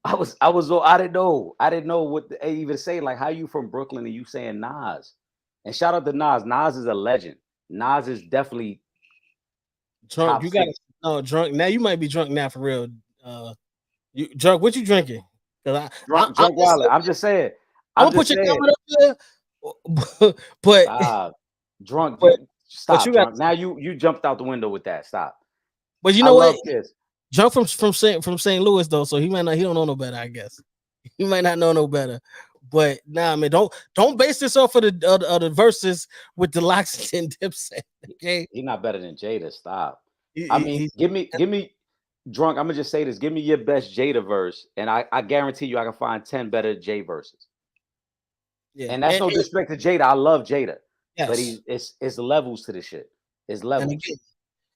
didn't know what to even say. Like, how you from Brooklyn and you saying Nas? And shout out to Nas. Nas is a legend. Nas is definitely drunk. You got drunk now. You might be drunk now for real. You drunk? What you drinking? Because drunk wallet. I'm just saying. I'm put your comment up there. But drunk. Stop. But drunk. Now you jumped out the window with that. Stop. But you know what? Drunk from St. Louis though, so he don't know no better. I guess he might not know no better. But nah, man, don't base this off of the verses with the Locks and Dipset. Okay, he's not better than Jada. Stop. Give me drunk. I'm gonna just say this. Give me your best Jada verse, and I guarantee you I can find 10 better J verses. Yeah, And that's no disrespect to Jada. I love Jada, but yes, it's levels to this shit. It's and levels. again,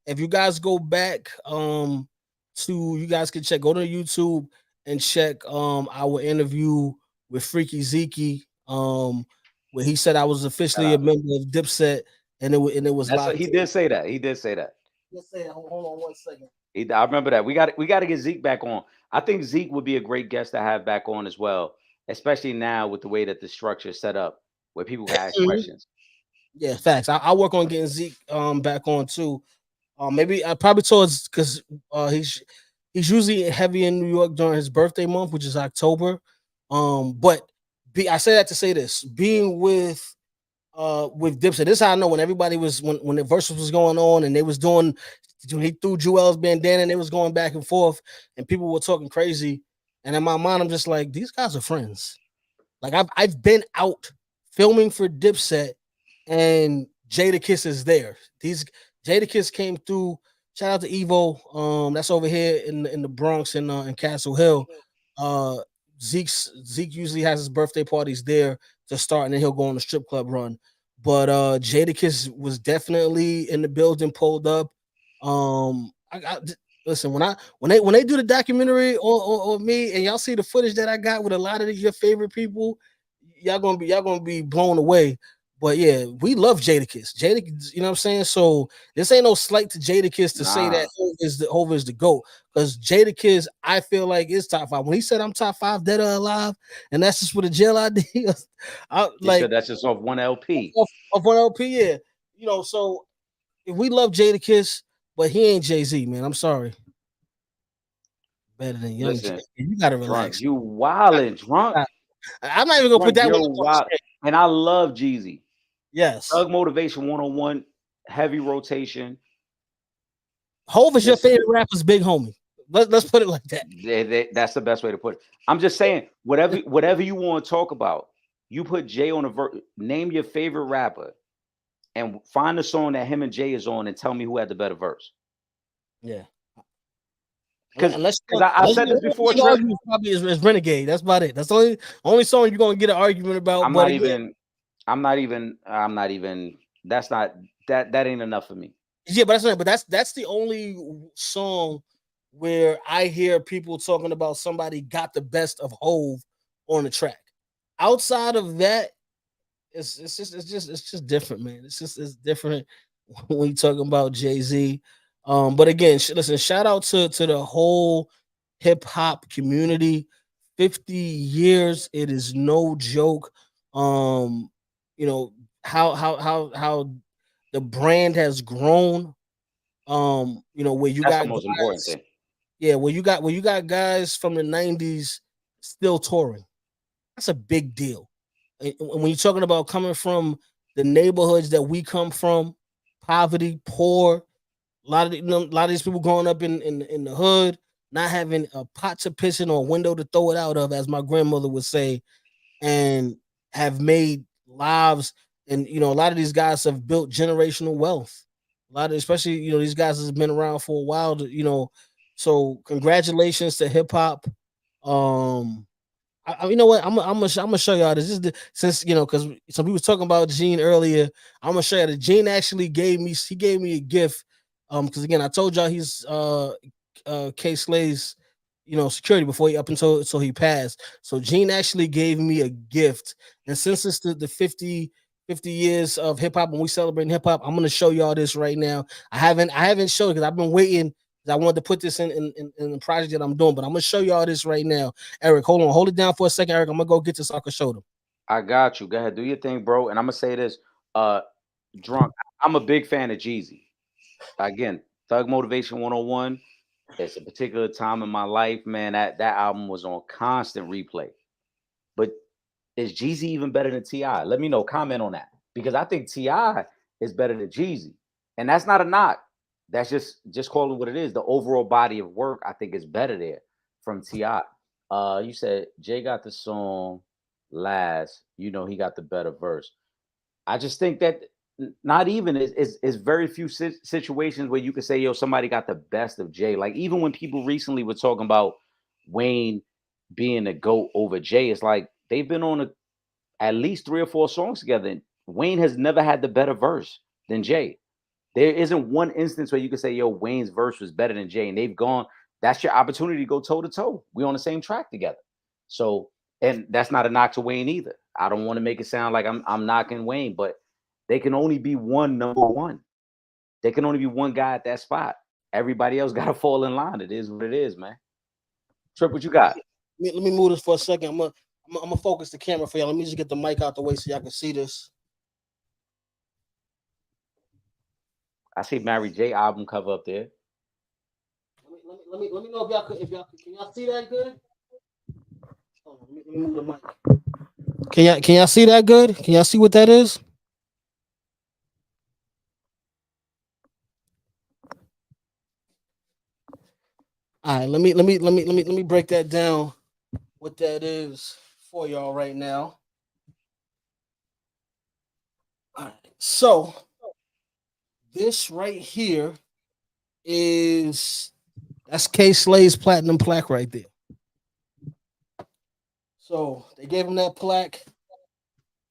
if you guys go back to you guys can go to YouTube and check our interview with Freaky Zeke where he said I was Shout officially a out. member of Dipset and it was That's what locked he in. did say that. He did say that. Let's say hold on 1 second. I remember that. We got to get Zeke back on. I think Zeke would be a great guest to have back on as well, especially now with the way that the structure is set up, where people can ask questions. Yeah, facts. I work on getting Zeke back on too. Maybe I probably towards because he's usually heavy in New York during his birthday month, which is October. But I say that to say this: being with Dipset, this is how I know when everybody was when the verses was going on and they was doing when he threw Joel's bandana and they was going back and forth and people were talking crazy. And in my mind, I'm just like, these guys are friends. Like I've been out filming for Dipset and Jadakiss is there. These Jadakiss came through. Shout out to Evo. That's over here in the Bronx in Castle Hill. Uh, Zeke usually has his birthday parties there to start, and then he'll go on the strip club run. But Jadakiss was definitely in the building, pulled up. Listen when they do the documentary on me, and y'all see the footage that I got with a lot of your favorite people, y'all gonna be blown away. But yeah, we love Jadakiss. Jadakiss, you know what I'm saying? So this ain't no slight to Jadakiss to say Nah, that Hov is the GOAT. Because Jadakiss, I feel like is top five. When he said I'm top five, dead or alive, and that's just with a jail ID, I he like said that's just off one LP. of one LP, yeah. You know, so if we love Jadakiss, but he ain't Jay-Z, man. I'm sorry. Better than Young Jay. Listen, You gotta drunk, relax. you wildin', drunk, I'm not even gonna put drunk, that one you're up on the wild. scale. And I love Jeezy. Yes. Thug Motivation 101, heavy rotation. Hov is your Listen, favorite rapper's big homie. Let's put it like that. that's the best way to put it. I'm just saying, whatever you want to talk about, you put Jay on a name your favorite rapper and find the song that him and Jay is on and tell me who had the better verse. Yeah. Because Unless I said this before, Trip. probably is Renegade. That's about it. That's the only song you're gonna get an argument about. I'm But not again, even. I'm not even. I'm not even. That's not that. That ain't enough for me. yeah, but that's the only song where I hear people talking about somebody got the best of Hove on the track. Outside of that, it's just different, man. It's different when you talking about Jay-Z. But again, listen, shout out to the whole hip hop community. 50 years, it is no joke. You know how the brand has grown. You know, where you That's the got most important guys, thing. yeah, where you got guys from the 90s still touring. That's a big deal. And when you're talking about coming from the neighborhoods that we come from, poverty, poor, a lot of these people growing up in the hood, not having a pot to piss in or a window to throw it out of, as my grandmother would say, and have made lives. And you know, a lot of these guys have built generational wealth. A lot of, especially these guys have been around for a while. So congratulations to hip hop. Um, you know what? I'm gonna show y'all this. This is since because some people was talking about Gene earlier. I'm gonna show you that Gene actually gave me a gift. Because again, I told y'all he's K Slay's security before he up until he passed. So Gene actually gave me a gift, and since it's the 50 years of hip hop and we celebrating hip hop, I'm gonna show y'all this right now. I haven't showed it because I've been waiting. I wanted to put this in the project that I'm doing, but I'm gonna show y'all this right now. Eric, hold it down for a second, Eric. I'm gonna go get this so I can show them. I got you. Go ahead, do your thing, bro. And I'm gonna say this, drunk. I'm a big fan of Jeezy. Again, Thug Motivation 101. It's a particular time in my life, man. That album was on constant replay. But is Jeezy even better than T.I.? Let me know. Comment on that. Because I think T.I. is better than Jeezy. And that's not a knock. That's just calling what it is. The overall body of work, I think, is better there from T.I. You said Jay got the song last. You know, he got the better verse. I just think that not even is very few situations where you could say, yo, somebody got the best of Jay. Like even when people recently were talking about Wayne being a GOAT over Jay, it's like they've been on at least 3 or 4 songs together. And Wayne has never had the better verse than Jay. There isn't one instance where you can say, yo, Wayne's verse was better than Jay. And they've gone, that's your opportunity to go toe to toe. We're on the same track together. So, and that's not a knock to Wayne either. I don't want to make it sound like I'm knocking Wayne, but they can only be one number one. There can only be one guy at that spot. Everybody else got to fall in line. It is what it is, man. Trip, what you got? Let me move this for a second. I'm gonna focus the camera for y'all. Let me just get the mic out the way so y'all can see this. I see Mary J album cover up there. Let me know if y'all can y'all see that good? Hold on, let me move the mic. Can y'all see that good? Can y'all see what that is? All right, let me break that down. What that is for y'all right now. All right, so this right here that's Kay Slay's platinum plaque right there. So they gave him that plaque.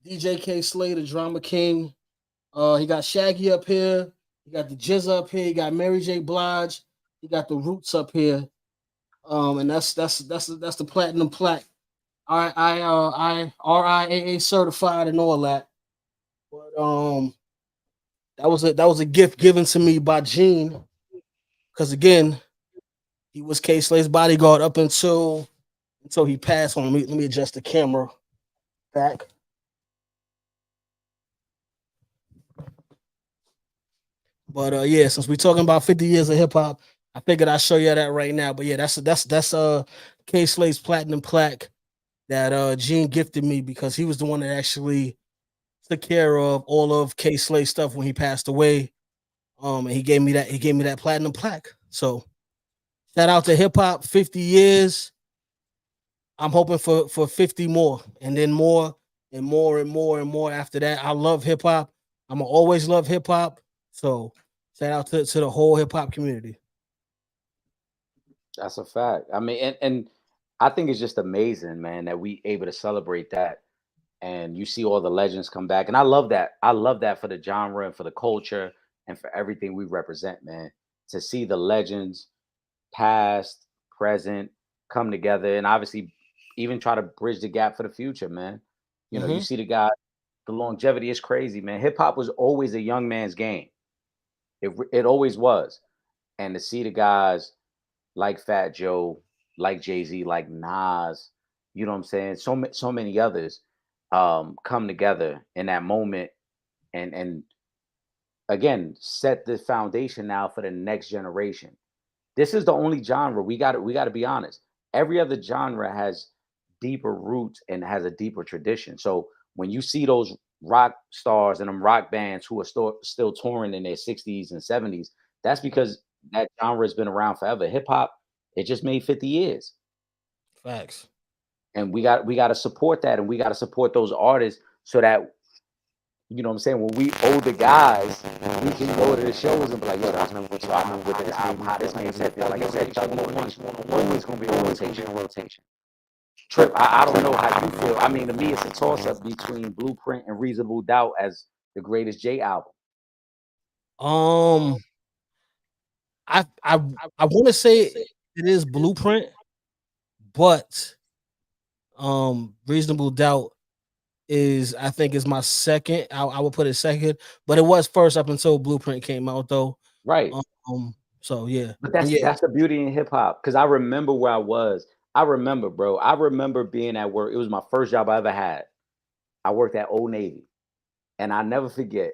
DJ Kay Slay, the drama king. He got Shaggy up here. He got the Jizz up here. He got Mary J. Blige. He got the Roots up here. And that's the platinum plaque. RIAA certified and all that. But that was a gift given to me by Gene, because again, he was Kay Slay's bodyguard up until he passed on. Let me adjust the camera back. But yeah, since we're talking about 50 years of hip hop, I figured I'll show you that right now. But yeah, that's Kay Slay's platinum plaque that Gene gifted me, because he was the one that actually took care of all of Kay Slay stuff when he passed away. And he gave me that platinum plaque. So shout out to hip hop, 50 years. I'm hoping for 50 more, and then more and more and more and more after that. I love hip hop. I'm gonna always love hip hop. So shout out to the whole hip hop community. That's a fact. I mean, and I think it's just amazing, man, that we able to celebrate that. And you see all the legends come back. And I love that. I love that for the genre and for the culture and for everything we represent, man. To see the legends, past, present, come together, and obviously even try to bridge the gap for the future, man. You know, you see the guy, the longevity is crazy, man. Hip hop was always a young man's game. It always was. And to see the guys like Fat Joe, like Jay-Z, like Nas, you know what I'm saying? So many others come together in that moment, and again set the foundation now for the next generation. This is the only genre, we got to be honest. Every other genre has deeper roots and has a deeper tradition. So when you see those rock stars and them rock bands who are still touring in their 60s and 70s, that's because that genre has been around forever. Hip hop, it just made 50 years. Facts. And we got to support that, and we got to support those artists so that, you know what I'm saying, when we older guys, we can go to the shows and be like, yo, I remember what this album, how this man said, like I said, always gonna be a rotation. Trip, I don't know how you feel. I mean, to me, it's a toss up between Blueprint and Reasonable Doubt as the greatest J album. I want to say it is Blueprint, but Reasonable Doubt I think is my second. I would put it second, but it was first up until Blueprint came out, though. Right. So yeah, but that's the beauty in hip hop, because I remember where I was. I remember, bro. I remember being at work. It was my first job I ever had. I worked at Old Navy, and I never forget.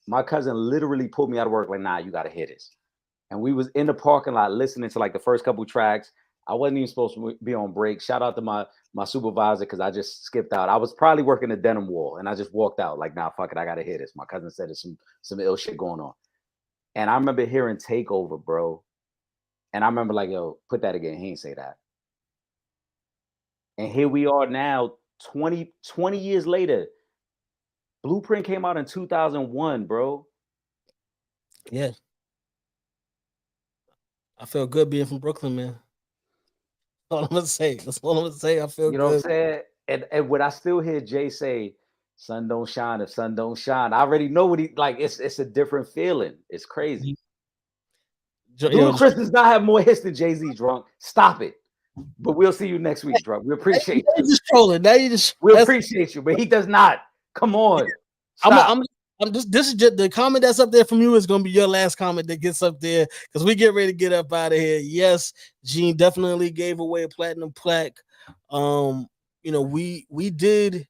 My cousin literally pulled me out of work like, "Nah, you got to hear this." And we was in the parking lot listening to like the first couple tracks. I wasn't even supposed to be on break. Shout out to my supervisor, because I just skipped out. I was probably working the denim wall, and I just walked out like, "Nah, fuck it, I gotta hear this." My cousin said there's some ill shit going on, and I remember hearing Takeover, bro. And I remember like, "Yo, put that again." He ain't say that. And here we are now, 20 years later. Blueprint came out in 2001, bro. Yeah. I feel good being from Brooklyn, man. That's all I'm gonna say. That's all I'm gonna say. I feel You know good. what I'm saying? And when I still hear Jay say, "Sun don't shine if sun don't shine," I already know what he like. It's a different feeling. It's crazy. Yo, Ludacris does not have more hits than Jay-Z, drunk. Stop it. But we'll see you next week, drunk. We appreciate now you. you just trolling. Now you just We appreciate you, but he does not. Come on. Stop. I'm just this is just the comment that's up there from you is gonna be your last comment that gets up there because we get ready to get up out of here. Yes, Gene definitely gave away a platinum plaque. You know, we did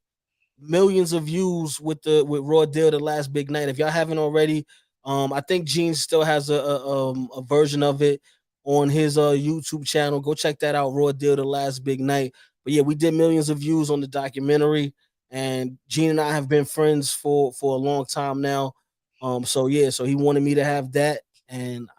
millions of views with Raw Deal the last big night. If y'all haven't already, I think Gene still has a version of it on his YouTube channel. Go check that out, Raw Deal the last big night. But yeah, we did millions of views on the documentary, and Gene and I have been friends for a long time now. So yeah, so he wanted me to have that, and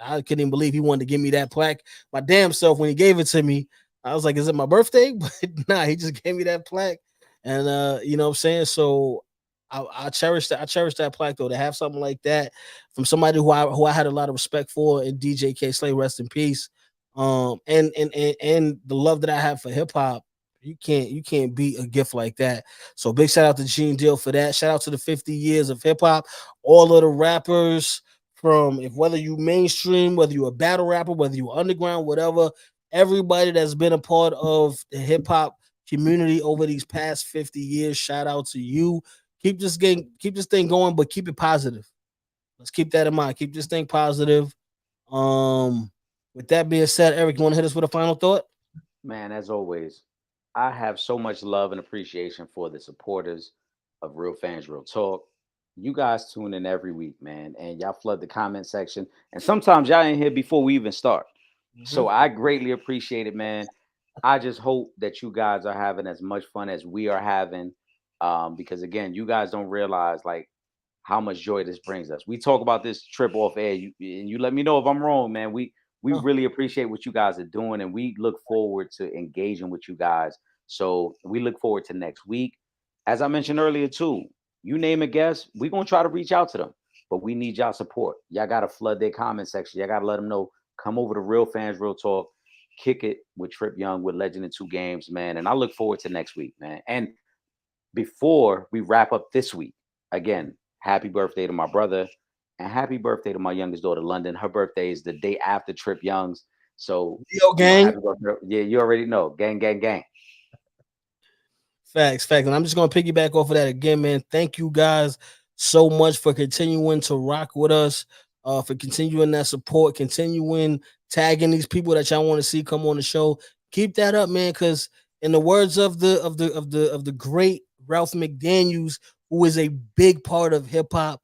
I couldn't even believe he wanted to give me that plaque. My damn self when he gave it to me, I was like, "Is it my birthday?" But nah, he just gave me that plaque. And you know what I'm saying? So I cherish that. I cherish that plaque though. To have something like that from somebody who I had a lot of respect for, and DJ K Slay, rest in peace. And the love that I have for hip hop, you can't beat a gift like that. So big shout out to Gene Deal for that. Shout out to the 50 years of hip hop, all of the rappers from if whether you mainstream, whether you a battle rapper, whether you underground, whatever, everybody that's been a part of the hip hop community over these past 50 years. Shout out to you. Keep this thing going, but keep it positive. Let's keep that in mind. Keep this thing positive. Um, with that being said, Eric, you want to hit us with a final thought? Man, as always, I have so much love and appreciation for the supporters of Real Fans Real Talk. You guys tune in every week, man, and y'all flood the comment section. And sometimes y'all in here before we even start. Mm-hmm. So I greatly appreciate it, man. I just hope that you guys are having as much fun as we are having. Because again, you guys don't realize like how much joy this brings us. We talk about this trip off air, and you let me know if I'm wrong, man. We Oh, really appreciate what you guys are doing, and we look forward to engaging with you guys. So we look forward to next week. As I mentioned earlier, too, you name a guest, we're gonna try to reach out to them, but we need y'all support. Y'all gotta flood their comment section. Y'all gotta let them know. Come over to Real Fans Real Talk, kick it with Trip Young with Legend in Two Games, man. And I look forward to next week, man. And before we wrap up this week, again, happy birthday to my brother and happy birthday to my youngest daughter, London. Her birthday is the day after Trip Young's. So, Yo, happy gang. birthday. Yeah, you already know. Gang, gang, gang. Facts, facts. And I'm just gonna piggyback off of that again, man. Thank you guys so much for continuing to rock with us, for continuing that support, continuing tagging these people that y'all want to see come on the show. Keep that up, man. Because in the words of the great Ralph McDaniels, who is a big part of hip hop,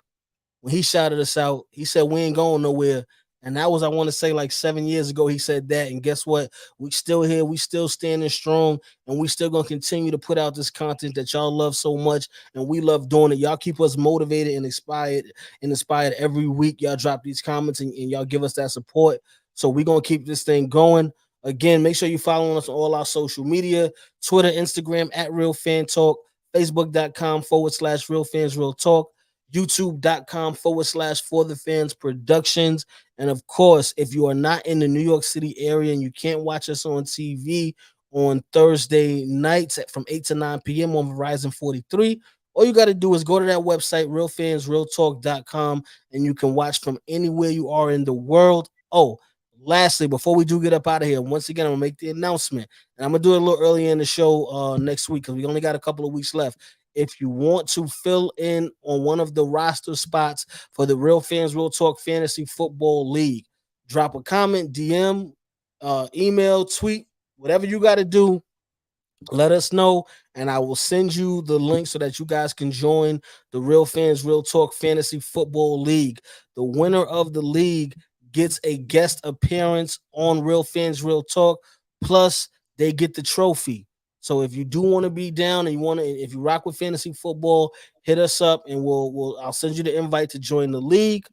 when he shouted us out, he said we ain't going nowhere. And that was, I want to say, like 7 years ago, he said that. And guess what? We still here, we still standing strong, and we still gonna continue to put out this content that y'all love so much, and we love doing it. Y'all keep us motivated and inspired every week. Y'all drop these comments and y'all give us that support. So we gonna keep this thing going. Again, make sure you following us on all our social media: Twitter, Instagram at Real Fan Talk, Facebook.com/Real Fans Real Talk, youtube.com/, For the Fans Productions. And of course, if you are not in the New York City area and you can't watch us on TV on Thursday nights from 8 to 9 p.m. on Verizon 43, all you got to do is go to that website, realfansrealtalk.com, and you can watch from anywhere you are in the world. Oh, lastly, before we do get up out of here, once again, I'm going to make the announcement, and I'm going to do it a little earlier in the show next week because we only got a couple of weeks left. If you want to fill in on one of the roster spots for the Real Fans Real Talk Fantasy Football League, drop a comment, DM, email, tweet, whatever you got to do. Let us know, and I will send you the link so that you guys can join the Real Fans Real Talk Fantasy Football League. The winner of the league gets a guest appearance on Real Fans Real Talk, plus they get the trophy. So if you do want to be down and you want to, if you rock with fantasy football, hit us up and I'll send you the invite to join the league.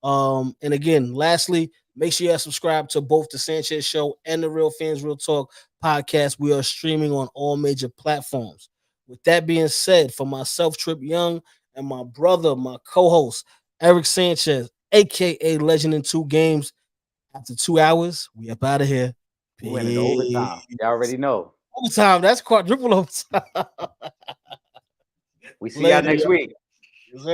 And again, lastly, make sure you subscribe to both the Sanchez Show and the Real Fans Real Talk podcast. We are streaming on all major platforms. With that being said, for myself, Trip Young, and my brother, my co-host, Eric Sanchez, aka Legend in Two Games, after 2 hours, we up out of here. We went into overtime. Peace. Y'all already know. overtime. That's quadruple overtime. We see y'all Later, next y'all. week. Yes, sir.